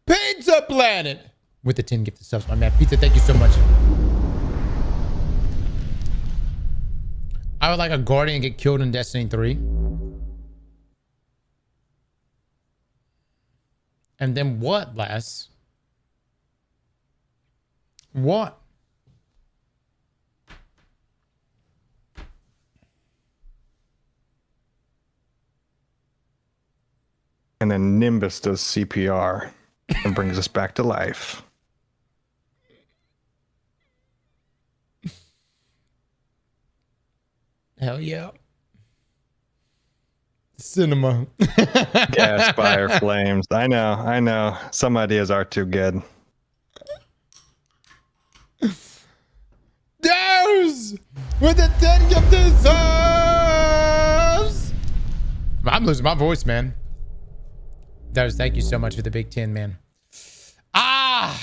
S1: Pizza Planet with the 10 gifted subs, my man. Pizza, thank you so much. I would like a Guardian get killed in Destiny 3. And then what, Les? What?
S5: And then Nimbus does CPR and brings us back to life.
S1: Hell yeah. Cinema.
S5: Gas, fire, flames. I know. Some ideas are too good.
S1: There's with the 10 gifted subs. I'm losing my voice, man. There's, thank you so much for the big 10, man. I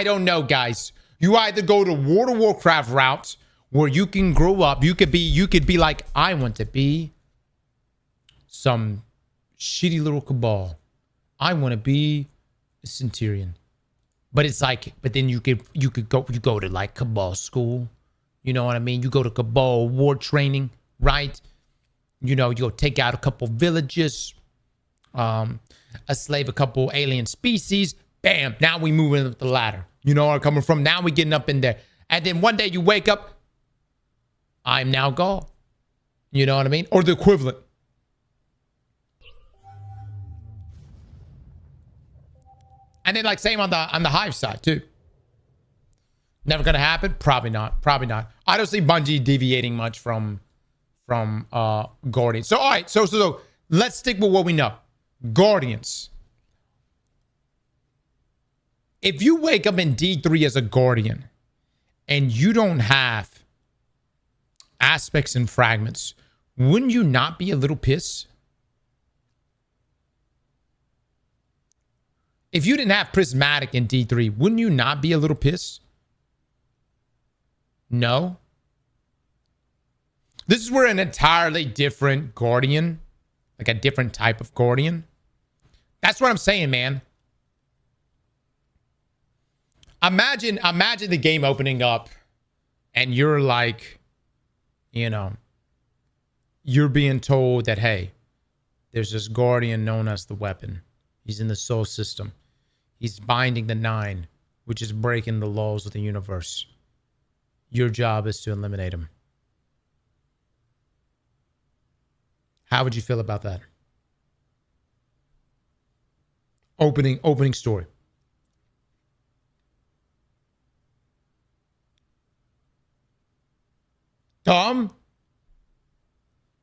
S1: don't know, guys. You either go the World of Warcraft route, where you can grow up. You could be like, I want to be some shitty little cabal. I want to be a Centurion. But it's like, but then you go to like cabal school. You know what I mean? You go to cabal war training, right? You know, you go take out a couple villages. slave a couple alien species. Bam, now we moving up the ladder. You know where I'm coming from? Now we getting up in there. And then one day you wake up, I'm now Gaul. You know what I mean? Or the equivalent. And then like same on the Hive side too. Never gonna happen? Probably not. Probably not. I don't see Bungie deviating much from Guardians. So all right, so let's stick with what we know. Guardians. If you wake up in D3 as a Guardian and you don't have aspects and fragments, wouldn't you not be a little pissed? If you didn't have Prismatic in D3, wouldn't you not be a little pissed? No? This is where an entirely different Guardian, like a different type of Guardian. That's what I'm saying, man. Imagine the game opening up and you're like, you know, you're being told that, hey, there's this Guardian known as the Weapon. He's in the Soul System. He's binding the Nine, which is breaking the laws of the universe. Your job is to eliminate him. How would you feel about that? Opening story. Tom?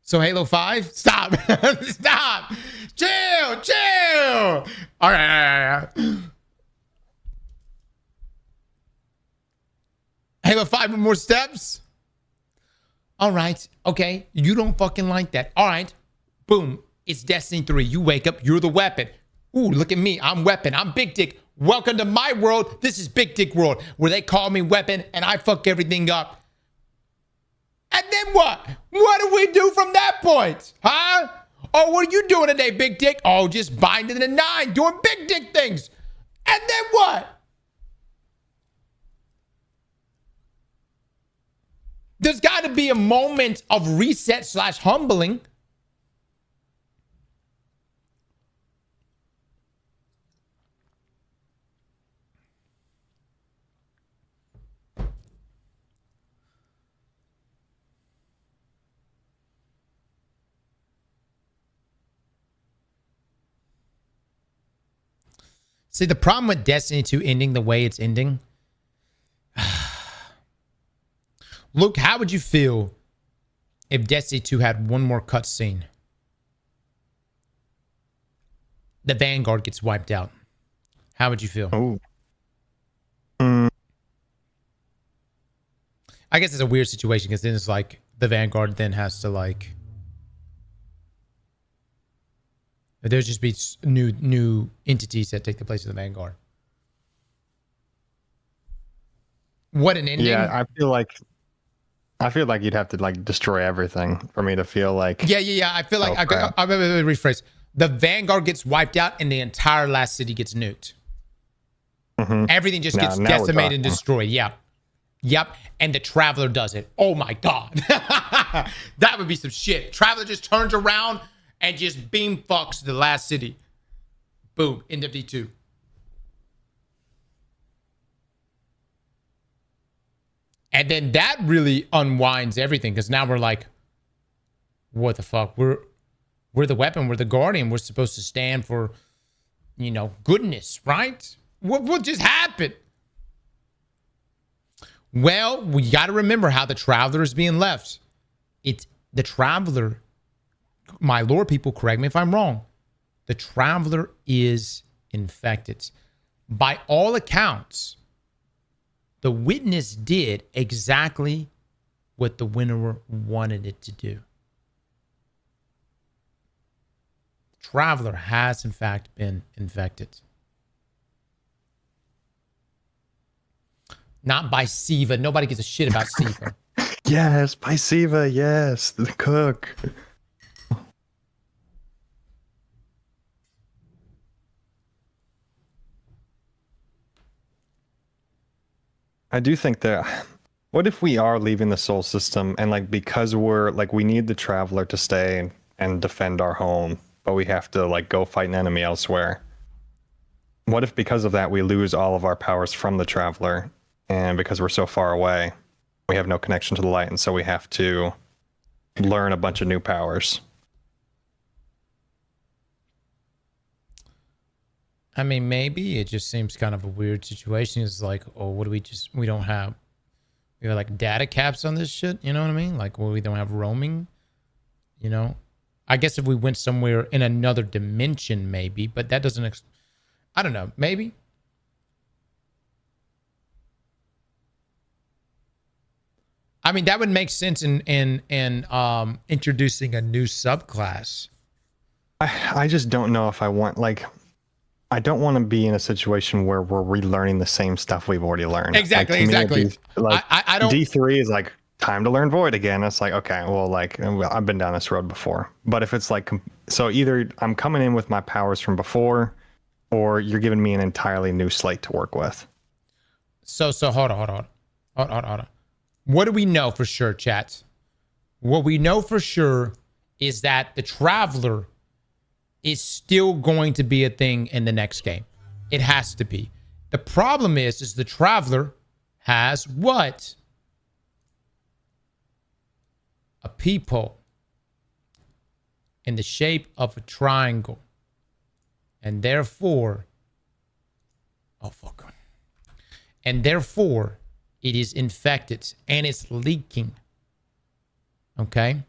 S1: So Halo 5? Stop. Stop. Chill. All right. Halo 5 with more steps? All right. Okay. You don't fucking like that. All right. Boom. It's Destiny 3. You wake up. You're the Weapon. Ooh, look at me. I'm Weapon. I'm Big Dick. Welcome to my world. This is Big Dick World, where they call me Weapon and I fuck everything up. And then what? What do we do from that point? Huh? Oh, what are you doing today, Big Dick? Oh, just binding the Nine, doing big dick things. And then what? There's got to be a moment of reset / humbling. See, the problem with Destiny 2 ending the way it's ending. Luke, how would you feel if Destiny 2 had one more cutscene? The Vanguard gets wiped out. How would you feel?
S5: Oh.
S1: I guess it's a weird situation because then it's like the Vanguard then has to like... There'll just be new entities that take the place of the Vanguard. What an ending!
S5: Yeah, I feel like you'd have to like destroy everything for me to feel like.
S1: Yeah. I feel like I'm gonna rephrase. The Vanguard gets wiped out, and the entire last city gets nuked. Mm-hmm. Everything just gets decimated and destroyed. Yeah. Yep. And the Traveler does it. Oh my God, that would be some shit. Traveler just turns around and just beam fucks the last city. Boom. End of D2. And then that really unwinds everything because now we're like, what the fuck? We're the Weapon. We're the Guardian. We're supposed to stand for, you know, goodness, right? What just happened? Well, we got to remember how the Traveler is being left. It's the Traveler. My lore people, correct me if I'm wrong. The Traveler is infected. By all accounts, the Witness did exactly what the Winnower wanted it to do. The Traveler has, in fact, been infected. Not by Siva. Nobody gives a shit about Siva.
S5: Yes, by Siva. Yes, the cook. I do think that what if we are leaving the Soul System and like because we're like we need the Traveler to stay and defend our home, but we have to like go fight an enemy elsewhere. What if because of that we lose all of our powers from the Traveler, and because we're so far away, we have no connection to the light, and so we have to learn a bunch of new powers?
S1: I mean, maybe it just seems kind of a weird situation. It's like, oh, what do we don't have? We have like data caps on this shit. You know what I mean? Like, well, we don't have roaming. You know, I guess if we went somewhere in another dimension, maybe, but that doesn't. I don't know. Maybe. I mean, that would make sense in introducing a new subclass.
S5: I just don't know if I want like. I don't want to be in a situation where we're relearning the same stuff we've already learned.
S1: Exactly, exactly.
S5: I don't. D3 is like time to learn Void again. It's like, okay, well, like I've been down this road before. But if it's like, so either I'm coming in with my powers from before, or you're giving me an entirely new slate to work with.
S1: So hold on. What do we know for sure, chat? What we know for sure is that the Traveler is still going to be a thing in the next game. It has to be. The problem is the Traveler has what? A peephole in the shape of a triangle. And therefore, oh fuck. And therefore, it is infected and it's leaking. Okay?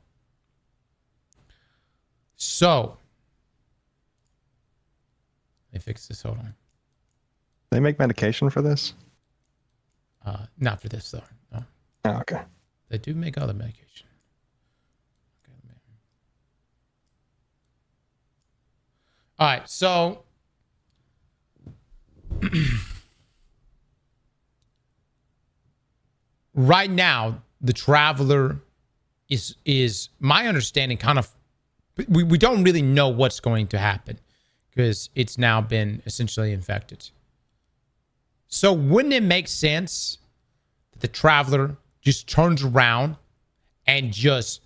S1: So, let me fix this. Hold on.
S5: They make medication for this?
S1: Not for this, though. No.
S5: Oh, okay.
S1: They do make other medication. Okay, all right, so right now, the Traveler is my understanding kind of we don't really know what's going to happen because it's now been essentially infected. So wouldn't it make sense that the Traveler just turns around and just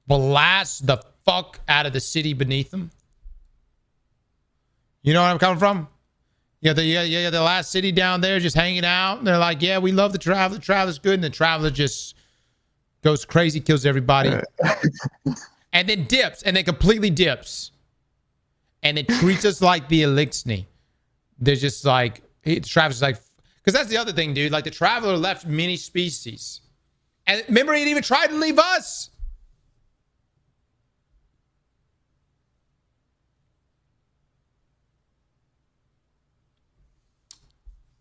S1: blasts the fuck out of the city beneath them? You know where I'm coming from? Yeah, the last city down there just hanging out. And they're like, yeah, we love the Traveler. The Traveler's good. And the Traveler just goes crazy, kills everybody. And then dips. And then completely dips. And it treats us like the Elixir. They're just like, the Traveler's like, because that's the other thing, dude. Like, the Traveler left many species. And remember, it even tried to leave us.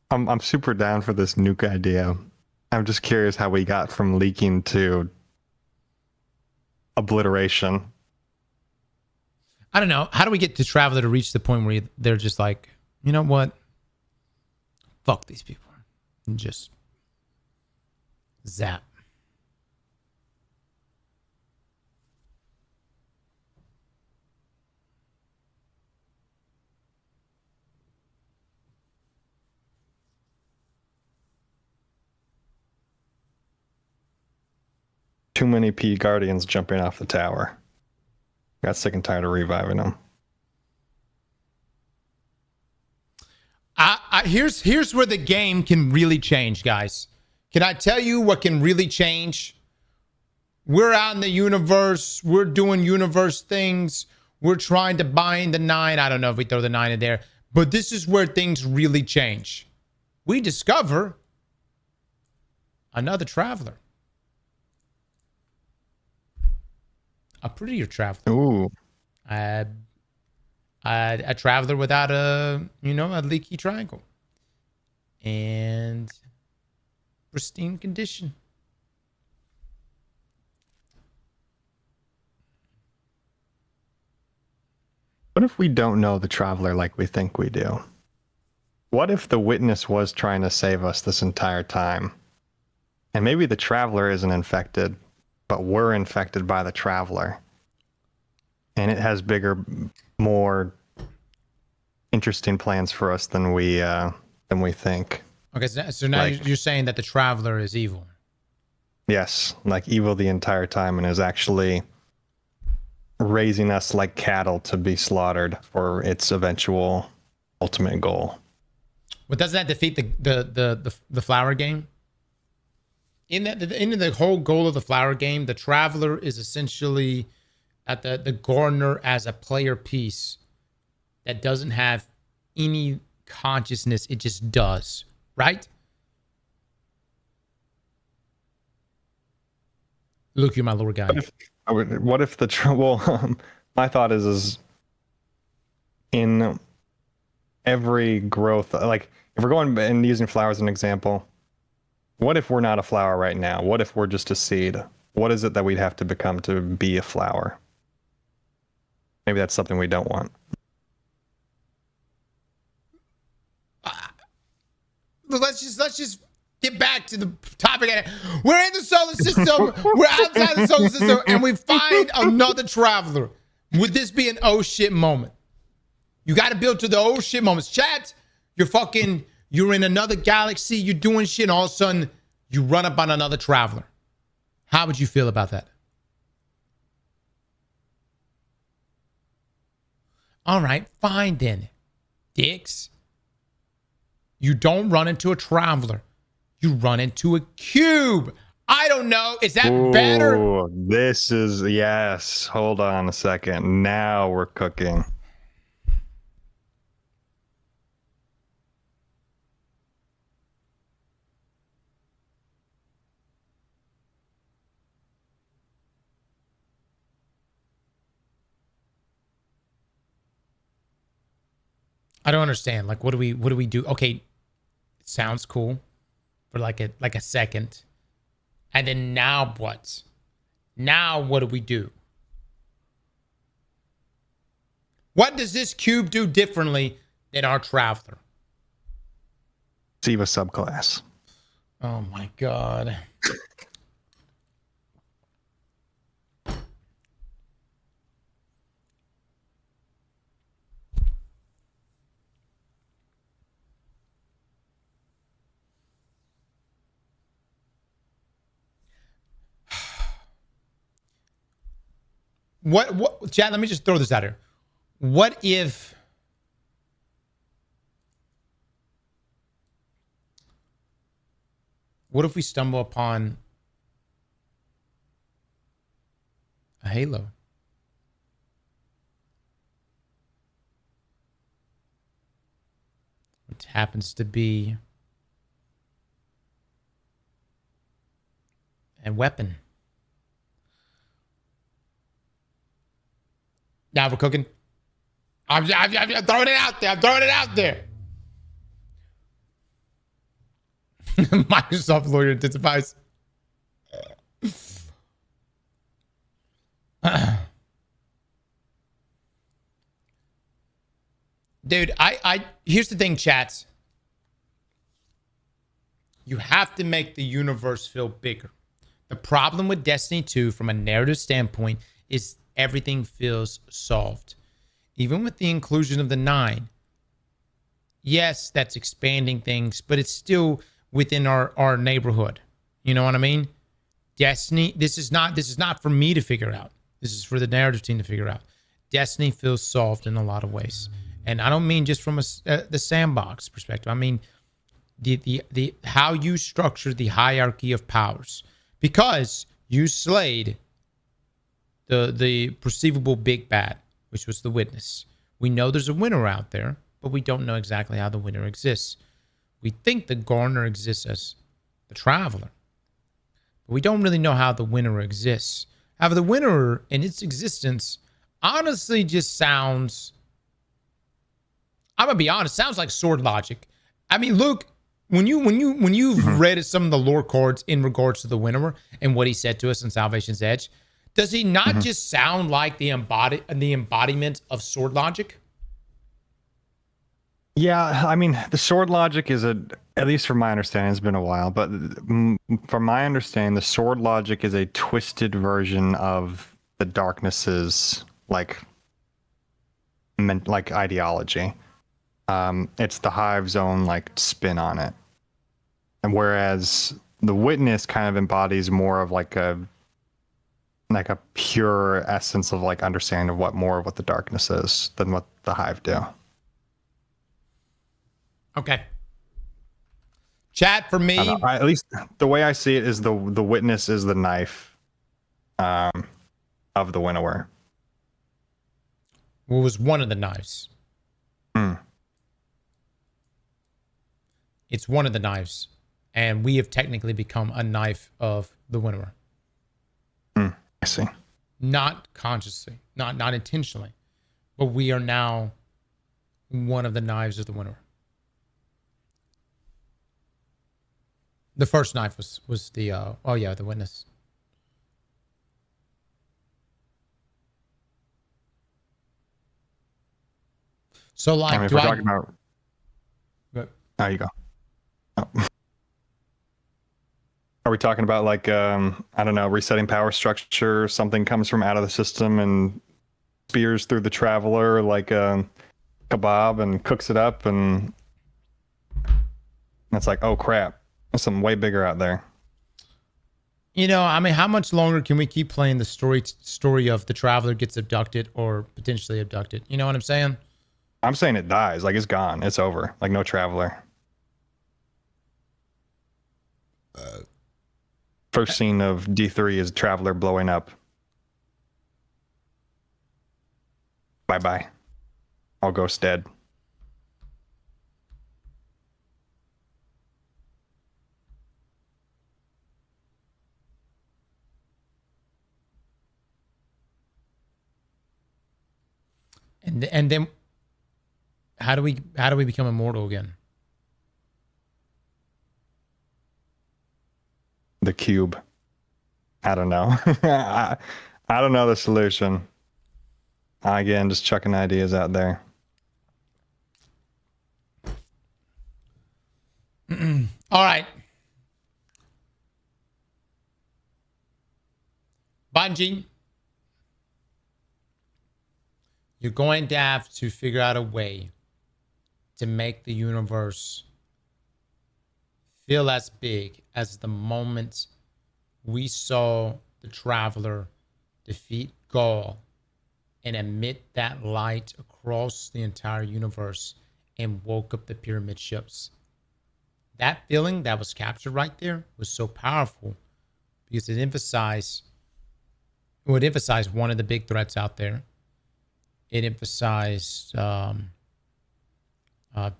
S5: I'm super down for this nuke idea. I'm just curious how we got from leaking to obliteration.
S1: I don't know. How do we get the Traveler to reach the point where they're just like, you know what? Fuck these people. And just zap.
S5: Too many P Guardians jumping off the tower. Got sick and tired of reviving them.
S1: Here's where the game can really change, guys. Can I tell you what can really change? We're out in the universe. We're doing universe things. We're trying to bind the 9. I don't know if we throw the 9 in there. But this is where things really change. We discover another Traveler. A prettier Traveler.
S5: Ooh.
S1: A Traveler without a leaky triangle. And pristine condition.
S5: What if we don't know the Traveler like we think we do? What if the Witness was trying to save us this entire time? And maybe the Traveler isn't infected, but we're infected by the Traveler. And it has bigger, more interesting plans for us than we think.
S1: Okay, so now you're saying that the Traveler is evil.
S5: Yes, like evil the entire time and is actually raising us like cattle to be slaughtered for its eventual ultimate goal.
S1: But doesn't that defeat the flower game? In the whole goal of the flower game, the Traveler is essentially at the Gardener as a player piece that doesn't have any consciousness. It just does, right? Luke, you're my lore guy.
S5: What if my thought is in every growth, like if we're going and using flowers as an example, what if we're not a flower right now? What if we're just a seed? What is it that we'd have to become to be a flower? Maybe that's something we don't want.
S1: Let's just get back to the topic. We're in the solar system. We're outside the solar system, and we find another Traveler. Would this be an oh shit moment? You got to build to the oh shit moments. Chat, you're in another galaxy. You're doing shit, and all of a sudden you run up on another Traveler. How would you feel about that? All right, fine then, dicks. You don't run into a Traveler. You run into a cube. I don't know. Is that better?
S5: This is, yes. Hold on a second. Now we're cooking.
S1: I don't understand. Like, what do we do? Okay, it sounds cool for like a second. And then now what? Now what do we do? What does this cube do differently than our Traveler?
S5: Receive a subclass.
S1: Oh my god. What, Chad, let me just throw this out here. What if we stumble upon a Halo? Which happens to be a weapon. Now we're cooking. I'm throwing it out there. I'm throwing it out there. Microsoft lawyer intensifies. Dude, I here's the thing, chats. You have to make the universe feel bigger. The problem with Destiny 2 from a narrative standpoint is everything feels solved. Even with the inclusion of the 9. Yes, that's expanding things, but it's still within our neighborhood. You know what I mean? Destiny, this is not for me to figure out. This is for the narrative team to figure out. Destiny feels solved in a lot of ways. And I don't mean just from the Sandbox perspective. I mean the how you structure the hierarchy of powers. Because you slayed the perceivable big bad, which was the Witness. We know there's a winner out there, but we don't know exactly how the winner exists. We think the Gardener exists as the Traveler, but we don't really know how the winner exists. However, the winner in its existence honestly just sounds, I'm gonna be honest, sounds like sword logic. I mean, Luke, when you've read some of the lore cards in regards to the winner and what he said to us in Salvation's Edge, does he not just sound like the embodiment of sword logic?
S5: Yeah, I mean, the sword logic is at least from my understanding, it's been a while, but from my understanding, the sword logic is a twisted version of the darkness's like ideology. It's the Hive's own like spin on it. And whereas the Witness kind of embodies more of like a like a pure essence of like understanding of what the darkness is than what the Hive do.
S1: Okay. Chat for me.
S5: At least the way I see it is the witness is the knife of the winnower.
S1: What was one of the knives? It's one of the knives, and we have technically become a knife of the winnower.
S5: I see.
S1: Not consciously, not intentionally, but we are now one of the knives of the winnower. The first knife was the the witness. So like,
S5: I mean, if we're talking about, there you go. Oh. Are we talking about like I don't know, resetting power structure? Something comes from out of the system and spears through the traveler like a kebab and cooks it up, and it's like, oh crap, there's something way bigger out there.
S1: You know, I mean, how much longer can we keep playing the story of the traveler gets abducted or potentially abducted? You know what I'm saying?
S5: I'm saying it dies, like it's gone, it's over, like no traveler. First scene of D3 is traveler blowing up. Bye bye. All ghosts dead.
S1: And then how do we become immortal again?
S5: The cube. I don't know. I don't know the solution. Again, just chucking ideas out there.
S1: All right. Bungie, you're going to have to figure out a way to make the universe feel as big as the moment we saw the Traveler defeat Gaul and emit that light across the entire universe and woke up the pyramid ships. That feeling that was captured right there was so powerful because it emphasized one of the big threats out there. It emphasized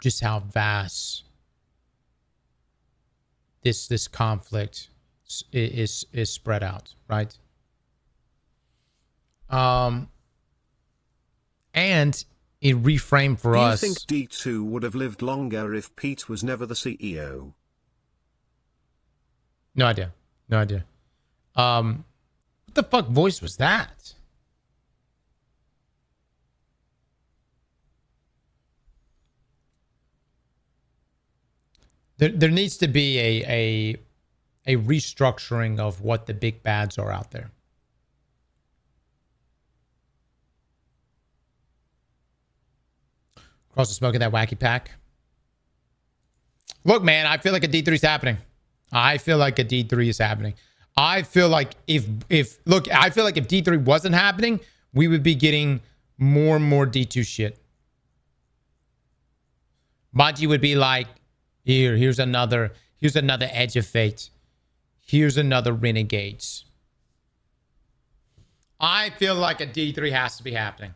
S1: just how vast this conflict is spread out, right? And it reframed for us.
S6: Do you think D2 would have lived longer if Pete was never the CEO?
S1: No idea. What the fuck voice was that? There needs to be a restructuring of what the big bads are out there. Across the smoke of that wacky pack. Look, man, I feel like a D3 is happening. I feel like if D3 wasn't happening, we would be getting more and more D2 shit. Bungie would be like, here's another Edge of Fate. Here's another Renegades. I feel like a D3 has to be happening.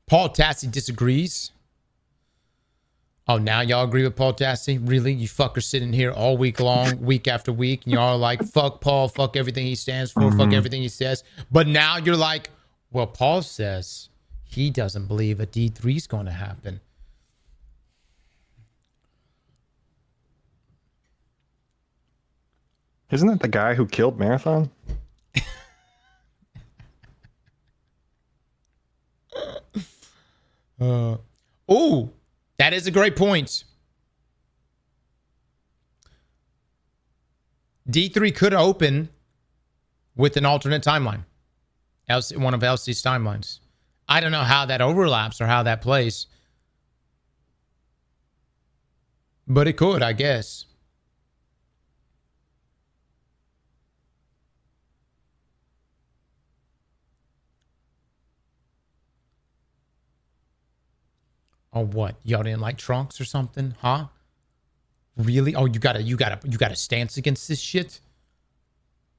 S1: Paul Tassi disagrees. Oh, now y'all agree with Paul Tassi? Really? You fuckers sitting here all week long, week after week, and y'all are like, fuck Paul, fuck everything he stands for, fuck everything he says. But now you're like, well, Paul says he doesn't believe a D3 is going to happen.
S5: Isn't that the guy who killed Marathon?
S1: Oh, that is a great point. D3 could open with an alternate timeline. One of LC's timelines. I don't know how that overlaps or how that plays. But it could, I guess. Oh, what? Y'all didn't like Trunks or something, huh? Really? Oh, you got a stance against this shit?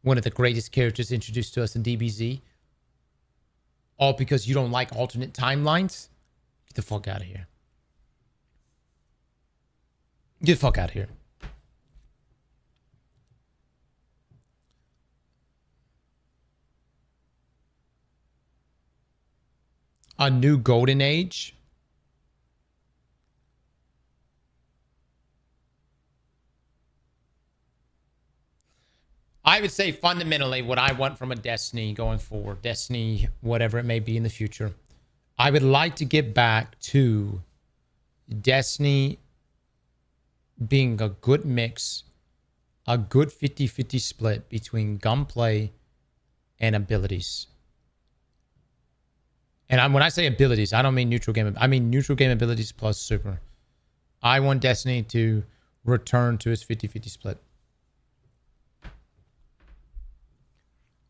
S1: One of the greatest characters introduced to us in DBZ? All because you don't like alternate timelines? Get the fuck out of here. Get the fuck out of here. A new golden age? I would say fundamentally what I want from a Destiny going forward, Destiny, whatever it may be in the future, I would like to get back to Destiny being a good mix, a good 50-50 split between gunplay and abilities. And when I say abilities, I don't mean neutral game. I mean neutral game abilities plus super. I want Destiny to return to its 50-50 split.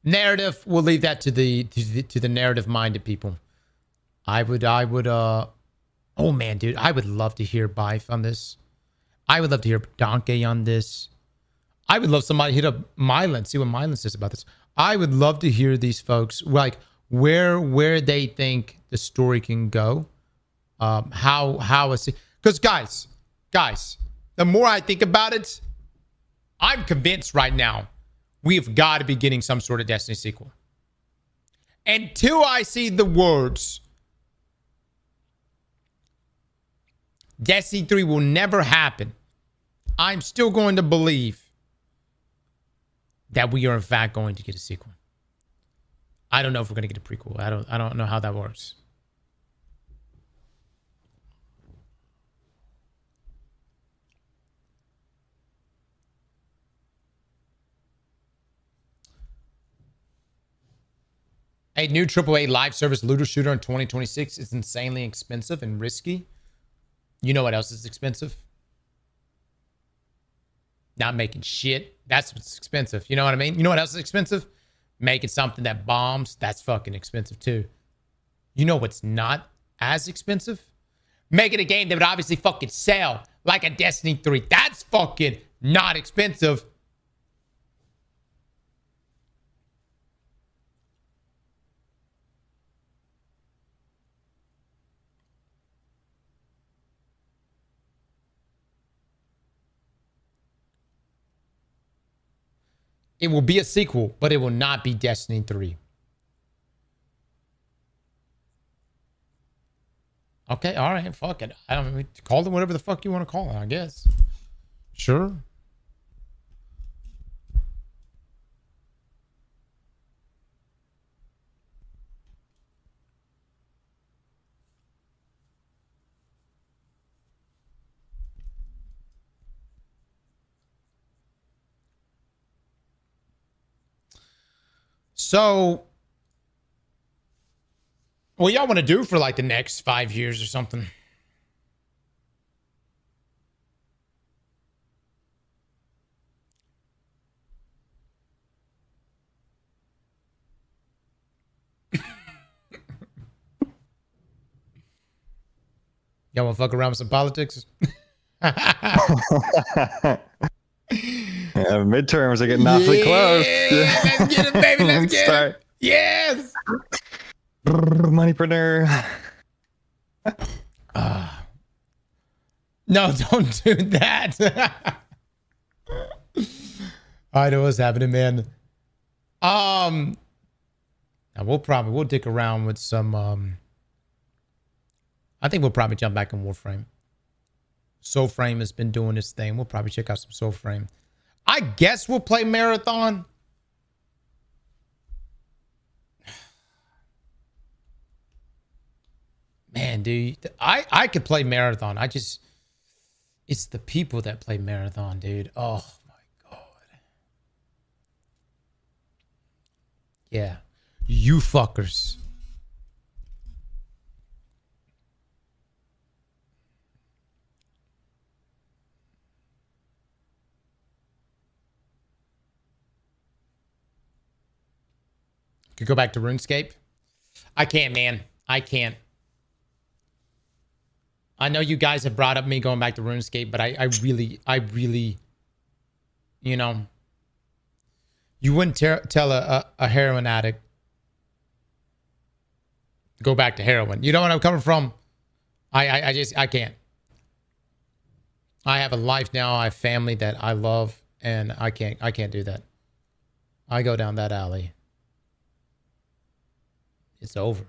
S1: Narrative, we'll leave that to the narrative minded people. I would oh man, dude, I would love to hear Bife on this. I would love to hear Donkey on this. I would love somebody hit up Mylan, see what Mylan says about this. I would love to hear these folks like where they think the story can go. Because guys, the more I think about it, I'm convinced right now we've got to be getting some sort of Destiny sequel. Until I see the words, Destiny 3 will never happen, I'm still going to believe that we are in fact going to get a sequel. I don't know if we're going to get a prequel. I don't know how that works. A new AAA live service looter shooter in 2026 is insanely expensive and risky. You know what else is expensive? Not making shit. That's what's expensive. You know what I mean? You know what else is expensive? Making something that bombs. That's fucking expensive too. You know what's not as expensive? Making a game that would obviously fucking sell like a Destiny 3. That's fucking not expensive. It will be a sequel, but it will not be Destiny 3. Okay, all right, fuck it. I don't mean, call it whatever the fuck you want to call it, I guess. Sure. So, what y'all want to do for like the next 5 years or something? Y'all want to fuck around with some politics?
S5: Yeah, midterms are getting awfully close.
S1: Let's get it, baby. Let's get
S5: Start.
S1: it. Yes.
S5: Moneypreneur.
S1: No, don't do that. I know what's happening, man. Now we'll dick around with some. I think we'll probably jump back in Warframe. Soulframe has been doing this thing. We'll probably check out some Soulframe. I guess we'll play Marathon. Man, dude, I could play Marathon. It's the people that play Marathon, dude. Oh my God. Yeah. You fuckers. Could go back to RuneScape. I can't, man. I can't. I know you guys have brought up me going back to RuneScape, but I really, you know, you wouldn't tell a heroin addict to go back to heroin. You know what I'm coming from? I can't. I have a life now. I have family that I love, and I can't do that. I go down that alley. It's over.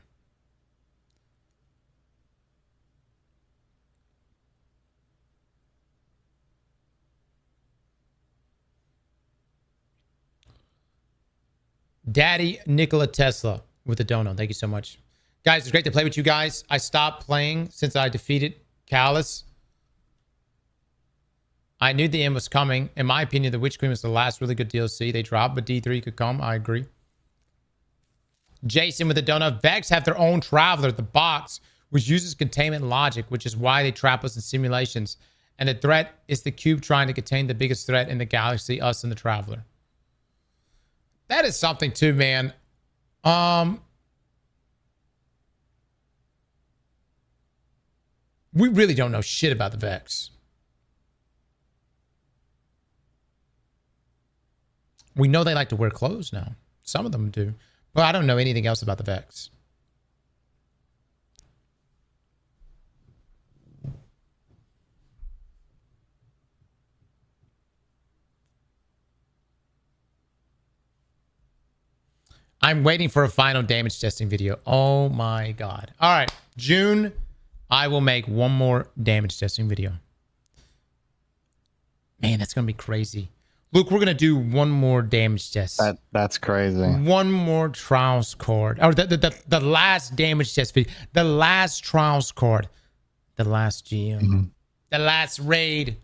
S1: Daddy Nikola Tesla with a dono. Thank you so much. Guys, it's great to play with you guys. I stopped playing since I defeated Callus. I knew the end was coming. In my opinion, the Witch Queen was the last really good DLC they dropped, but D3 could come. I agree. Jason with a donut. Vex have their own Traveler, the box, which uses containment logic, which is why they trap us in simulations. And the threat is the cube trying to contain the biggest threat in the galaxy, us and the Traveler. That is something too, man. We really don't know shit about the Vex. We know they like to wear clothes now. Some of them do. But I don't know anything else about the Vex. I'm waiting for a final damage testing video. Oh my God. All right. June, I will make one more damage testing video. Man, that's going to be crazy. Luke, we're going to do one more damage test.
S7: That's crazy.
S1: One more trials card. Or the last damage test video. The last trials card. The last GM. Mm-hmm. The last raid.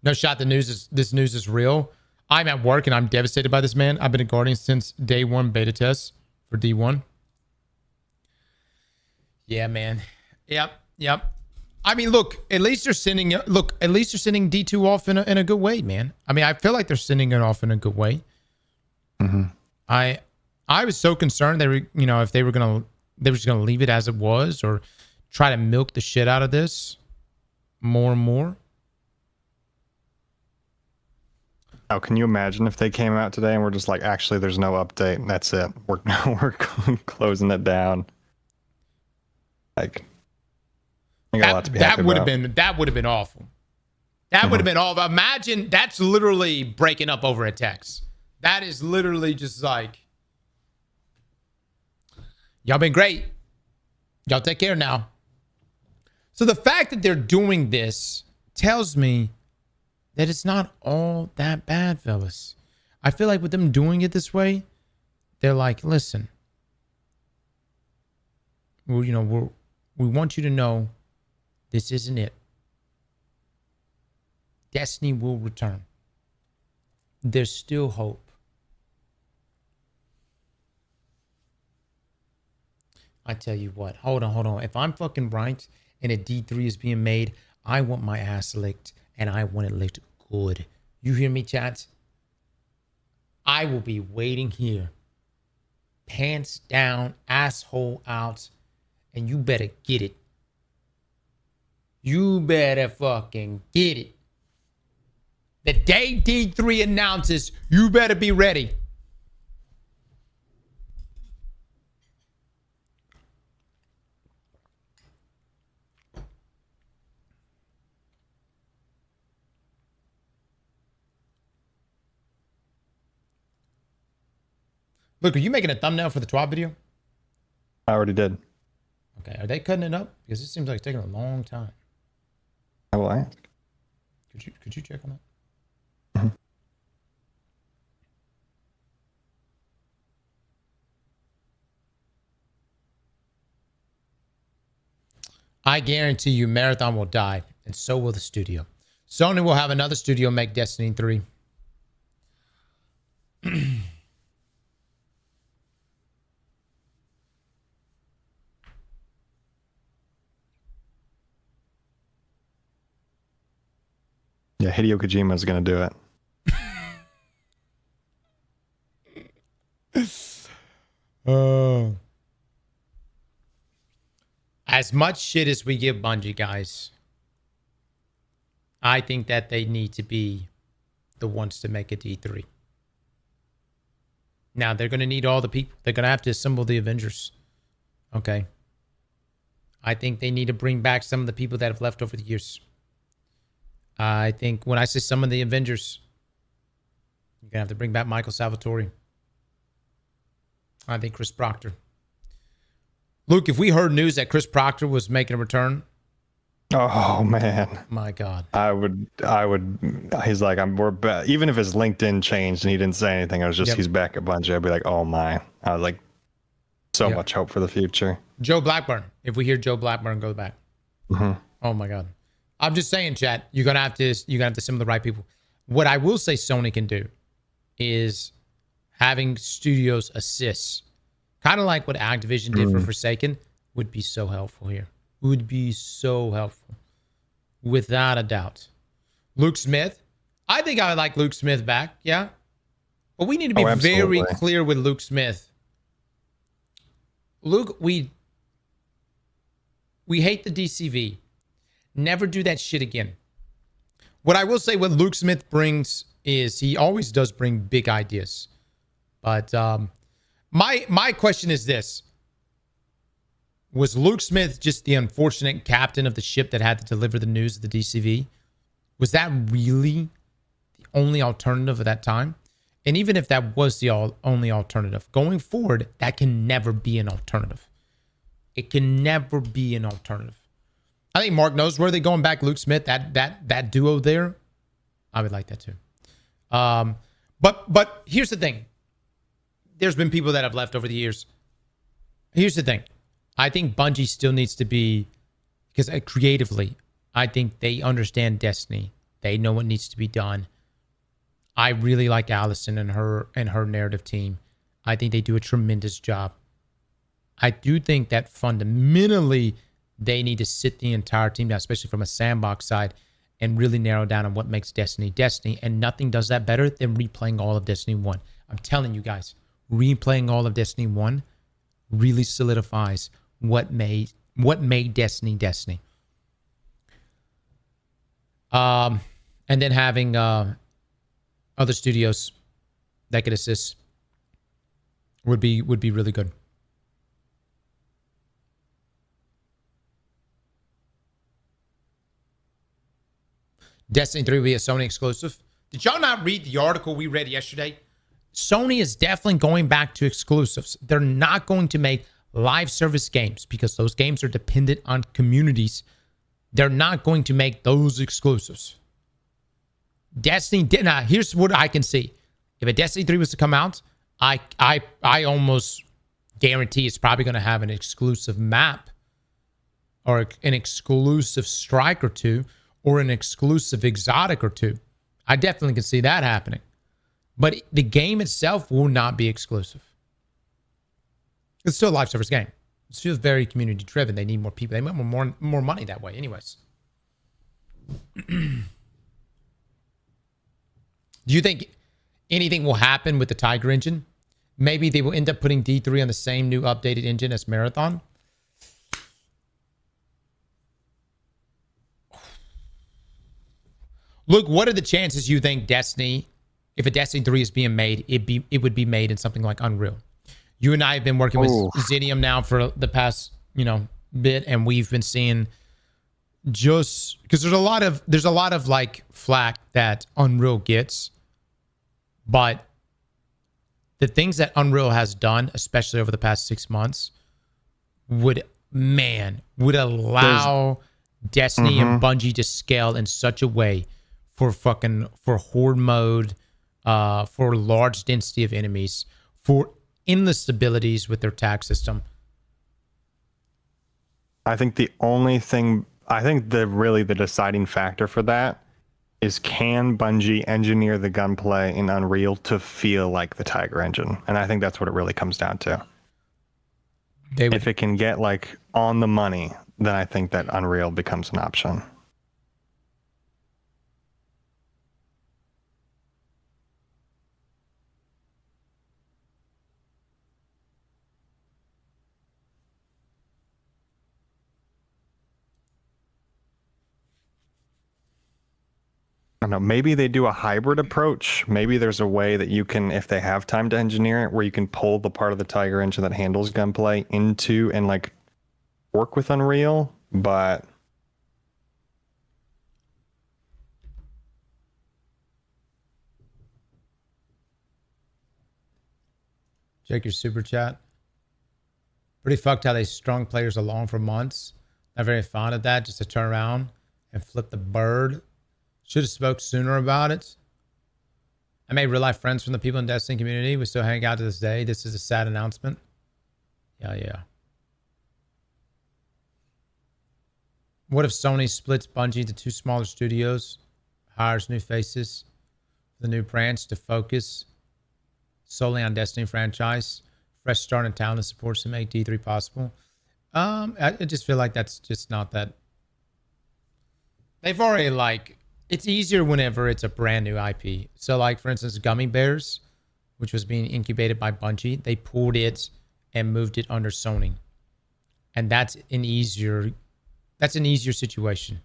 S1: No shot. This news is real. I'm at work and I'm devastated by this, man. I've been a Guardian since day one beta test for D1. Yeah, man. Yep. I mean, look. At least they're sending. At least they're sending D2 off in a good way, man. I mean, I feel like they're sending it off in a good way.
S7: Mm-hmm.
S1: I was so concerned they were, if they were just gonna leave it as it was or try to milk the shit out of this more and more.
S5: Oh, can you imagine if they came out today and we're just like, actually, there's no update and that's it. We're closing it down. Like, I got a lot to be happy about.
S1: That would have been awful. That would have been awful. Imagine that's literally breaking up over a text. That is literally just like, y'all been great. Y'all take care now. So the fact that they're doing this tells me that it's not all that bad, fellas. I feel like with them doing it this way, they're like, listen, we want you to know this isn't it. Destiny will return. There's still hope. I tell you what, hold on. If I'm fucking Bright and a D3 is being made, I want my ass licked and I want it licked good. You hear me, chat? I will be waiting here. Pants down, asshole out, and you better get it. You better fucking get it. The day D3 announces, you better be ready. Look, are you making a thumbnail for the TWAB video?
S5: I already did.
S1: Okay, are they cutting it up? Because it seems like it's taking a long time.
S5: I will ask.
S1: Could you check on that?
S5: Mm-hmm.
S1: I guarantee you Marathon will die, and so will the studio. Sony will have another studio make Destiny 3.
S5: Yeah, Hideo Kojima is going to do it.
S1: As much shit as we give Bungie, guys, I think that they need to be the ones to make a D3. Now, they're going to need all the people. They're going to have to assemble the Avengers. Okay. I think they need to bring back some of the people that have left over the years. I think when I say some of the Avengers, you're going to have to bring back Michael Salvatore. I think Chris Proctor. Luke, if we heard news that Chris Proctor was making a return.
S5: Oh, man.
S1: My God.
S5: I would, he's like, even if his LinkedIn changed and he didn't say anything, I was just, he's back at Bungie. I'd be like, oh my. I was like, so much hope for the future.
S1: Joe Blackburn. If we hear Joe Blackburn go back. Oh my God. I'm just saying, chat, you're going to have to assemble the right people. What I will say Sony can do is having studios assist, kind of like what Activision did for Forsaken, would be so helpful here. Would be so helpful. Without a doubt. Luke Smith. I think I would like Luke Smith back. Yeah. But we need to be very clear with Luke Smith. Luke, we hate the DCV. Never do that shit again. What I will say what Luke Smith brings is he always does bring big ideas. But my question is this. Was Luke Smith just the unfortunate captain of the ship that had to deliver the news of the DCV? Was that really the only alternative at that time? And even if that was the only alternative, going forward, that can never be an alternative. It can never be an alternative. I think Mark knows where they're going back. Luke Smith, that duo there, I would like that too. But here's the thing. There's been people that have left over the years. Here's the thing. I think Bungie still needs to be, because creatively, I think they understand Destiny. They know what needs to be done. I really like Allison and her narrative team. I think they do a tremendous job. I do think that fundamentally they need to sit the entire team down, especially from a Sandbox side, and really narrow down on what makes Destiny Destiny. And nothing does that better than replaying all of Destiny 1. I'm telling you guys, replaying all of Destiny 1 really solidifies what made Destiny Destiny. And then having other studios that could assist would be really good. Destiny 3 will be a Sony exclusive. Did y'all not read the article we read yesterday? Sony is definitely going back to exclusives. They're not going to make live service games because those games are dependent on communities. They're not going to make those exclusives. Destiny did not. Here's what I can see. If a Destiny 3 was to come out, I almost guarantee it's probably going to have an exclusive map or an exclusive strike or two or an exclusive exotic or two. I definitely can see that happening. But the game itself will not be exclusive. It's still a live service game. It feels very community driven. They need more people. They want more money that way anyways. Do you think anything will happen with the Tiger engine? Maybe they will end up putting D3 on the same new updated engine as Marathon? Look, what are the chances you think Destiny, if a Destiny 3 is being made, it would be made in something like Unreal? You and I have been working with Xidium now for the past, bit, and we've been seeing just because there's a lot of like flack that Unreal gets, but the things that Unreal has done, especially over the past 6 months, would allow Destiny and Bungie to scale in such a way for horde mode, for large density of enemies, for endless abilities with their tag system.
S5: I think the deciding factor for that is, can Bungie engineer the gunplay in Unreal to feel like the Tiger engine? And I think that's what it really comes down to. If it can get like on the money, then I think that Unreal becomes an option. don't know, maybe they do a hybrid approach. Maybe there's a way that you can, if they have time to engineer it, where you can pull the part of the Tiger engine that handles gunplay into and like work with Unreal, but
S1: check your super chat. Pretty fucked how they strung players along for months. Not very fond of that, just to turn around and flip the bird. Should have spoke sooner about it. I made real life friends from the people in the Destiny community. We still hang out to this day. This is a sad announcement. Yeah. What if Sony splits Bungie into 2 smaller studios, hires new faces for the new branch to focus solely on Destiny franchise, fresh start in talent and support to make D3 possible? I just feel like that's just not that. They've already like, it's easier whenever it's a brand new IP. So like, for instance, Gummy Bears, which was being incubated by Bungie, they pulled it and moved it under Sony. And that's an easier situation.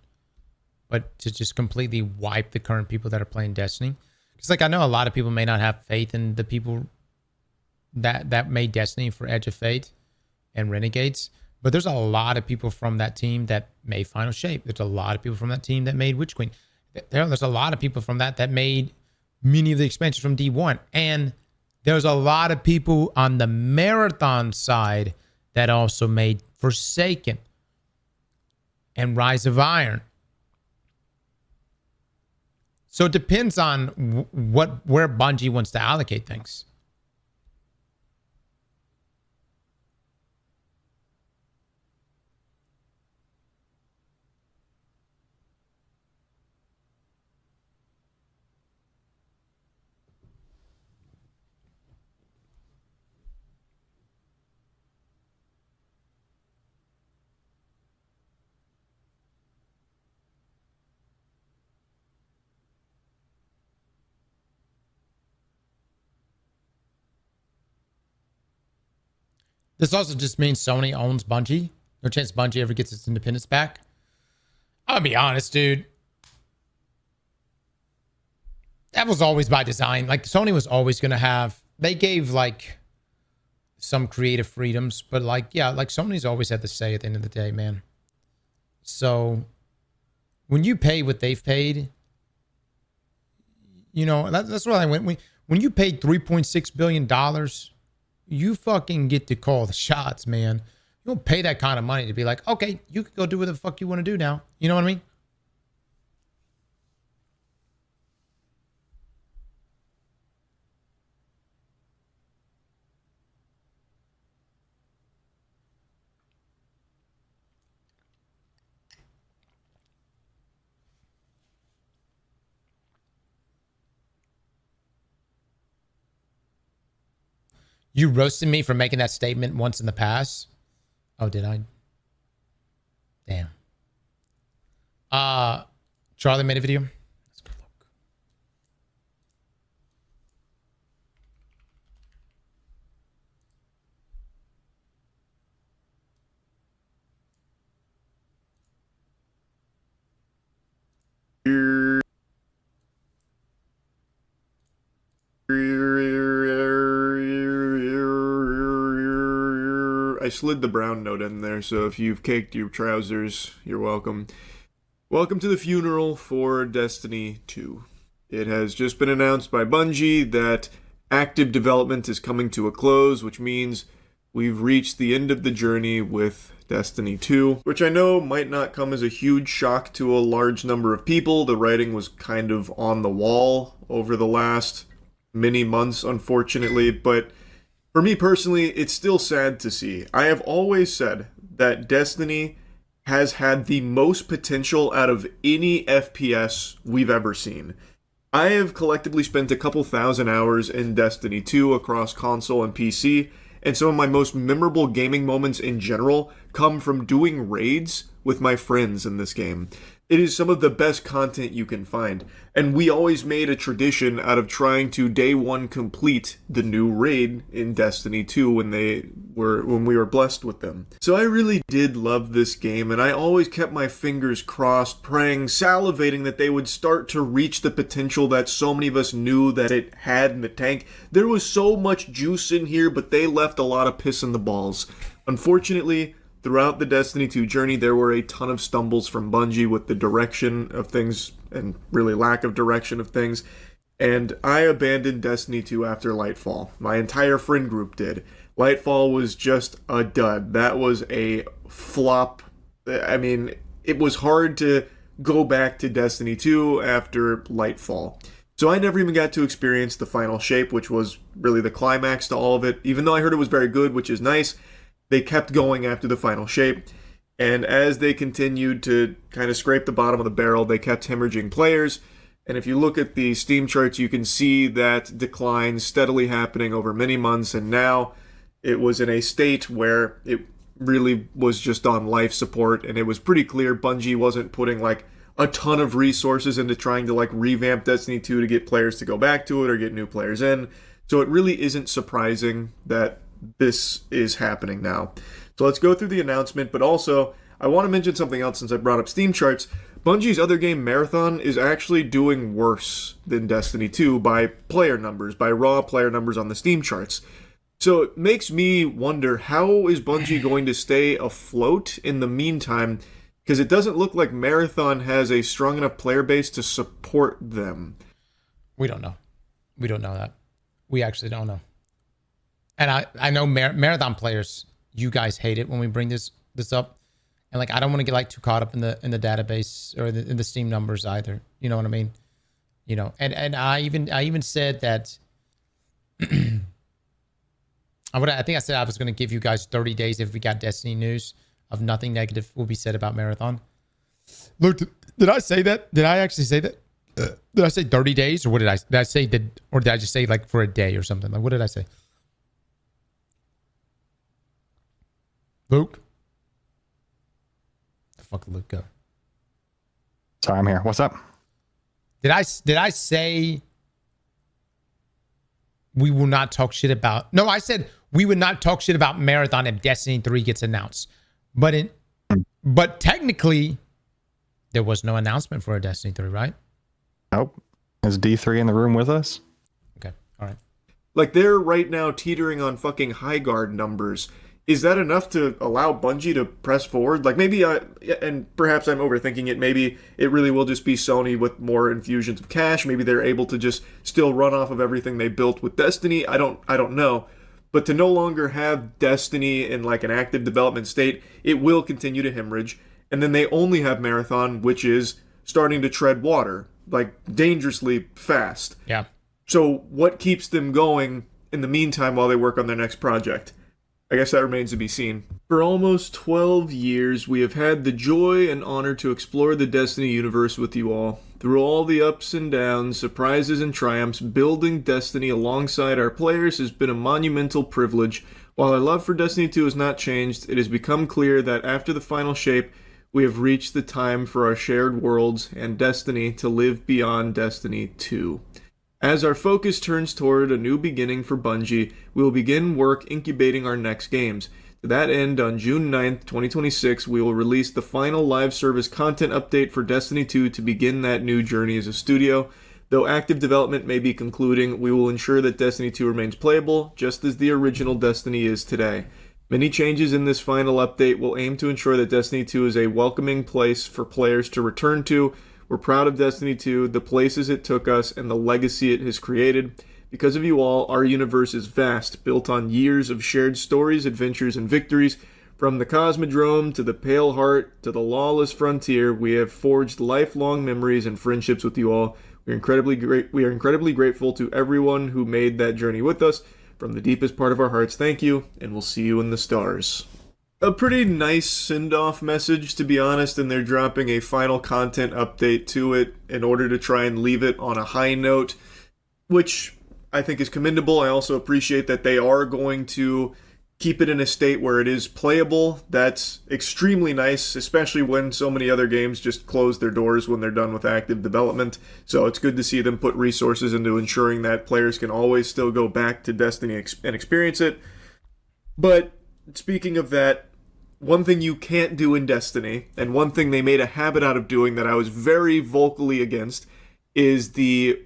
S1: But to just completely wipe the current people that are playing Destiny. Because like, I know a lot of people may not have faith in the people that made Destiny for Edge of Fate and Renegades. But there's a lot of people from that team that made Final Shape. There's a lot of people from that team that made Witch Queen. There's a lot of people from that made many of the expansions from D1. And there's a lot of people on the Marathon side that also made Forsaken and Rise of Iron. So it depends on where Bungie wants to allocate things. This also just means Sony owns Bungie. No chance Bungie ever gets its independence back. I'll be honest, dude. That was always by design. Like, Sony was always going to have... They gave, like, some creative freedoms. But, like, yeah, like, Sony's always had the say at the end of the day, man. So, when you pay what they've paid... You know, that's what I went... When you paid $3.6 billion... You fucking get to call the shots, man. You don't pay that kind of money to be like, okay, you can go do what the fuck you want to do now. You know what I mean? You roasted me for making that statement once in the past. Oh, did I? Damn. Charlie made a video. Let's go look.
S8: I slid the brown note in there, so if you've caked your trousers, you're welcome. Welcome to the funeral for Destiny 2. It has just been announced by Bungie that active development is coming to a close, which means we've reached the end of the journey with Destiny 2, which I know might not come as a huge shock to a large number of people. The writing was kind of on the wall over the last many months, unfortunately, but for me personally, it's still sad to see. I have always said that Destiny has had the most potential out of any FPS we've ever seen. I have collectively spent a couple thousand hours in Destiny 2 across console and PC, and some of my most memorable gaming moments in general come from doing raids with my friends in this game. it is some of the best content you can find. And we always made a tradition out of trying to day one complete the new raid in Destiny 2 when we were blessed with them. So I really did love this game, and I always kept my fingers crossed, praying, salivating that they would start to reach the potential that so many of us knew that it had in the tank. There was so much juice in here, but they left a lot of piss in the balls. Unfortunately, throughout the Destiny 2 journey, there were a ton of stumbles from Bungie with the direction of things and really lack of direction of things. And I abandoned Destiny 2 after Lightfall. My entire friend group did. Lightfall was just a dud. That was a flop. I mean, it was hard to go back to Destiny 2 after Lightfall. So I never even got to experience the final shape, which was really the climax to all of it. Even though I heard it was very good, which is nice, they kept going after the final shape, and as they continued to kind of scrape the bottom of the barrel, they kept hemorrhaging players. And if you look at the Steam charts, you can see that decline steadily happening over many months, and now it was in a state where it really was just on life support, and it was pretty clear Bungie wasn't putting like a ton of resources into trying to like revamp Destiny 2 to get players to go back to it or get new players in. So it really isn't surprising that this is happening now. So let's go through the announcement, but also I want to mention something else since I brought up Steam charts. Bungie's other game, Marathon, is actually doing worse than Destiny 2 by player numbers, by raw player numbers on the Steam charts. So it makes me wonder, how is Bungie going to stay afloat in the meantime? Because it doesn't look like Marathon has a strong enough player base to support them.
S1: We don't know. We don't know that. We actually don't know. And I know Marathon players, you guys hate it when we bring this up. And like, I don't want to get like too caught up in the database or in the Steam numbers either. You know what I mean? You know, and I even said that I think I said I was going to give you guys 30 days if we got Destiny news of nothing negative will be said about Marathon. Look, did I say that? Did I actually say that? Did I say 30 days or what did I say? Or did I just say like for a day or something? Like, what did I say? Luke? The fuck did Luke go?
S5: Sorry, I'm here. What's up?
S1: Did I say we will not talk shit about... No, I said we would not talk shit about Marathon if Destiny 3 gets announced. But technically, there was no announcement for a Destiny 3, right?
S5: Nope. Is D3 in the room with us?
S1: Okay, all right.
S8: Like, they're right now teetering on fucking high guard numbers. Is that enough to allow Bungie to press forward? Like, maybe, and perhaps I'm overthinking it, maybe it really will just be Sony with more infusions of cash. Maybe they're able to just still run off of everything they built with Destiny. I don't know. But to no longer have Destiny in, like, an active development state, it will continue to hemorrhage. And then they only have Marathon, which is starting to tread water, like, dangerously fast.
S1: Yeah.
S8: So what keeps them going in the meantime while they work on their next project? I guess that remains to be seen. For almost 12 years, we have had the joy and honor to explore the Destiny universe with you all. Through all the ups and downs, surprises and triumphs, building Destiny alongside our players has been a monumental privilege. While our love for Destiny 2 has not changed, it has become clear that after the final shape, we have reached the time for our shared worlds and Destiny to live beyond Destiny 2. As our focus turns toward a new beginning for Bungie, we will begin work incubating our next games. To that end, on June 9th, 2026, we will release the final live service content update for Destiny 2 to begin that new journey as a studio. Though active development may be concluding, we will ensure that Destiny 2 remains playable, just as the original Destiny is today. Many changes in this final update will aim to ensure that Destiny 2 is a welcoming place for players to return to. We're proud of Destiny 2, the places it took us, and the legacy it has created. Because of you all, our universe is vast, built on years of shared stories, adventures, and victories. From the Cosmodrome to the Pale Heart to the Lawless Frontier, we have forged lifelong memories and friendships with you all. We are incredibly grateful to everyone who made that journey with us. From the deepest part of our hearts, thank you, and we'll see you in the stars. A pretty nice send-off message, to be honest, and they're dropping a final content update to it in order to try and leave it on a high note, which I think is commendable. I also appreciate that they are going to keep it in a state where it is playable, that's extremely nice, especially when so many other games just close their doors when they're done with active development. So it's good to see them put resources into ensuring that players can always still go back to Destiny and experience it. But speaking of that, one thing you can't do in Destiny, and one thing they made a habit out of doing that I was very vocally against, is the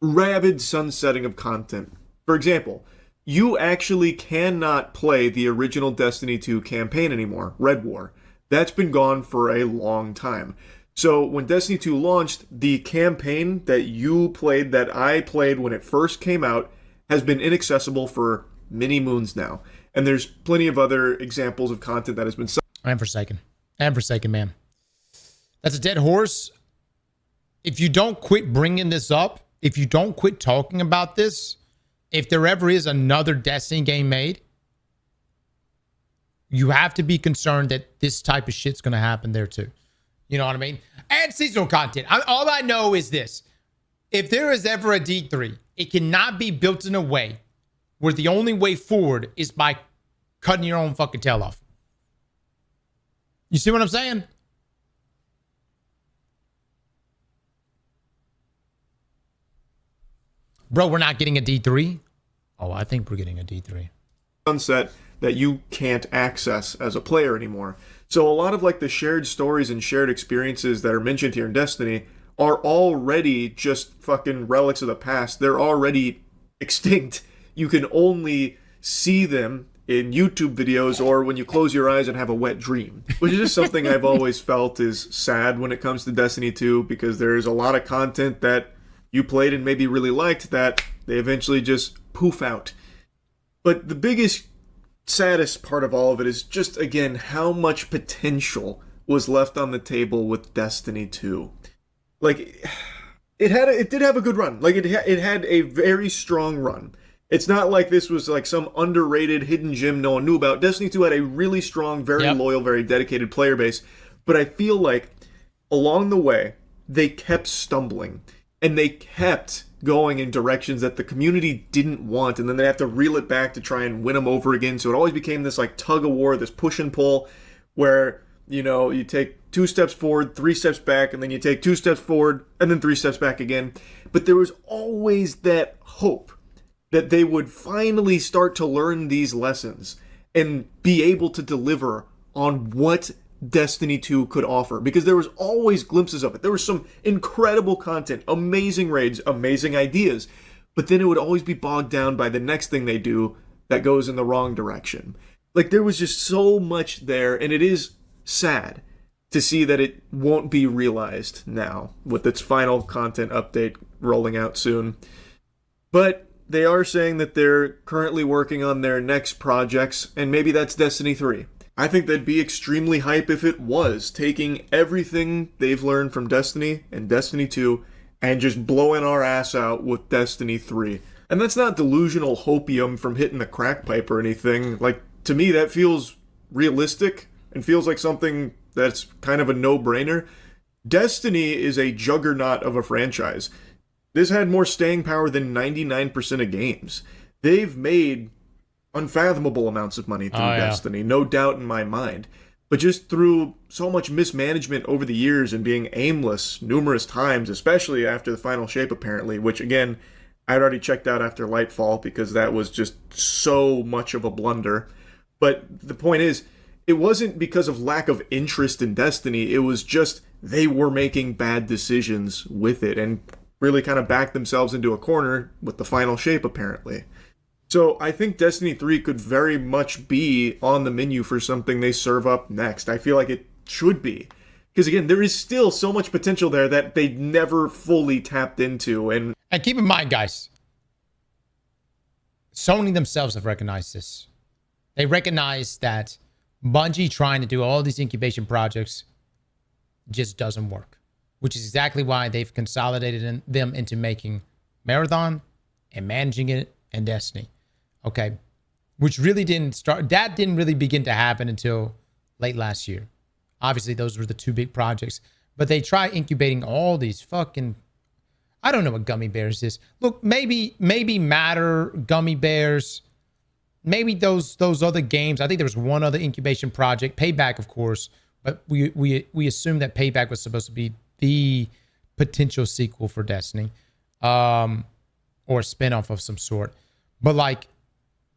S8: rabid sunsetting of content. For example, you actually cannot play the original Destiny 2 campaign anymore, Red War. That's been gone for a long time. So when Destiny 2 launched, the campaign that you played, that I played when it first came out, has been inaccessible for many moons now. And there's plenty of other examples of content that has been...
S1: And Forsaken, man. That's a dead horse. If you don't quit bringing this up, if you don't quit talking about this, if there ever is another Destiny game made, you have to be concerned that this type of shit's going to happen there too. You know what I mean? And seasonal content. All I know is this. If there is ever a D3, it cannot be built in a way where the only way forward is by cutting your own fucking tail off. You see what I'm saying? Bro, we're not getting a D3? Oh, I think we're getting a D3.
S8: Sunset that you can't access as a player anymore. So a lot of like the shared stories and shared experiences that are mentioned here in Destiny are already just fucking relics of the past. They're already extinct. You can only see them in YouTube videos or when you close your eyes and have a wet dream, which is just something I've always felt is sad when it comes to Destiny 2, because there's a lot of content that you played and maybe really liked that they eventually just poof out. But the biggest, saddest part of all of it is just, again, how much potential was left on the table with Destiny 2. Like, it did have a good run. Like, it had a very strong run. It's not like this was like some underrated hidden gem no one knew about. Destiny 2 had a really strong, very loyal, very dedicated player base. But I feel like along the way, they kept stumbling. And they kept going in directions that the community didn't want. And then they have to reel it back to try and win them over again. So it always became this like tug of war, this push and pull, where, you know, you take 2 steps forward, 3 steps back, and then you take 2 steps forward, and then 3 steps back again. But there was always that hope that they would finally start to learn these lessons and be able to deliver on what Destiny 2 could offer, because there was always glimpses of it. There was some incredible content, amazing raids, amazing ideas, but then it would always be bogged down by the next thing they do that goes in the wrong direction. Like, there was just so much there, and it is sad to see that it won't be realized now with its final content update rolling out soon. But they are saying that they're currently working on their next projects, and maybe that's Destiny 3. I think that'd be extremely hype if it was, taking everything they've learned from Destiny and Destiny 2 and just blowing our ass out with Destiny 3. And that's not delusional hopium from hitting the crack pipe or anything. Like, to me, that feels realistic and feels like something that's kind of a no-brainer. Destiny is a juggernaut of a franchise. This had more staying power than 99% of games. They've made unfathomable amounts of money through Destiny, no doubt in my mind. But just through so much mismanagement over the years and being aimless numerous times, especially after the final shape apparently, which again, I'd already checked out after Lightfall because that was just so much of a blunder. But the point is, it wasn't because of lack of interest in Destiny, it was just they were making bad decisions with it and really kind of backed themselves into a corner with the final shape apparently. So I think Destiny 3 could very much be on the menu for something they serve up next. I feel like it should be. Because again, there is still so much potential there that they never fully tapped into. And
S1: keep in mind, guys, Sony themselves have recognized this. They recognize that Bungie trying to do all these incubation projects just doesn't work, which is exactly why they've consolidated them into making Marathon and managing it and Destiny. Okay, which really didn't start, that didn't really begin to happen until late last year. Obviously, those were the 2 big projects, but they try incubating all these fucking, I don't know what gummy bears is. Look, maybe Matter, gummy bears, maybe those other games. I think there was one other incubation project, Payback, of course, but we assumed that Payback was supposed to be the potential sequel for Destiny, or a spinoff of some sort. But like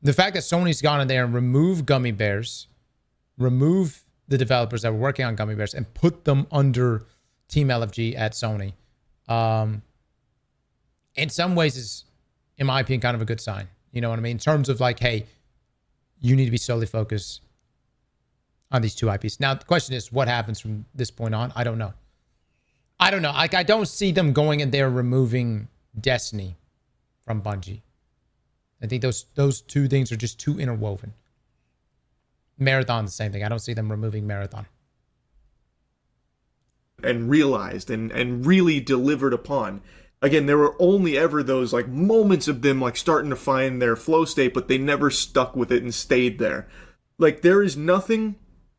S1: the fact that Sony's gone in there and removed Gummy Bears, remove the developers that were working on Gummy Bears and put them under Team LFG at Sony, in some ways is, in my opinion, kind of a good sign. You know what I mean? In terms of like, hey, you need to be solely focused on these two IPs. Now, the question is, what happens from this point on? I don't know. Like, I don't see them going in there removing Destiny from Bungie. I think those two things are just too interwoven. Marathon, the same thing. I don't see them removing Marathon.
S8: And realized and really delivered upon. Again, there were only ever those like moments of them like starting to find their flow state, but they never stuck with it and stayed there. Like, there is nothing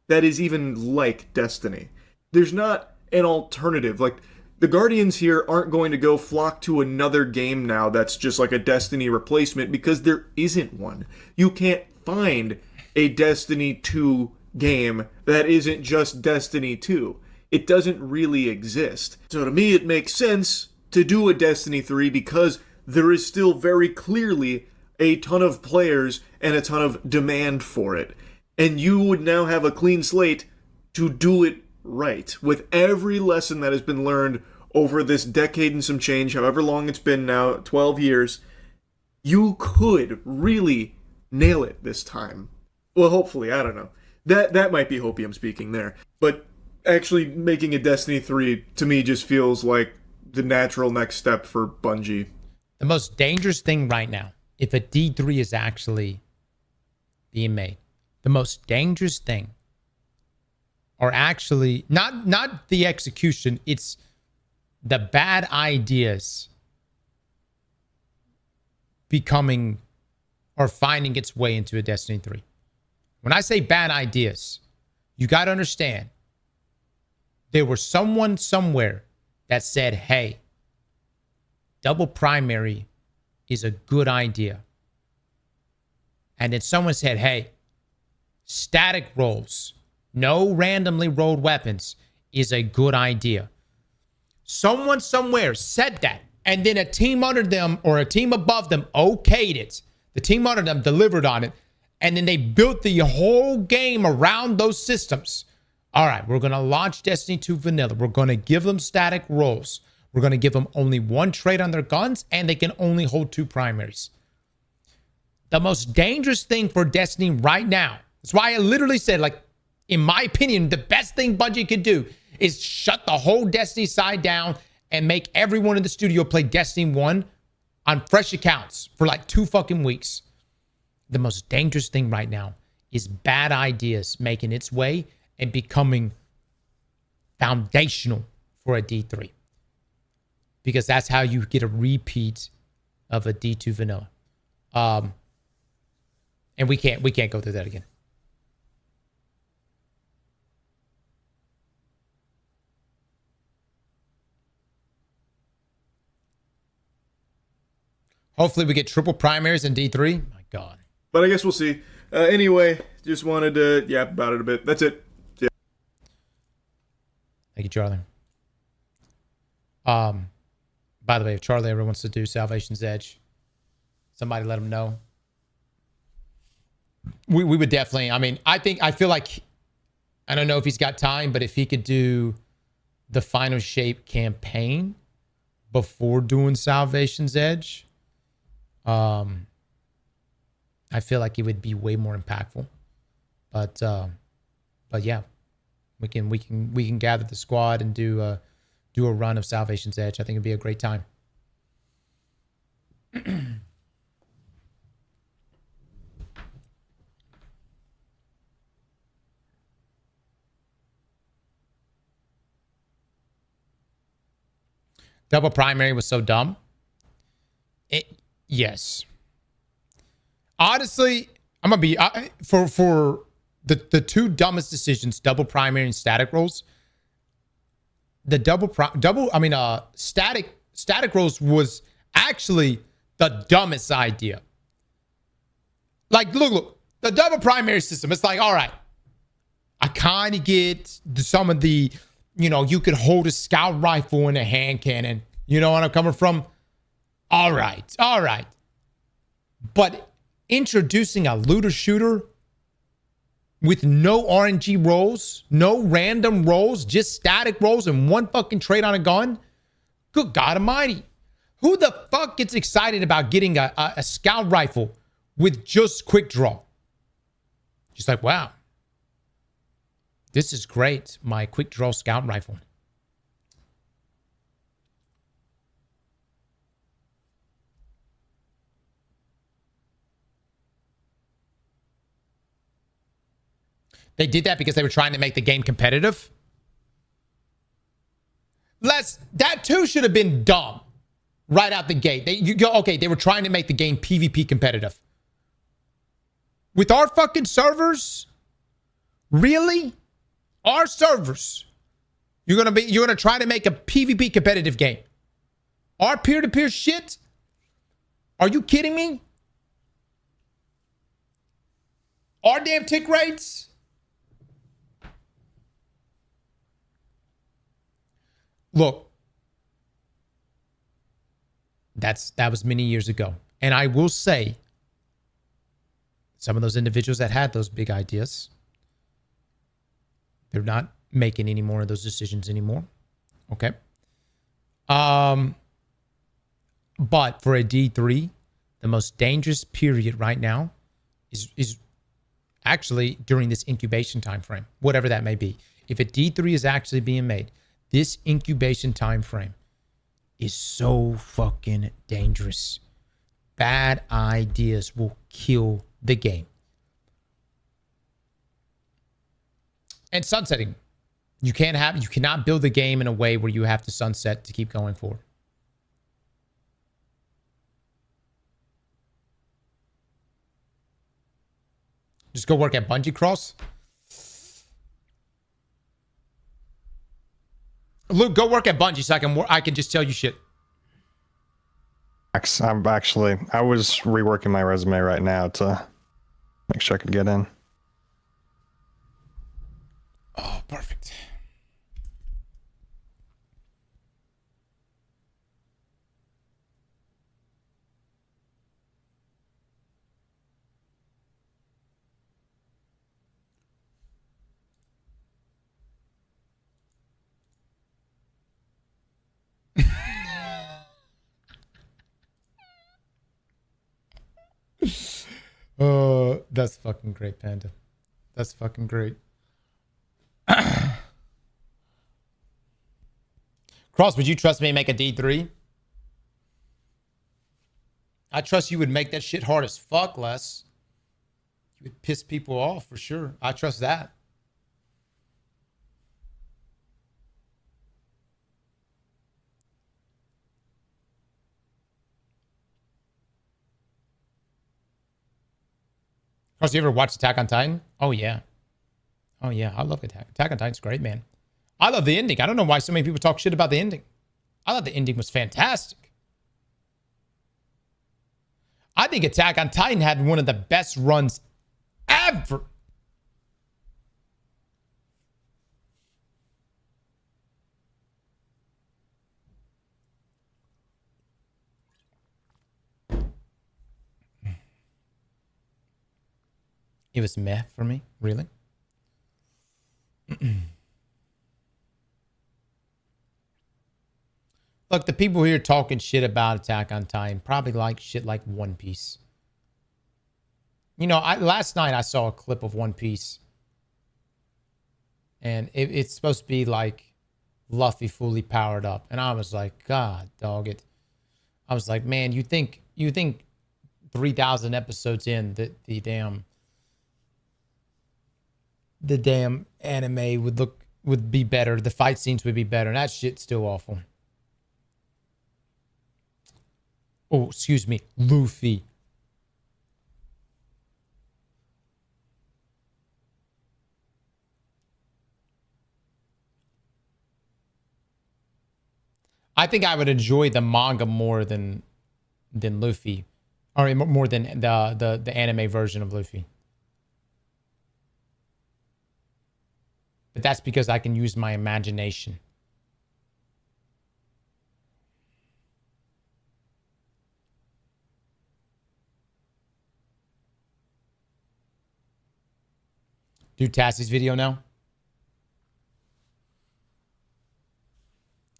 S8: that is even like Destiny. There's not an alternative. Like, the Guardians here aren't going to go flock to another game now that's just like a Destiny replacement, because there isn't one. You can't find a Destiny 2 game that isn't just Destiny 2. It doesn't really exist. So to me, it makes sense to do a Destiny 3 because there is still very clearly a ton of players and a ton of demand for it. And you would now have a clean slate to do it right, with every lesson that has been learned over this decade and some change, however long it's been now, 12 years. You could really nail it this time. Well, hopefully, I don't know. That might be hopium speaking there. But actually making a Destiny 3, to me, just feels like the natural next step for Bungie.
S1: The most dangerous thing right now, if a D3 is actually being made, the most dangerous thing, or actually not the execution, it's the bad ideas becoming or finding its way into a Destiny 3. When I say bad ideas, you got to understand there was someone somewhere that said, hey, double primary is a good idea. And then someone said, hey, static rolls, no randomly rolled weapons, is a good idea. Someone somewhere said that, and then a team under them or a team above them okayed it. The team under them delivered on it, and then they built the whole game around those systems. All right, we're going to launch Destiny 2 vanilla. We're going to give them static rolls. We're going to give them only one trait on their guns, and they can only hold 2 primaries. The most dangerous thing for Destiny right now, that's why I literally said, like, in my opinion, the best thing Bungie could do is shut the whole Destiny side down and make everyone in the studio play Destiny 1 on fresh accounts for like 2 fucking weeks. The most dangerous thing right now is bad ideas making its way and becoming foundational for a D3. Because that's how you get a repeat of a D2 vanilla. And we can't go through that again. Hopefully we get triple primaries in D3. My God.
S8: But I guess we'll see. Anyway, just wanted to yap about it a bit. That's it. Yeah.
S1: Thank you, Charlie. By the way, if Charlie ever wants to do Salvation's Edge, somebody let him know. We would definitely, I feel like, I don't know if he's got time, but if he could do the Final Shape campaign before doing Salvation's Edge, I feel like it would be way more impactful. But yeah, we can gather the squad and do a run of Salvation's Edge. I think it'd be a great time. Double primary was so dumb. Yes. Honestly, I'm gonna be for the 2 dumbest decisions: double primary and static rolls. The static rolls was actually the dumbest idea. Like, look, the double primary system. It's like, all right, I kind of get some of the, you could hold a scout rifle and a hand cannon. You know what I'm coming from? All right. But introducing a looter shooter with no RNG rolls, no random rolls, just static rolls and one fucking trait on a gun? Good God almighty. Who the fuck gets excited about getting a scout rifle with just quick draw? Just like, wow, this is great. My quick draw scout rifle. They did that because they were trying to make the game competitive. That too should have been dumb right out the gate. They were trying to make the game PvP competitive. With our fucking servers? Really? Our servers? You're gonna try to make a PvP competitive game? Our peer-to-peer shit? Are you kidding me? Our damn tick rates? Look, that was many years ago. And I will say, some of those individuals that had those big ideas, they're not making any more of those decisions anymore. Okay. But for a D3, the most dangerous period right now is actually during this incubation time frame, whatever that may be. If a D3 is actually being made, this incubation time frame is so fucking dangerous. Bad ideas will kill the game. And sunsetting. You cannot build the game in a way where you have to sunset to keep going forward. Just go work at Bungie Cross. Luke, go work at Bungie so I can just tell you shit.
S5: I was reworking my resume right now to make sure I could get in.
S1: Oh, perfect. Oh, that's fucking great, Panda. That's fucking great. Cross, would you trust me to make a D3? I trust you would make that shit hard as fuck, Les. You would piss people off for sure. I trust that. Cross, you ever watched Attack on Titan? Oh, yeah. Oh, yeah. I love Attack on Titan's great, man. I love the ending. I don't know why so many people talk shit about the ending. I thought the ending was fantastic. I think Attack on Titan had one of the best runs ever. It was meh for me, really. Look, the people here talking shit about Attack on Titan probably like shit like One Piece. You know, last night I saw a clip of One Piece. And it's supposed to be like Luffy fully powered up. And I was like, God, dog it. I was like, man, you think 3,000 episodes in that the damn anime would be better. The fight scenes would be better. And that shit's still awful. Oh, excuse me. Luffy. I think I would enjoy the manga more than Luffy. Or more than the anime version of Luffy. But that's because I can use my imagination. Do Tassie's video now.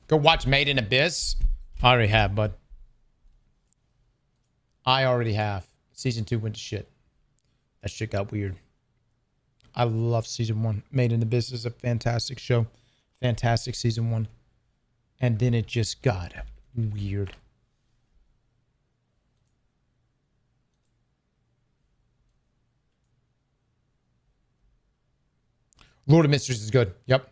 S1: Go watch Made in Abyss. I already have, bud. I already have. Season 2 went to shit. That shit got weird. I love season 1. Made in Abyss is a fantastic show. Fantastic season 1. And then it just got weird. Lord of Mysteries is good. Yep.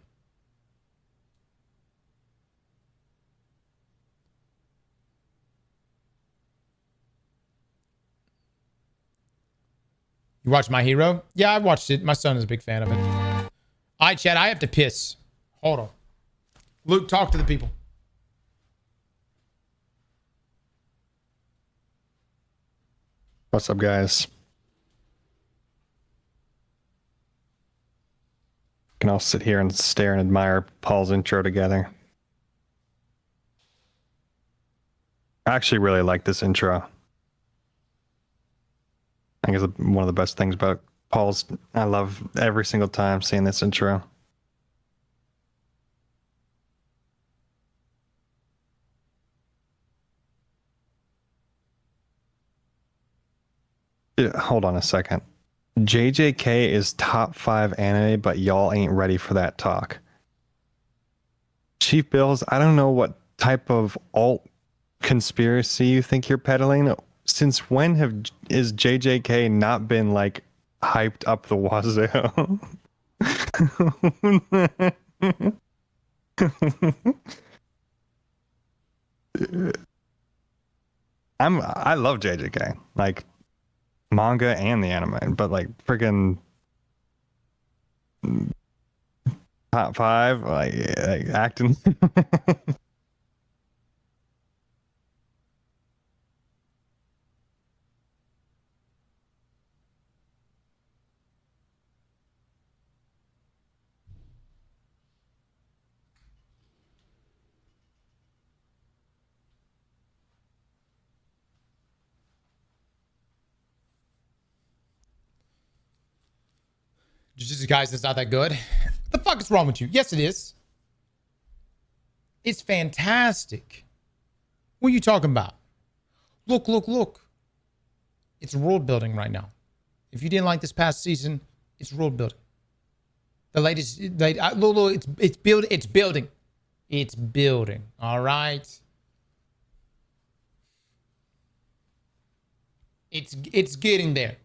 S1: You watched My Hero? Yeah, I watched it. My son is a big fan of it. All right, Chad, I have to piss. Hold on. Luke, talk to the people.
S5: What's up, guys? Can all sit here and stare and admire Paul's intro together. I actually really like this intro. I think it's one of the best things about Paul's. I love every single time seeing this intro. Hold on a second. JJK is top 5 anime, but y'all ain't ready for that talk. Chief Bills, I don't know what type of alt conspiracy you think you're peddling. Since when is JJK not been like hyped up the wazoo? I love JJK, like manga and the anime, but like freaking top 5, like acting.
S1: Just guys, it's not that good. What the fuck is wrong with you? Yes, it is. It's fantastic. What are you talking about? Look, look, look. It's world building right now. If you didn't like this past season, it's world building. The latest, look, it's building. It's building. All right. It's getting there.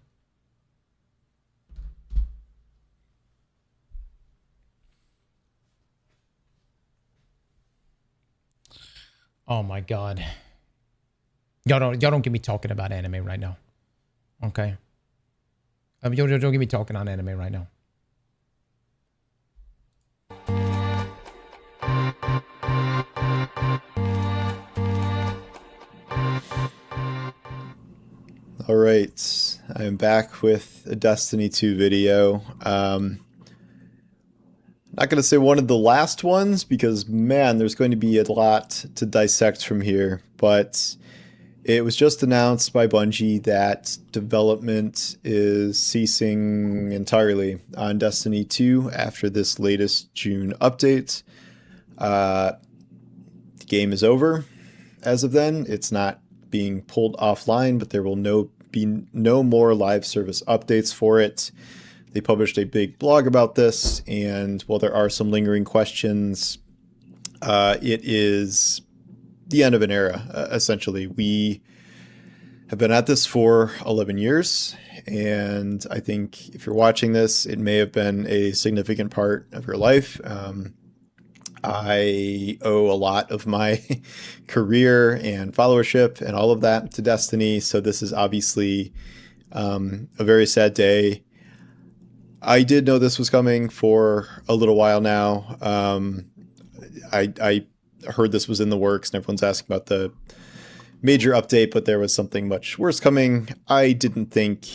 S1: Oh my God. Y'all don't get me talking about anime right now. Okay. Y'all don't get me talking on anime right now.
S9: All right, I'm back with a Destiny 2 video. Not going to say one of the last ones because, man, there's going to be a lot to dissect from here. But it was just announced by Bungie that development is ceasing entirely on Destiny 2 after this latest June update. The game is over as of then. It's not being pulled offline, but there will be no more live service updates for it. They published a big blog about this, and while there are some lingering questions, it is the end of an era, essentially. We have been at this for 11 years, and I think if you're watching this, it may have been a significant part of your life. I owe a lot of my career and followership and all of that to Destiny, so this is obviously a very sad day. I did know this was coming for a little while now. I heard this was in the works, and everyone's asking about the major update, but there was something much worse coming. I didn't think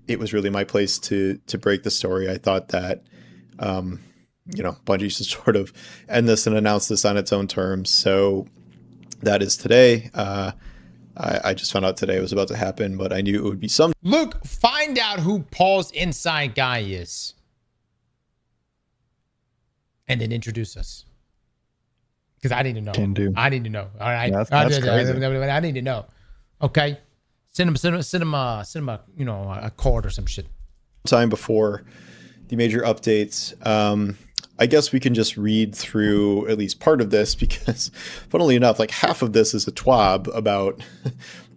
S9: it was really my place to break the story. I thought that, Bungie should sort of end this and announce this on its own terms. So that is today. I just found out today it was about to happen, but I knew it would be some.
S1: Luke, find out who Paul's inside guy is. And then introduce us. Because I need to know.
S5: Can do.
S1: I need to know. All right.
S5: That's crazy.
S1: I need to know. Okay. Send him a card or some shit.
S9: Time before the major updates. I guess we can just read through at least part of this because, funnily enough, like half of this is a TWAB about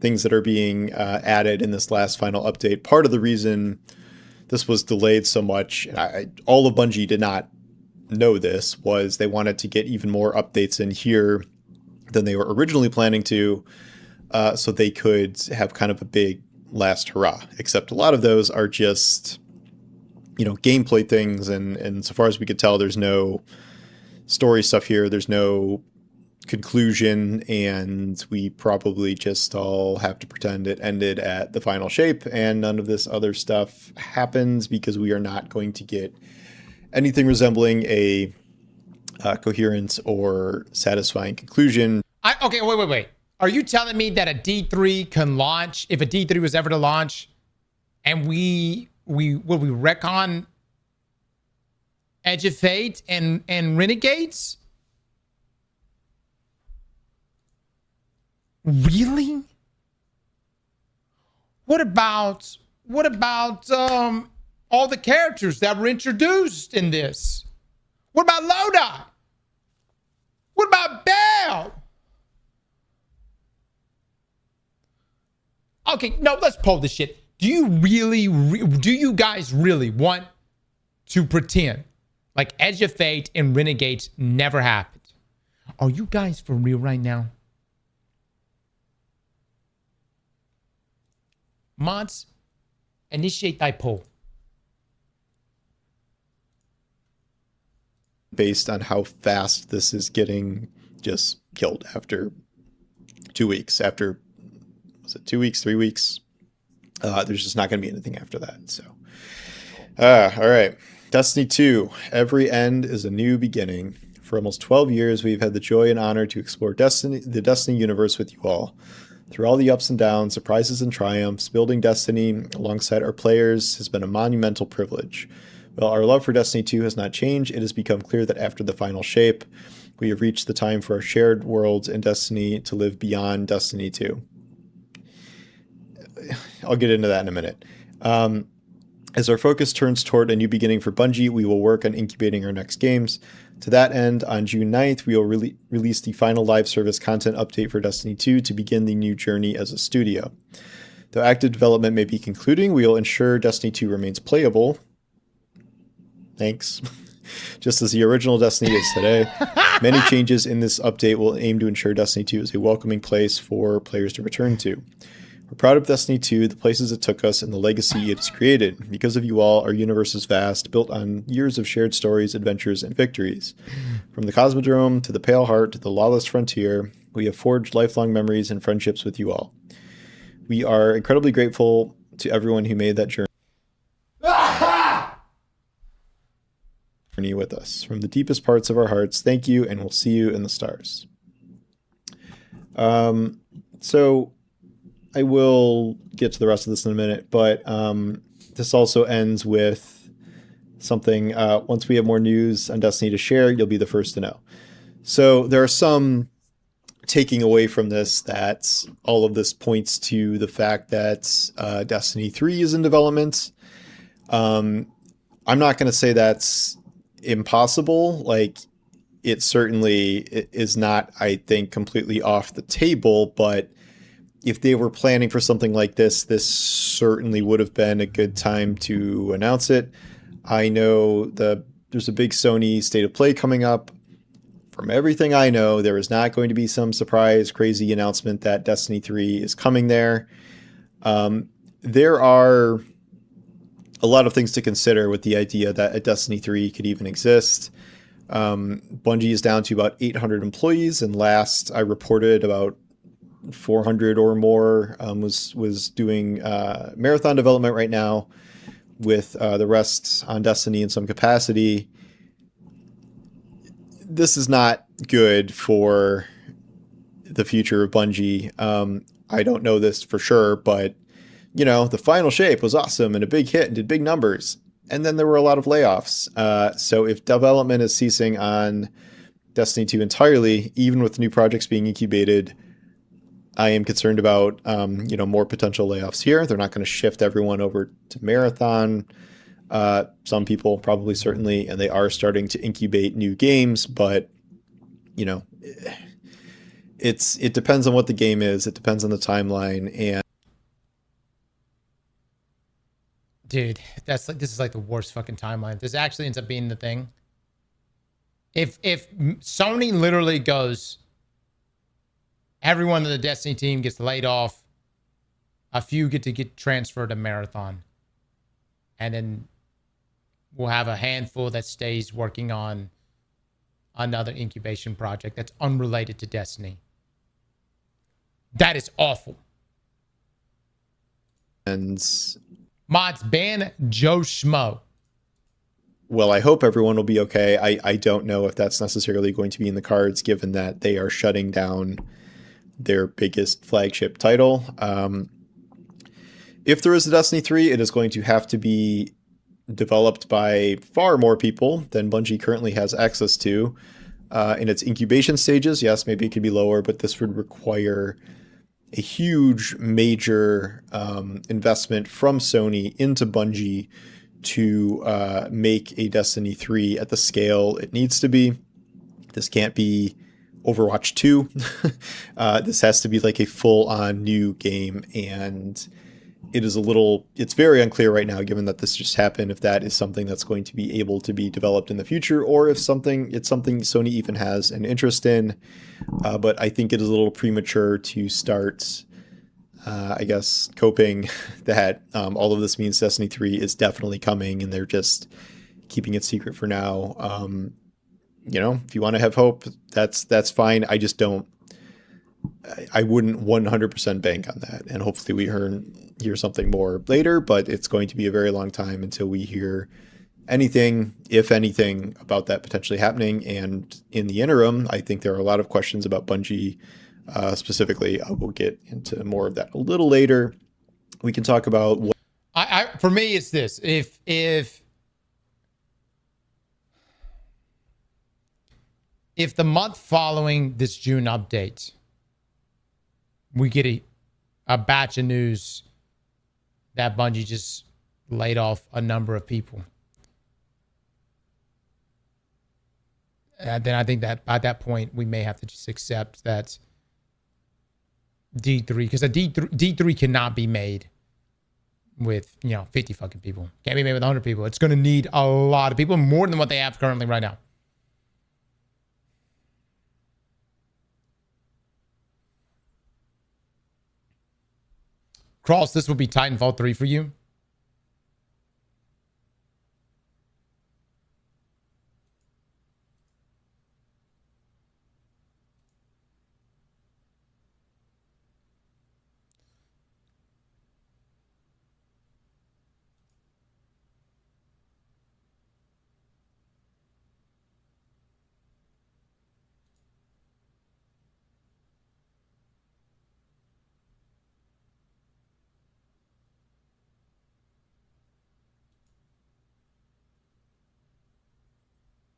S9: things that are being added in this last final update. Part of the reason this was delayed so much, all of Bungie did not know this, was they wanted to get even more updates in here than they were originally planning to, so they could have kind of a big last hurrah. Except a lot of those are just, gameplay things, and so far as we could tell, there's no story stuff here. There's no conclusion, and we probably just all have to pretend it ended at the final shape, and none of this other stuff happens because we are not going to get anything resembling a coherent or satisfying conclusion.
S1: Okay, wait. Are you telling me that a D3 can launch, if a D3 was ever to launch, and we retcon Edge of Fate and Renegades? Really? What about all the characters that were introduced in this? What about Loda? What about Bell? Okay, no, let's pull this shit. Do you guys really want to pretend like Edge of Fate and Renegades never happened? Are you guys for real right now? Mods, initiate thy poll.
S9: Based on how fast this is getting just killed after 2 weeks. After, was it 2 weeks, 3 weeks? There's just not going to be anything after that. So, all right. Destiny 2. Every end is a new beginning. For almost 12 years, we've had the joy and honor to explore the Destiny universe with you all. Through all the ups and downs, surprises and triumphs, building Destiny alongside our players has been a monumental privilege. While our love for Destiny 2 has not changed, it has become clear that after the final shape, we have reached the time for our shared worlds and Destiny to live beyond Destiny 2. I'll get into that in a minute. As our focus turns toward a new beginning for Bungie, we will work on incubating our next games. To that end, on June 9th, we will release the final live service content update for Destiny 2 to begin the new journey as a studio. Though active development may be concluding, we will ensure Destiny 2 remains playable. Thanks. Just as the original Destiny is today. Many changes in this update will aim to ensure Destiny 2 is a welcoming place for players to return to. We're proud of Destiny 2, the places it took us, and the legacy it has created. Because of you all, our universe is vast, built on years of shared stories, adventures, and victories. From the Cosmodrome to the Pale Heart to the Lawless Frontier, we have forged lifelong memories and friendships with you all. We are incredibly grateful to everyone who made that journey with us. From the deepest parts of our hearts, thank you, and we'll see you in the stars. So I will get to the rest of this in a minute, but this also ends with something. Once we have more news on Destiny to share, you'll be the first to know. So there are some taking away from this that all of this points to the fact that Destiny 3 is in development. I'm not going to say that's impossible. Like, it certainly is not, I think, completely off the table, but if they were planning for something like this, this certainly would have been a good time to announce it. I know there's a big Sony State of Play coming up. From everything I know, there is not going to be some surprise, crazy announcement that Destiny 3 is coming there. There are a lot of things to consider with the idea that a Destiny 3 could even exist. Bungie is down to about 800 employees, and last I reported about 400 or more, was doing marathon development right now, with the rest on Destiny in some capacity. This is not good for the future of Bungie. I don't know this for sure, but the final shape was awesome and a big hit and did big numbers. And then there were a lot of layoffs. So if development is ceasing on Destiny 2 entirely, even with new projects being incubated, I am concerned about more potential layoffs here. They're not going to shift everyone over to Marathon. Some people probably, certainly, and they are starting to incubate new games, but it depends on what the game is. It depends on the timeline. And
S1: dude, this is like the worst fucking timeline. This actually ends up being the thing. If Sony literally goes, everyone on the Destiny team gets laid off, a few get transferred to Marathon, and then we'll have a handful that stays working on another incubation project that's unrelated to Destiny. That is awful.
S9: And
S1: mods, ban Joe Schmo.
S9: Well, I hope everyone will be okay. I don't know if that's necessarily going to be in the cards, given that they are shutting down their biggest flagship title. If there is a Destiny 3, it is going to have to be developed by far more people than Bungie currently has access to. In its incubation stages, yes, maybe it could be lower, but this would require a huge, major investment from Sony into Bungie to make a Destiny 3 at the scale it needs to be. This can't be Overwatch 2. This has to be like a full-on new game, and it's very unclear right now, given that this just happened, if that is something that's going to be able to be developed in the future, or if it's something Sony even has an interest in. But I think it is a little premature to start, coping that all of this means Destiny 3 is definitely coming, and they're just keeping it secret for now. If you want to have hope, that's fine. I just don't. I wouldn't 100% bank on that, and hopefully we hear something more later, but it's going to be a very long time until we hear anything, if anything, about that potentially happening. And in the interim, I think there are a lot of questions about Bungie specifically. I will get into more of that a little later. We can talk about what
S1: for me, it's this. If the month following this June update, we get a batch of news that Bungie just laid off a number of people, then I think that at that point we may have to just accept that D3, because a D3 cannot be made with 50 fucking people. Can't be made with 100 people. It's going to need a lot of people, more than what they have currently right now. Cross, this will be Titanfall 3 for you.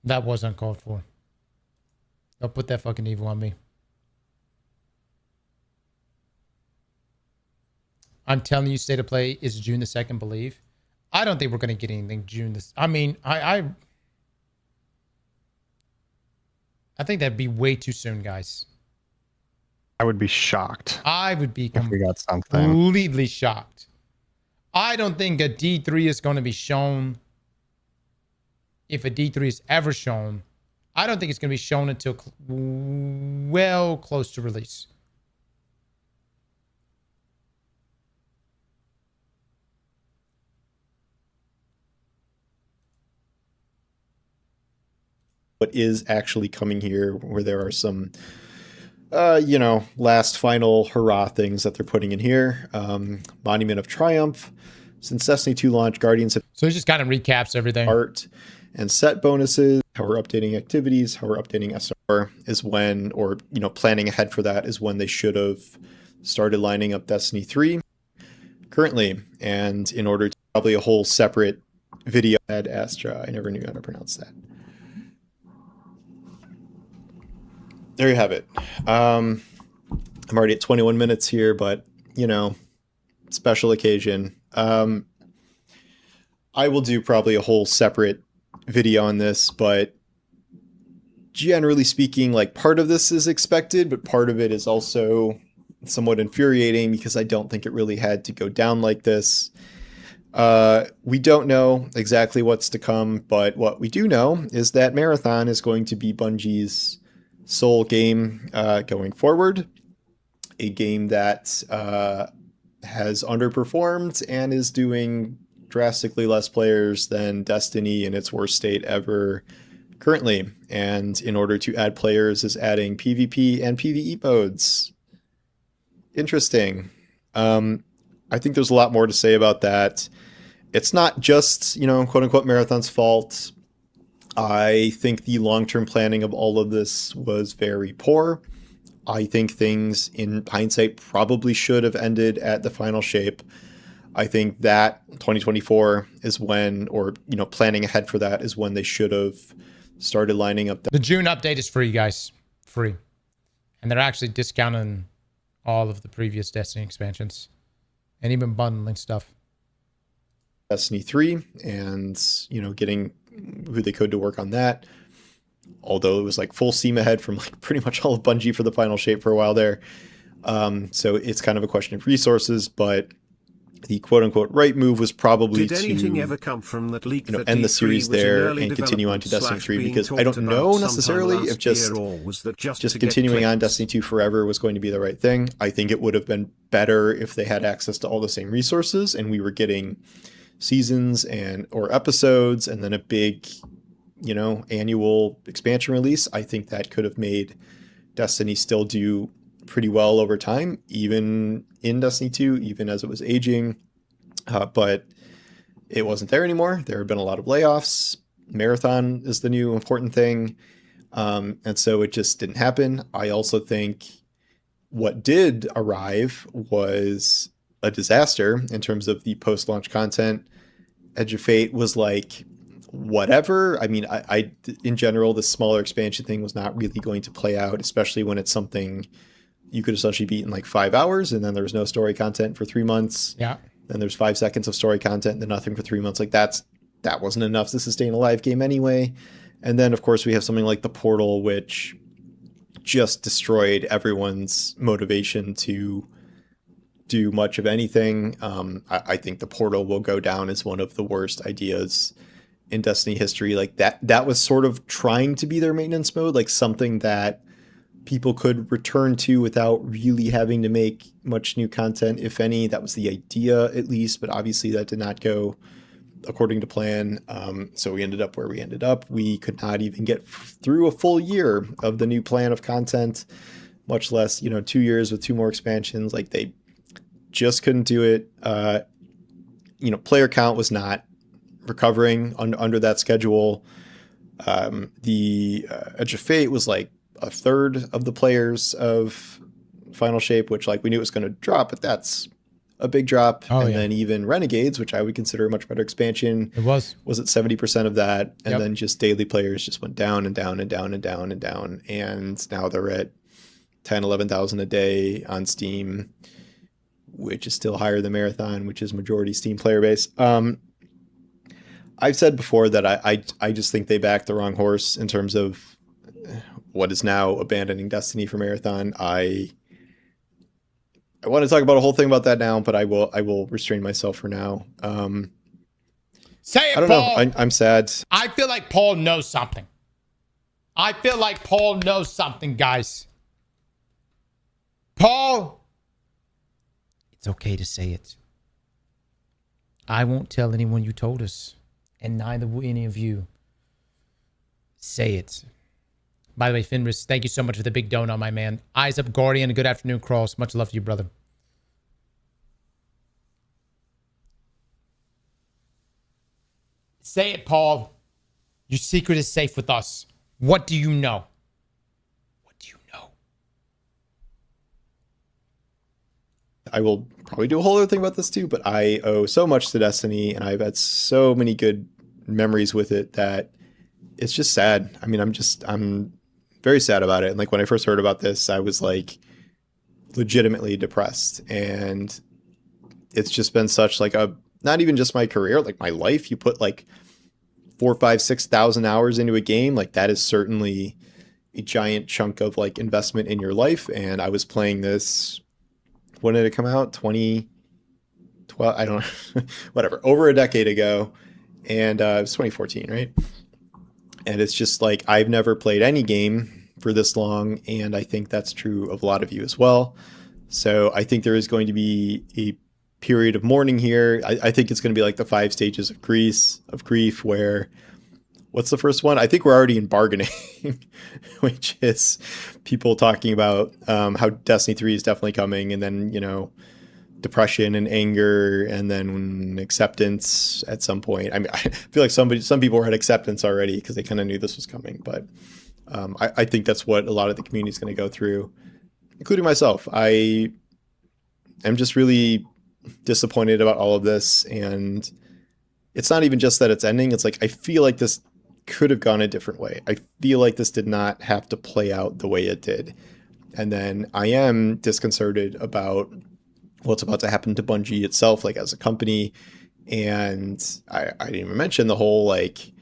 S1: That was uncalled for. Don't put that fucking evil on me. I'm telling you, state of play is June the 2nd, believe. I don't think we're going to get anything June this. I mean, I think that'd be way too soon, guys.
S5: I would be shocked.
S1: I would be
S5: if we got something.
S1: Completely shocked. I don't think a D3 is going to be shown. If a D3 is ever shown, I don't think it's going to be shown until well close to release.
S9: What is actually coming here, where there are some last final hurrah things that they're putting in here. Monument of Triumph. Since Destiny 2 launch, Guardians have
S1: So it just kind of recaps everything.
S9: art and set bonuses. How we're updating activities, how we're updating SR is when, or planning ahead for that is when they should have started lining up Destiny 3 currently. And in order to probably a whole separate video, Ad Astra, I never knew how to pronounce that. There you have it. I'm already at 21 minutes here, but special occasion. I will do probably a whole separate video on this, but generally speaking, like, part of this is expected, but part of it is also somewhat infuriating because I don't think it really had to go down like this. We don't know exactly what's to come, but what we do know is that Marathon is going to be Bungie's sole game going forward. A game that has underperformed and is doing drastically less players than Destiny in its worst state ever currently. And in order to add players is adding PvP and PvE modes. Interesting. I think there's a lot more to say about that. It's not just, quote unquote Marathon's fault. I think the long-term planning of all of this was very poor. I think things in hindsight probably should have ended at the final shape. I think that 2024 is when, or, planning ahead for that is when they should have started lining up.
S1: The June update is free, guys. Free. And they're actually discounting all of the previous Destiny expansions and even bundling stuff.
S9: Destiny 3 and, getting who they could to work on that. Although it was like full steam ahead from like pretty much all of Bungie for the final shape for a while there. So it's kind of a question of resources, but the quote unquote right move was probably
S6: Did anything
S9: to
S6: ever come from that leak that
S9: end the
S6: D3
S9: series
S6: was in
S9: there
S6: early
S9: and continue on to Destiny 3,
S6: being
S9: because I
S6: talked
S9: don't know
S6: about
S9: necessarily
S6: sometime
S9: if just
S6: last year, or was that just to get
S9: continuing on
S6: clicks?
S9: Destiny 2 forever was going to be the right thing. I think it would have been better if they had access to all the same resources and we were getting seasons and or episodes and then a big annual expansion release. I think that could have made Destiny still do pretty well over time, even in Destiny 2, even as it was aging. But it wasn't there anymore. There have been a lot of layoffs. Marathon is the new important thing. And so it just didn't happen. I also think what did arrive was a disaster in terms of the post-launch content. Edge of Fate was like, whatever. I mean, I in general, the smaller expansion thing was not really going to play out, especially when it's something you could essentially beat in like 5 hours, and then there's no story content for 3 months.
S1: Yeah.
S9: Then there's 5 seconds of story content, and then nothing for 3 months. Like that wasn't enough to sustain a live game anyway. And then of course we have something like the Portal, which just destroyed everyone's motivation to do much of anything. I think the Portal will go down as one of the worst ideas in Destiny history. Like that was sort of trying to be their maintenance mode, like something that people could return to without really having to make much new content, if any. That was the idea, at least, but obviously that did not go according to plan. So we ended up where we ended up. We could not even get through a full year of the new plan of content, much less 2 years with 2 more expansions. Like they just couldn't do it. Player count was not recovering under that schedule. The Edge of Fate was like a third of the players of Final Shape, which like we knew it was going to drop, but that's a big drop. Then even Renegades, which I would consider a much better expansion, was at 70% of that. And then just daily players just went down and down and down and down and down. And now they're at 10, 11,000 a day on Steam, which is still higher than Marathon, which is majority Steam player base. I've said before that I just think they backed the wrong horse in terms of what is now abandoning Destiny for Marathon. I want to talk about a whole thing about that now, but I will restrain myself for now.
S1: Say it,
S9: I don't
S1: Paul.
S9: know. I'm sad.
S1: I feel like Paul knows something. I feel like Paul knows something, guys. Paul, it's okay to say it. I won't tell anyone you told us, and neither will any of you. Say it. By the way, Finris, thank you so much for the big donut, my man. Eyes up, Guardian. Good afternoon, Cross. Much love to you, brother. Say it, Paul. Your secret is safe with us. What do you know? What do you know?
S9: I will probably do a whole other thing about this too, but I owe so much to Destiny, and I've had so many good memories with it that it's just sad. I mean, I'm very sad about it. And like when I first heard about this, I was like legitimately depressed. And it's just been such like a, not even just my career, like my life. You put like 4,000, 5,000, 6,000 hours into a game. Like that is certainly a giant chunk of like investment in your life. And I was playing this, when did it come out? 2012, I don't know, whatever, over a decade ago. And it was 2014, right? And it's just like, I've never played any game for this long. And I think that's true of a lot of you as well. So I think there is going to be a period of mourning here. I think it's going to be like the 5 stages of grief, where, what's the first one? I think we're already in bargaining, which is people talking about how Destiny 3 is definitely coming. And then, you know, depression and anger, and then acceptance at some point. I mean, I feel like some people were at acceptance already because they kind of knew this was coming. But I think that's what a lot of the community is going to go through, including myself. I am just really disappointed about all of this. And it's not even just that it's ending. It's like, I feel like this could have gone a different way. I feel like this did not have to play out the way it did. And then I am disconcerted about what's about to happen to Bungie itself, like as a company. And I didn't even mention the whole like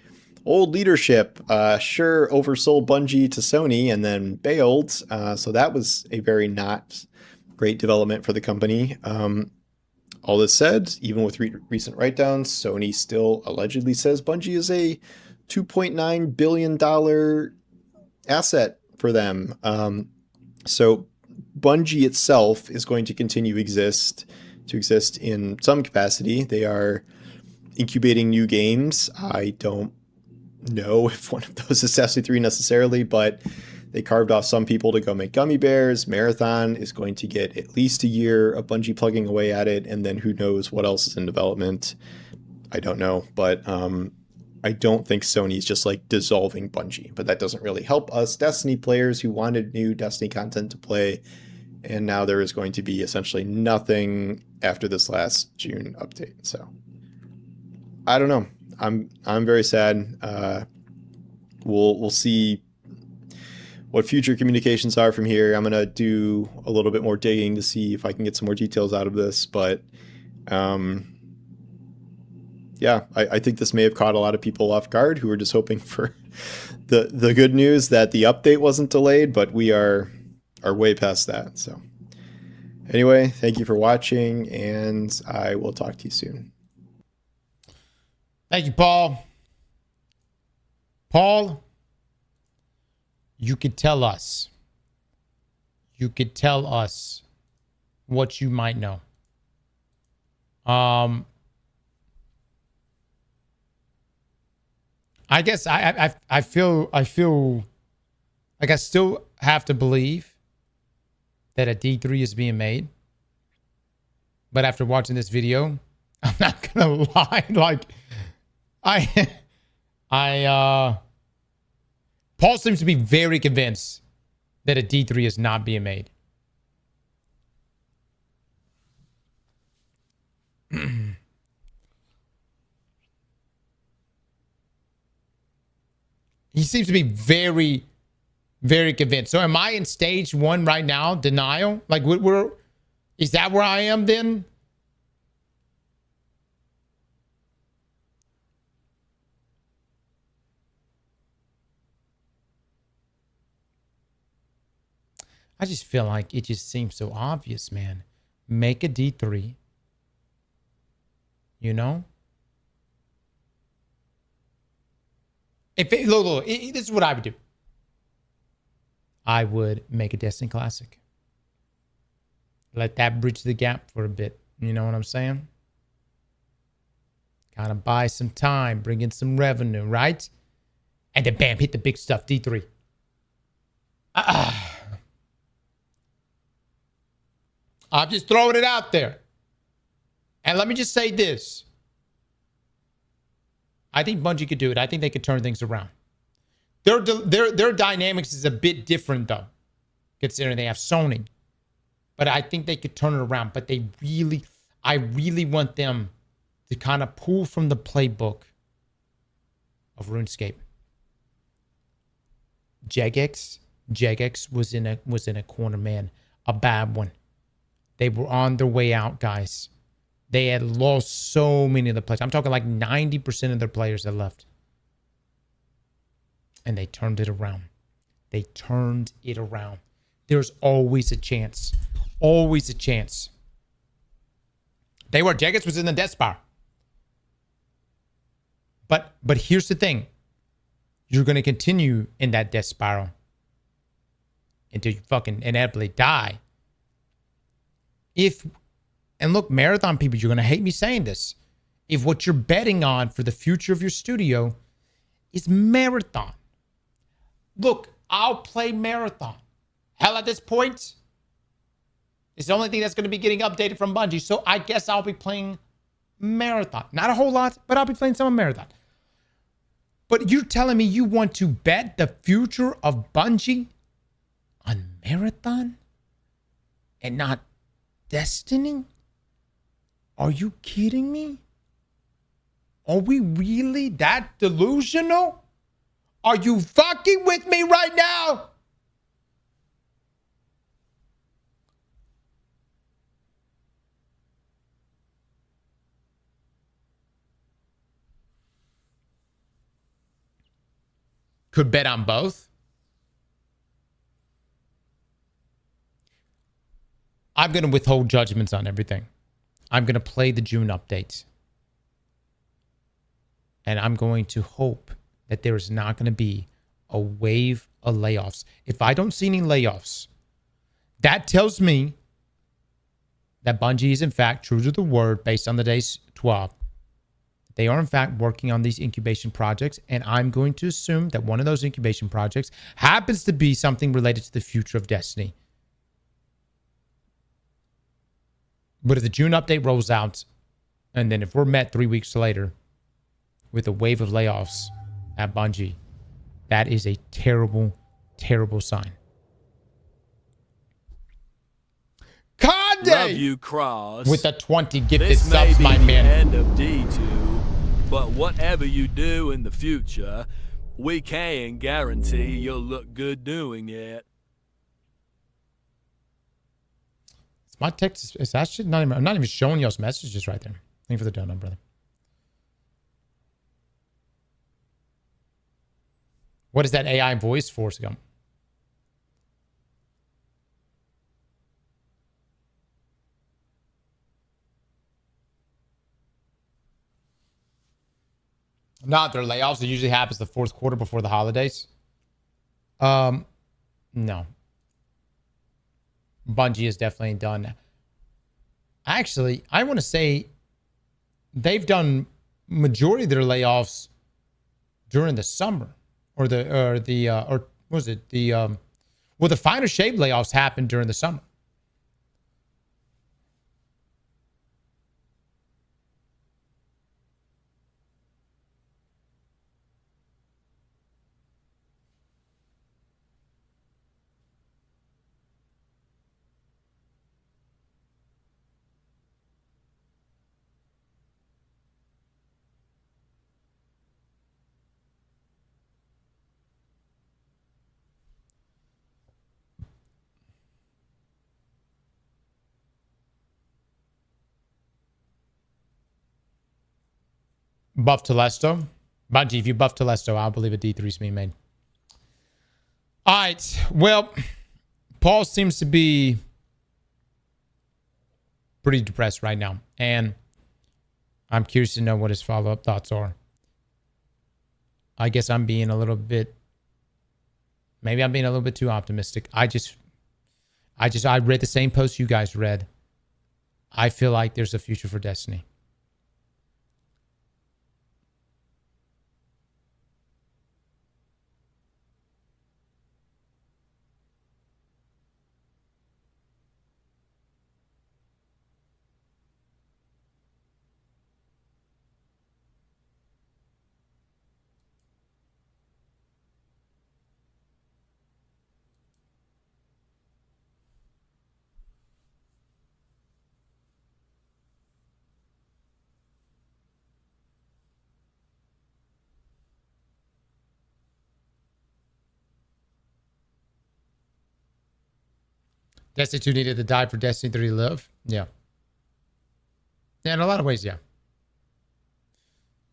S9: old leadership, sure, oversold Bungie to Sony and then bailed. So that was a very not great development for the company. All this said, even with recent write-downs, Sony still allegedly says Bungie is a $2.9 billion asset for them. So Bungie itself is going to continue to exist in some capacity. They are incubating new games. I don't know if one of those is Destiny 3 necessarily, but they carved off some people to go make gummy bears. Marathon is going to get at least a year of Bungie plugging away at it, and then who knows what else is in development. I don't know, but I don't think Sony's just like dissolving Bungie, but that doesn't really help us Destiny players who wanted new Destiny content to play. And now there is going to be essentially nothing after this last June update. So I don't know. I'm very sad. We'll see what future communications are from here. I'm going to do a little bit more digging to see if I can get some more details out of this. But yeah, I think this may have caught a lot of people off guard who were just hoping for the good news that the update wasn't delayed, but we are way past that. So anyway, thank you for watching, and I will talk to you soon.
S1: Thank you, Paul. Paul, you could tell us. You could tell us what you might know. I guess I feel like I still have to believe that a D3 is being made. But after watching this video, I'm not gonna lie. Like Paul seems to be very convinced that a D3 is not being made. He seems to be very, very convinced. So am I in stage 1 right now? Denial? Like is that where I am then? I just feel like it just seems so obvious, man. Make a D3. You know? Look, this is what I would do. I would make a Destiny Classic. Let that bridge the gap for a bit. You know what I'm saying? Kind of buy some time, bring in some revenue, right? And then bam, hit the big stuff, D3. I'm just throwing it out there. And let me just say this. I think Bungie could do it. I think they could turn things around. Their dynamics is a bit different, though, considering they have Sony. But I think they could turn it around. But I really want them to kind of pull from the playbook of RuneScape. Jagex was in a corner, man. A bad one. They were on their way out, guys. They had lost so many of the players. I'm talking like 90% of their players that left. And they turned it around. They turned it around. There's always a chance. Always a chance. Jagex was in the death spiral. But here's the thing. You're going to continue in that death spiral until you fucking inevitably die. And look, Marathon people, you're going to hate me saying this. If what you're betting on for the future of your studio is Marathon. Look, I'll play Marathon. Hell, at this point, it's the only thing that's going to be getting updated from Bungie. So I guess I'll be playing Marathon. Not a whole lot, but I'll be playing some of Marathon. But you're telling me you want to bet the future of Bungie on Marathon and not Destiny? Are you kidding me? Are we really that delusional? Are you fucking with me right now? Could bet on both. I'm going to withhold judgments on everything. I'm going to play the June updates. And I'm going to hope that there is not going to be a wave of layoffs. If I don't see any layoffs, that tells me that Bungie is in fact true to the word based on the day's TWAB. They are in fact working on these incubation projects, and I'm going to assume that one of those incubation projects happens to be something related to the future of Destiny. But if the June update rolls out, and then if we're met 3 weeks later with a wave of layoffs at Bungie, that is a terrible, terrible sign. Conde!
S10: Love you, Cross.
S1: With the 20 gifted
S10: this
S1: subs, my
S10: may be
S1: man.
S10: the end of D2, but whatever you do in the future, we can guarantee you'll look good doing it.
S1: My text is actually not even, I'm not even showing y'all's messages right there. Thank you for the donut, brother. What is that AI voice force go? Not their layoffs. It usually happens the fourth quarter before the holidays. No. Bungie is definitely done. Actually, I want to say they've done majority of their layoffs during the summer, or was it the the Finer Shade layoffs happened during the summer. Buff Telesto. Bungie, if you buff Telesto, I'll believe a D3 is being made. All right. Well, Paul seems to be pretty depressed right now. And I'm curious to know what his follow-up thoughts are. I guess I'm being a little bit... Maybe I'm being a little bit too optimistic. I read the same post you guys read. I feel like there's a future for Destiny. Destiny 2 needed to die for Destiny 3 to live. Yeah. Yeah, in a lot of ways, yeah.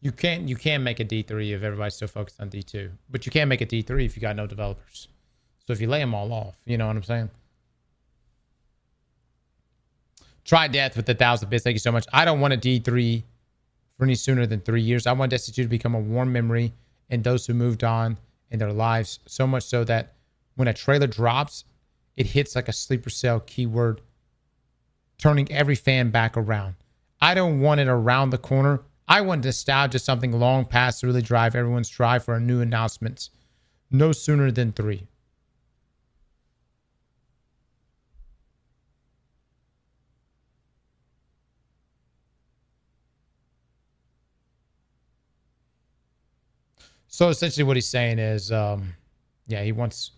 S1: You can't make a D3 if everybody's still focused on D2. But you can't make a D3 if you got no developers. So if you lay them all off, you know what I'm saying? Try death with 1,000 bits. Thank you so much. I don't want a D3 for any sooner than 3 years. I want Destiny 2 to become a warm memory in those who moved on in their lives. So much so that when a trailer drops, it hits like a sleeper cell keyword, turning every fan back around. I don't want it around the corner. I want nostalgia, something long past to really drive everyone's drive for a new announcement. No sooner than 3. So essentially what he's saying is, yeah, he wants,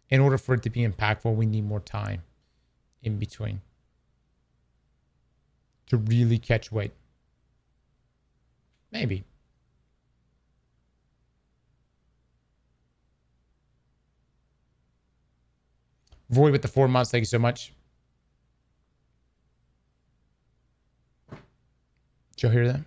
S1: in order for it to be impactful, we need more time in between to really catch weight. Maybe. Void with the 4 months. Thank you so much. Did you hear that?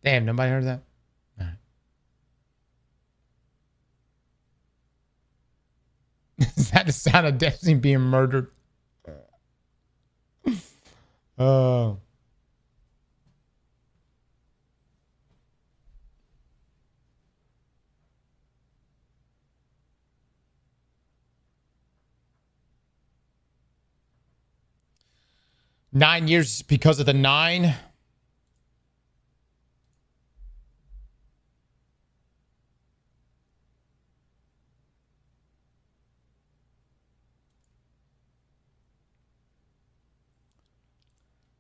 S1: Damn, nobody heard that? All right. Is that the sound of Destiny being murdered? Oh. Nine years because of the 9.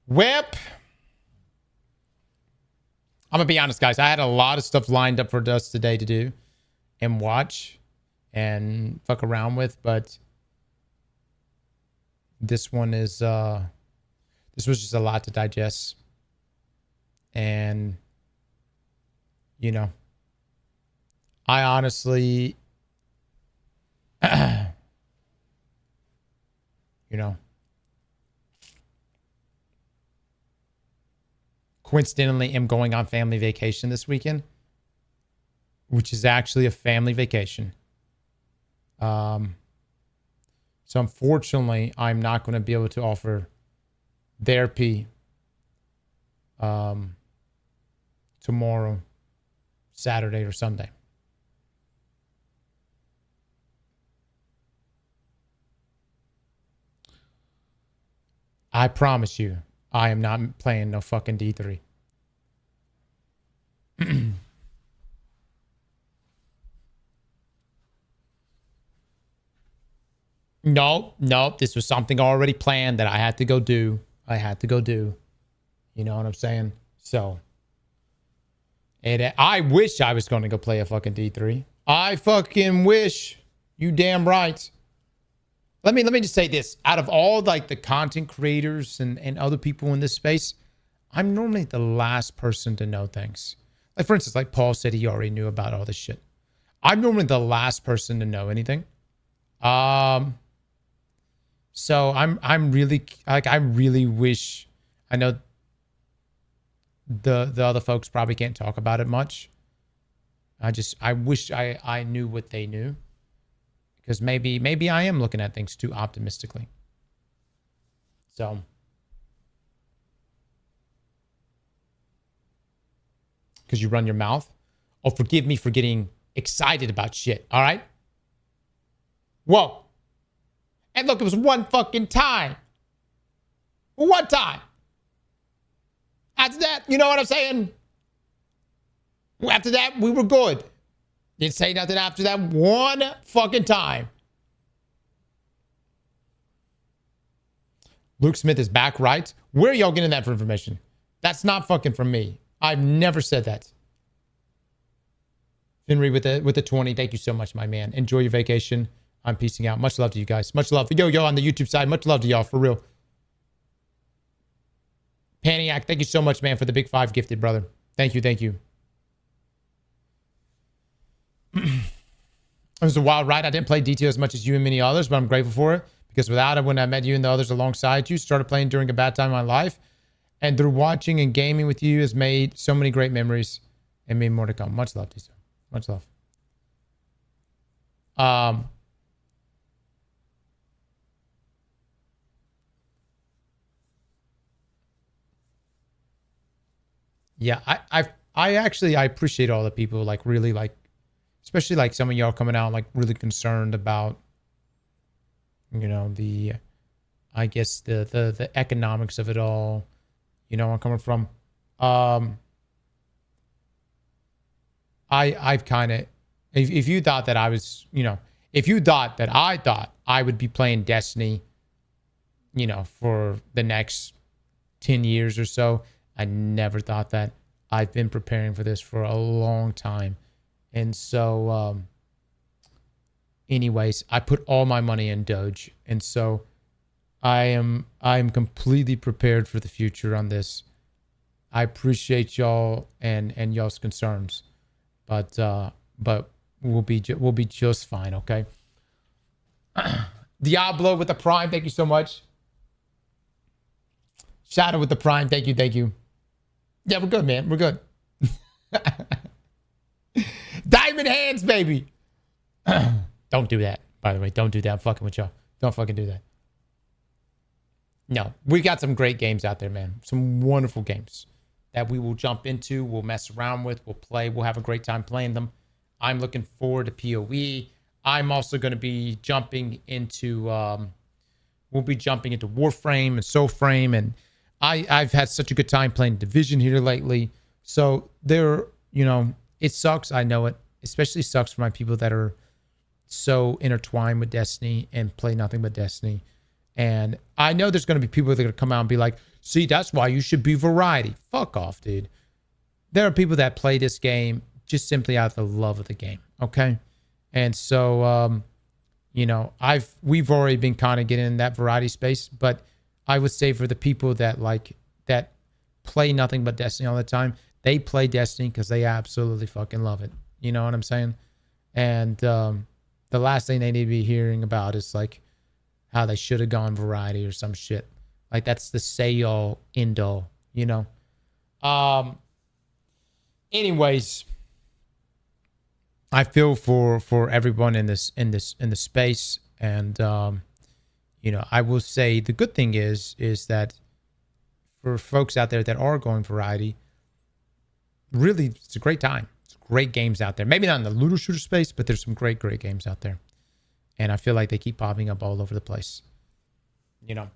S1: Whip. I'm going to be honest, guys. I had a lot of stuff lined up for us today to do and watch and fuck around with, but this one is, this was just a lot to digest. And, you know, I honestly, you know, coincidentally am going on family vacation this weekend, which is actually a family vacation. So unfortunately, I'm not going to be able to offer therapy tomorrow, Saturday, or Sunday. I promise you, I am not playing no fucking D3. No, this was something already planned that I had to go do. You know what I'm saying? So, I wish I was going to go play a fucking D3. I fucking wish. You damn right. Let me just say this. Out of all like the content creators and other people in this space, I'm normally the last person to know things. Like for instance, like Paul said he already knew about all this shit. I'm normally the last person to know anything. So I'm really like, I really wish, I know the other folks probably can't talk about it much. I wish I knew what they knew. Because maybe I am looking at things too optimistically. So. Because you run your mouth. Oh, forgive me for getting excited about shit. All right? Whoa. And look, it was one fucking time. One time. After that, you know what I'm saying? After that, we were good. Didn't say nothing after that one fucking time. Luke Smith is back, right? Where are y'all getting that for information? That's not fucking from me. I've never said that. Finry with the 20. Thank you so much, my man. Enjoy your vacation. I'm peacing out. Much love to you guys. Much love. Yo, on the YouTube side. Much love to y'all, for real. Paniac, thank you so much, man, for the big 5 gifted, brother. Thank you, thank you. It was a wild ride. I didn't play DTO as much as you and many others, but I'm grateful for it. Because without it, when I met you and the others alongside you, started playing during a bad time in my life, and through watching and gaming with you has made so many great memories and made more to come. Much love, DTO. Much love. Yeah, I actually appreciate all the people like really like, especially like some of y'all coming out like really concerned about, you know, the, I guess the economics of it all. You know where I'm coming from. I've kind of, if you thought that I was, you know, if you thought that I thought I would be playing Destiny, you know, for the next 10 years or so, I never thought that. I've been preparing for this for a long time. And so, anyways, I put all my money in Doge. And so I am completely prepared for the future on this. I appreciate y'all and y'all's concerns, but we'll be just fine. Okay. Diablo with the Prime. Thank you so much. Shadow with the Prime. Thank you. Yeah, we're good, man. We're good. Diamond hands, baby. Don't do that, by the way. Don't do that. I'm fucking with y'all. Don't fucking do that. No, we got some great games out there, man. Some wonderful games that we will jump into. We'll mess around with. We'll play. We'll have a great time playing them. I'm looking forward to PoE. I'm also going to be jumping into, we'll be jumping into Warframe and Soulframe. And I've had such a good time playing Division here lately. So there, you know, it sucks. I know it. Especially sucks for my people that are so intertwined with Destiny and play nothing but Destiny. And I know there's going to be people that are going to come out and be like, see, that's why you should be variety. Fuck off, dude. There are people that play this game just simply out of the love of the game. Okay. And so, you know, we've already been kind of getting in that variety space, but I would say for the people that that play nothing but Destiny all the time, they play Destiny because they absolutely fucking love it. You know what I'm saying? And the last thing they need to be hearing about is like how they should have gone variety or some shit. Like that's the say all end all, you know? Anyways, I feel for everyone in the space. And, you know, I will say the good thing is that for folks out there that are going variety, really, it's a great time. It's great games out there. Maybe not in the looter shooter space, but there's some great games out there. And I feel like they keep popping up all over the place. You know.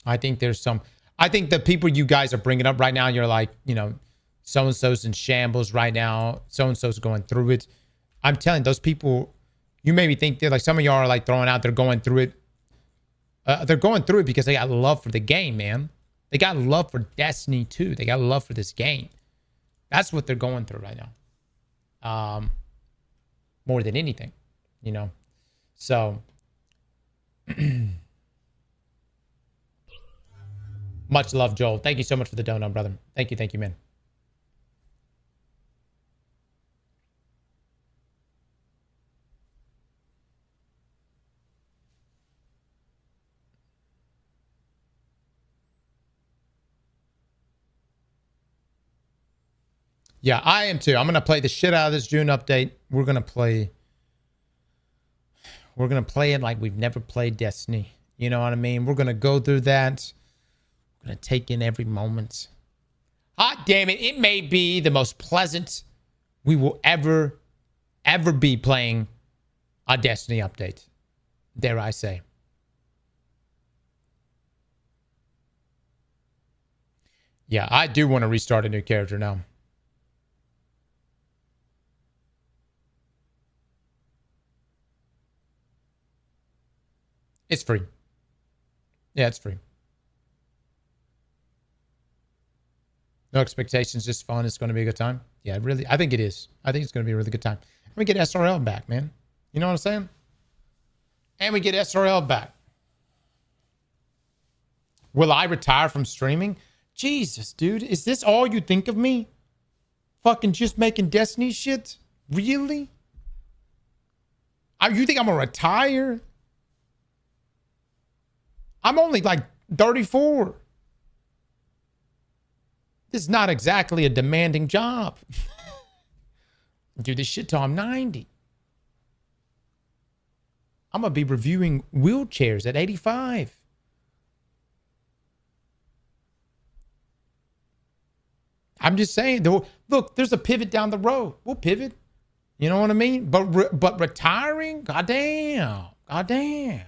S1: I think the people you guys are bringing up right now, you're like, you know, so-and-so's in shambles right now. So-and-so's going through it. I'm telling those people, you maybe think they're like, some of y'all are like throwing out, they're going through it. They're going through it because they got love for the game, man. They got love for Destiny 2. They got love for this game. That's what they're going through right now. More than anything, you know. So, much love, Joel. Thank you so much for the donut, brother. Thank you, man. Yeah, I am too. I'm going to play the shit out of this June update. We're going to play it like we've never played Destiny. You know what I mean? We're going to go through that. We're going to take in every moment. Hot damn it. It may be the most pleasant we will ever be playing a Destiny update. Dare I say. Yeah, I do want to restart a new character now. It's free. Yeah, it's free. No expectations, just fun. It's going to be a good time. Yeah, really. I think it is. I think it's going to be a really good time. And we get SRL back, man. You know what I'm saying? And we get SRL back. Will I retire from streaming? Jesus, dude. Is this all you think of me? Fucking just making Destiny shit? Really? You think I'm going to retire? I'm only like 34. This is not exactly a demanding job. Do this shit till I'm 90. I'm going to be reviewing wheelchairs at 85. I'm just saying, look, there's a pivot down the road. We'll pivot. You know what I mean? But retiring? Goddamn. Goddamn.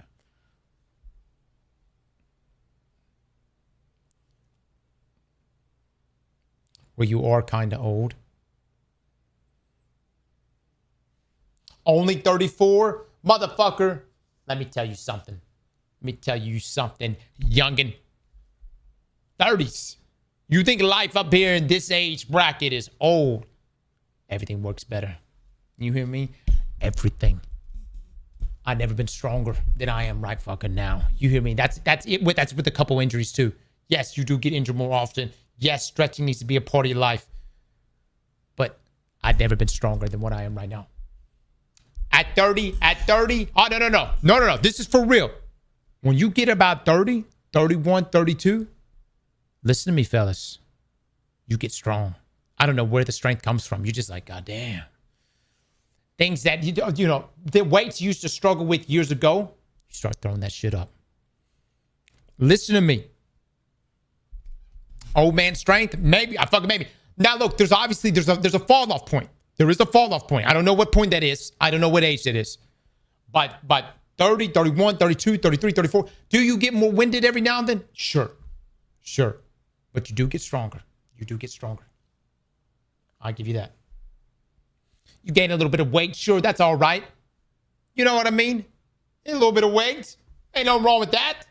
S1: Well, you are kind of old. Only 34? Motherfucker. Let me tell you something. Youngin'. 30s. You think life up here in this age bracket is old. Everything works better. You hear me? Everything. I've never been stronger than I am right fucking now. You hear me? That's it. That's with a couple injuries too. Yes, you do get injured more often. Yes, stretching needs to be a part of your life. But I've never been stronger than what I am right now. At 30. Oh, no. This is for real. When you get about 30, 31, 32, listen to me, fellas. You get strong. I don't know where the strength comes from. You're just like, God damn. Things that, you know, the weights you used to struggle with years ago, you start throwing that shit up. Listen to me. Old man strength? Maybe. Maybe. Now, look, there's a fall-off point. There is a fall-off point. I don't know what point that is. I don't know what age that is. But 30, 31, 32, 33, 34. Do you get more winded every now and then? Sure. But you do get stronger. I'll give you that. You gain a little bit of weight. Sure, that's all right. You know what I mean? A little bit of weight. Ain't nothing wrong with that.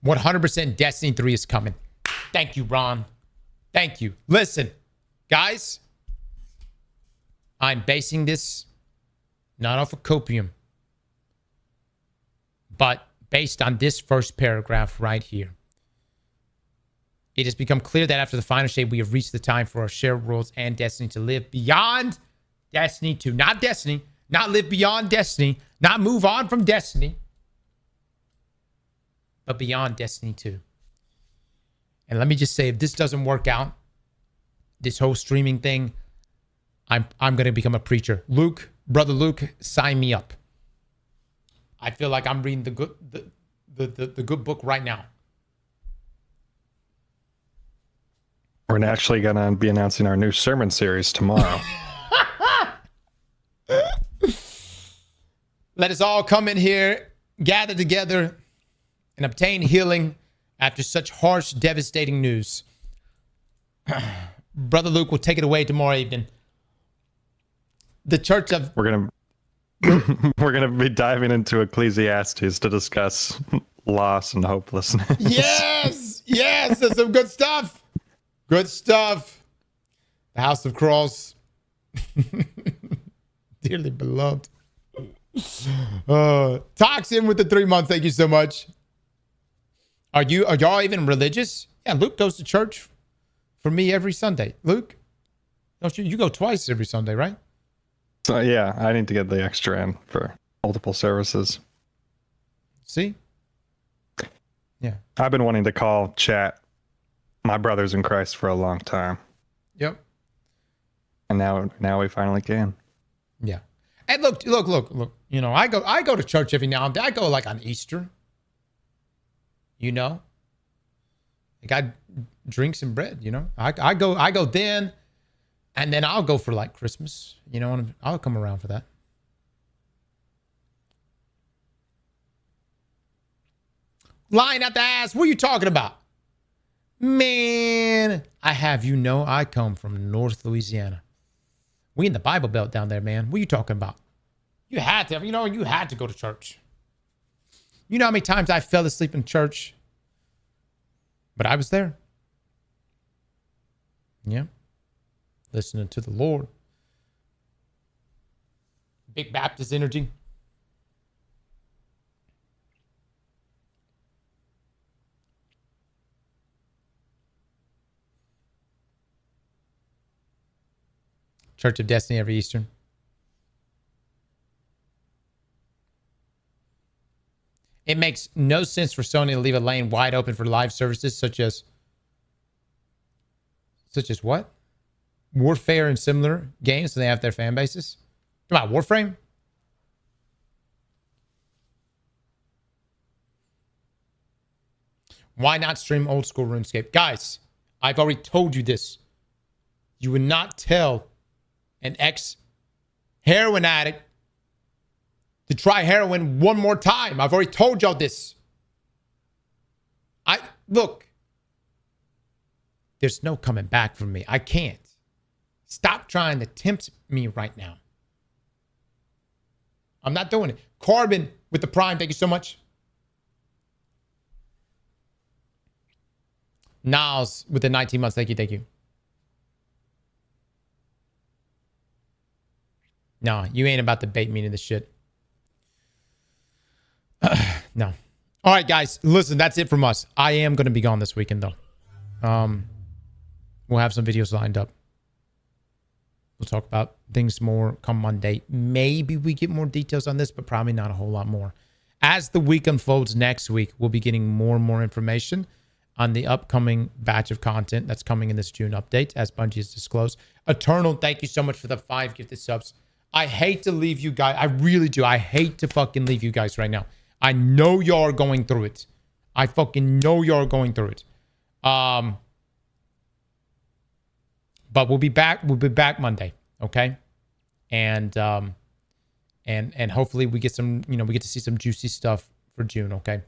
S1: "100% Destiny 3 is coming." Thank you, Ron. Thank you. Listen, guys, I'm basing this not off of copium, but based on this first paragraph right here. It has become clear that after the final shade, we have reached the time for our shared worlds and Destiny to live beyond Destiny 2. Not Destiny, not live beyond Destiny, not move on from Destiny, but beyond Destiny 2. And let me just say, if this doesn't work out, this whole streaming thing, I'm going to become a preacher. Luke, brother Luke, sign me up. I feel like I'm reading the good book right now.
S5: We're actually going to be announcing our new sermon series tomorrow.
S1: Let us all come in here, gather together, and obtain healing after such harsh, devastating news. Brother Luke will take it away tomorrow evening. The Church of...
S5: We're gonna be diving into Ecclesiastes to discuss loss and hopelessness.
S1: Yes, that's some good stuff. Good stuff. The House of Cross. Dearly beloved. Toxin with the 3 months. Thank you so much. Are y'all even religious? Yeah, Luke goes to church for me every Sunday. Luke, don't you go twice every Sunday, right?
S5: So yeah, I need to get the extra in for multiple services.
S1: See? Yeah.
S5: I've been wanting to call chat my brothers in Christ for a long time.
S1: Yep.
S5: And now we finally can.
S1: Yeah. And look. You know, I go to church every now and then. I go like on Easter. You know? I got drinks and bread, you know? I go then, and then I'll go for like Christmas. You know, I'll come around for that. Lying out the ass. What are you talking about? Man, I have you know I come from North Louisiana. We in the Bible Belt down there, man. What are you talking about? You had to. You had to go to church. You know how many times I fell asleep in church? But I was there. Yeah. Listening to the Lord. Big Baptist energy. Church of Destiny every Eastern. It makes no sense for Sony to leave a lane wide open for live services such as what? Warfare and similar games, so they have their fan bases. Come on, Warframe? Why not stream old school RuneScape? Guys, I've already told you this. You would not tell an ex-heroin addict to try heroin one more time. I've already told y'all this. Look. There's no coming back from me. I can't. Stop trying to tempt me right now. I'm not doing it. Corbin with the Prime. Thank you so much. Niles with the 19 months. Thank you. Thank you. No, you ain't about to bait me into this shit. No. All right, guys. Listen, that's it from us. I am going to be gone this weekend, though. We'll have some videos lined up. We'll talk about things more come Monday. Maybe we get more details on this, but probably not a whole lot more. As the week unfolds next week, we'll be getting more and more information on the upcoming batch of content that's coming in this June update, as Bungie has disclosed. Eternal, thank you so much for the 5 gifted subs. I hate to leave you guys. I really do. I hate to fucking leave you guys right now. I know y'all are going through it. I fucking know y'all are going through it. But we'll be back. We'll be back Monday, okay? And hopefully we get some, we get to see some juicy stuff for June, okay?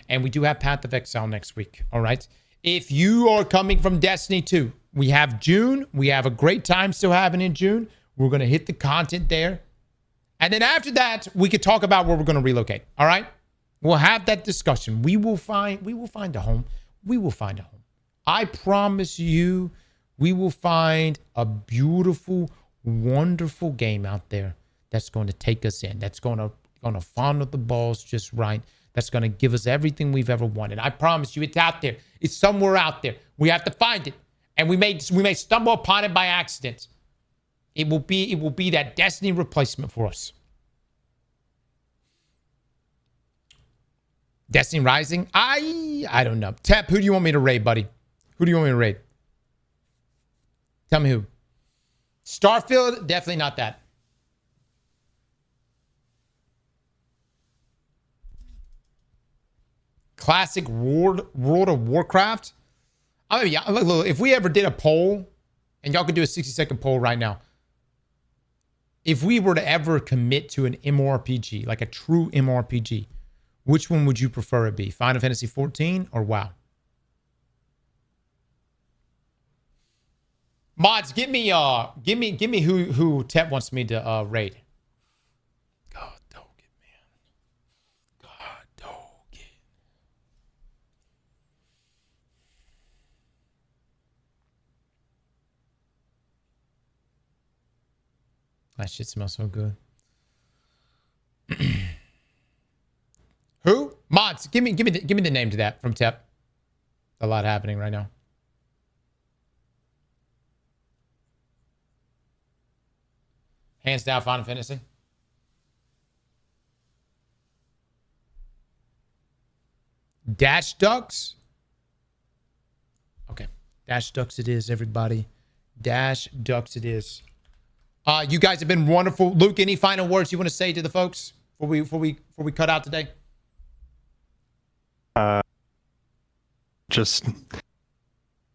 S1: And we do have Path of Exile next week, all right? If you are coming from Destiny 2, we have June. We have a great time still having in June. We're going to hit the content there. And then after that, we could talk about where we're going to relocate, all right? We'll have that discussion. We will find a home. We will find a home. I promise you, we will find a beautiful, wonderful game out there that's going to take us in. That's going to fondle the balls just right. That's going to give us everything we've ever wanted. I promise you, it's out there. It's somewhere out there. We have to find it, and we may stumble upon it by accident. It will be that Destiny replacement for us. Destiny Rising? I don't know. Tep, who do you want me to raid, buddy? Who do you want me to raid? Tell me who. Starfield? Definitely not that. Classic World of Warcraft? I mean, look, if we ever did a poll, and y'all could do a 60-second poll right now. If we were to ever commit to an MMORPG, like a true MMORPG, which one would you prefer it be? Final Fantasy 14 or WoW? Mods, give me who Tep wants me to raid. God dog it, man. God dog it. That shit smells so good. Who? Mods, give me the name to that from Tep. A lot happening right now. Hands down, Final Fantasy. Dash Ducks? Okay. Dash Ducks it is, everybody. Dash Ducks it is. You guys have been wonderful. Luke, any final words you want to say to the folks before we cut out today?
S5: Just,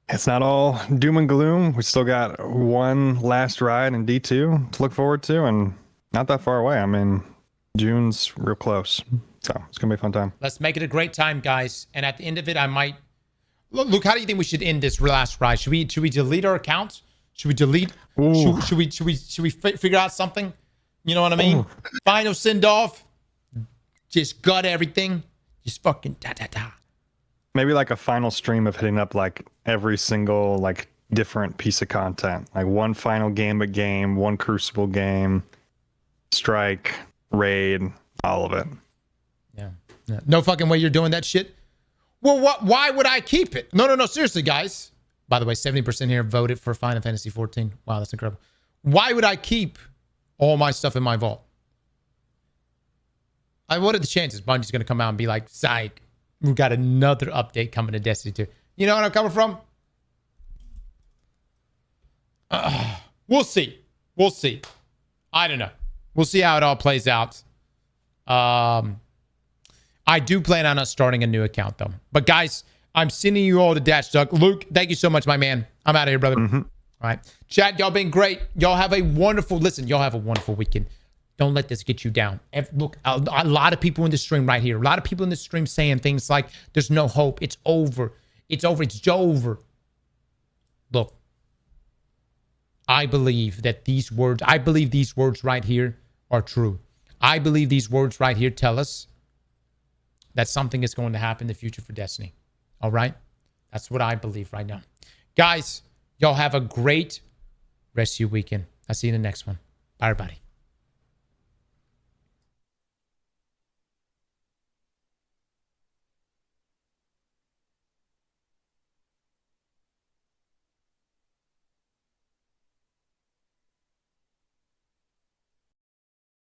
S5: it's not all doom and gloom. We still got one last ride in D2 to look forward to, and not that far away. I mean, June's real close, so it's gonna be a fun time.
S1: Let's make it a great time, guys. And at the end of it, I might Luke. How do you think we should end this last ride? Should we delete our accounts? Should we delete? Should we figure out something? You know what I mean? Final send off. Just gut everything. Just fucking da.
S5: Maybe like a final stream of hitting up like every single like different piece of content. Like one final Gambit game, one Crucible game, Strike, Raid, all of it.
S1: Yeah. No fucking way you're doing that shit. Well, why would I keep it? No. Seriously, guys. By the way, 70% here voted for Final Fantasy 14. Wow, that's incredible. Why would I keep all my stuff in my vault? What are the chances Bungie's going to come out and be like, psych, we've got another update coming to Destiny 2. You know what I'm coming from? We'll see. I don't know. We'll see how it all plays out. I do plan on us starting a new account, though. But, guys, I'm sending you all to Dash Duck. Luke, thank you so much, my man. I'm out of here, brother. All right. Chat, y'all been great. Y'all have a wonderful weekend. Don't let this get you down. Look, a lot of people in the stream right here. A lot of people in the stream saying things like, there's no hope. It's over. It's over. Look, I believe these words right here are true. I believe these words right here tell us that something is going to happen in the future for Destiny. All right? That's what I believe right now. Guys, y'all have a great rest of your weekend. I'll see you in the next one. Bye, everybody.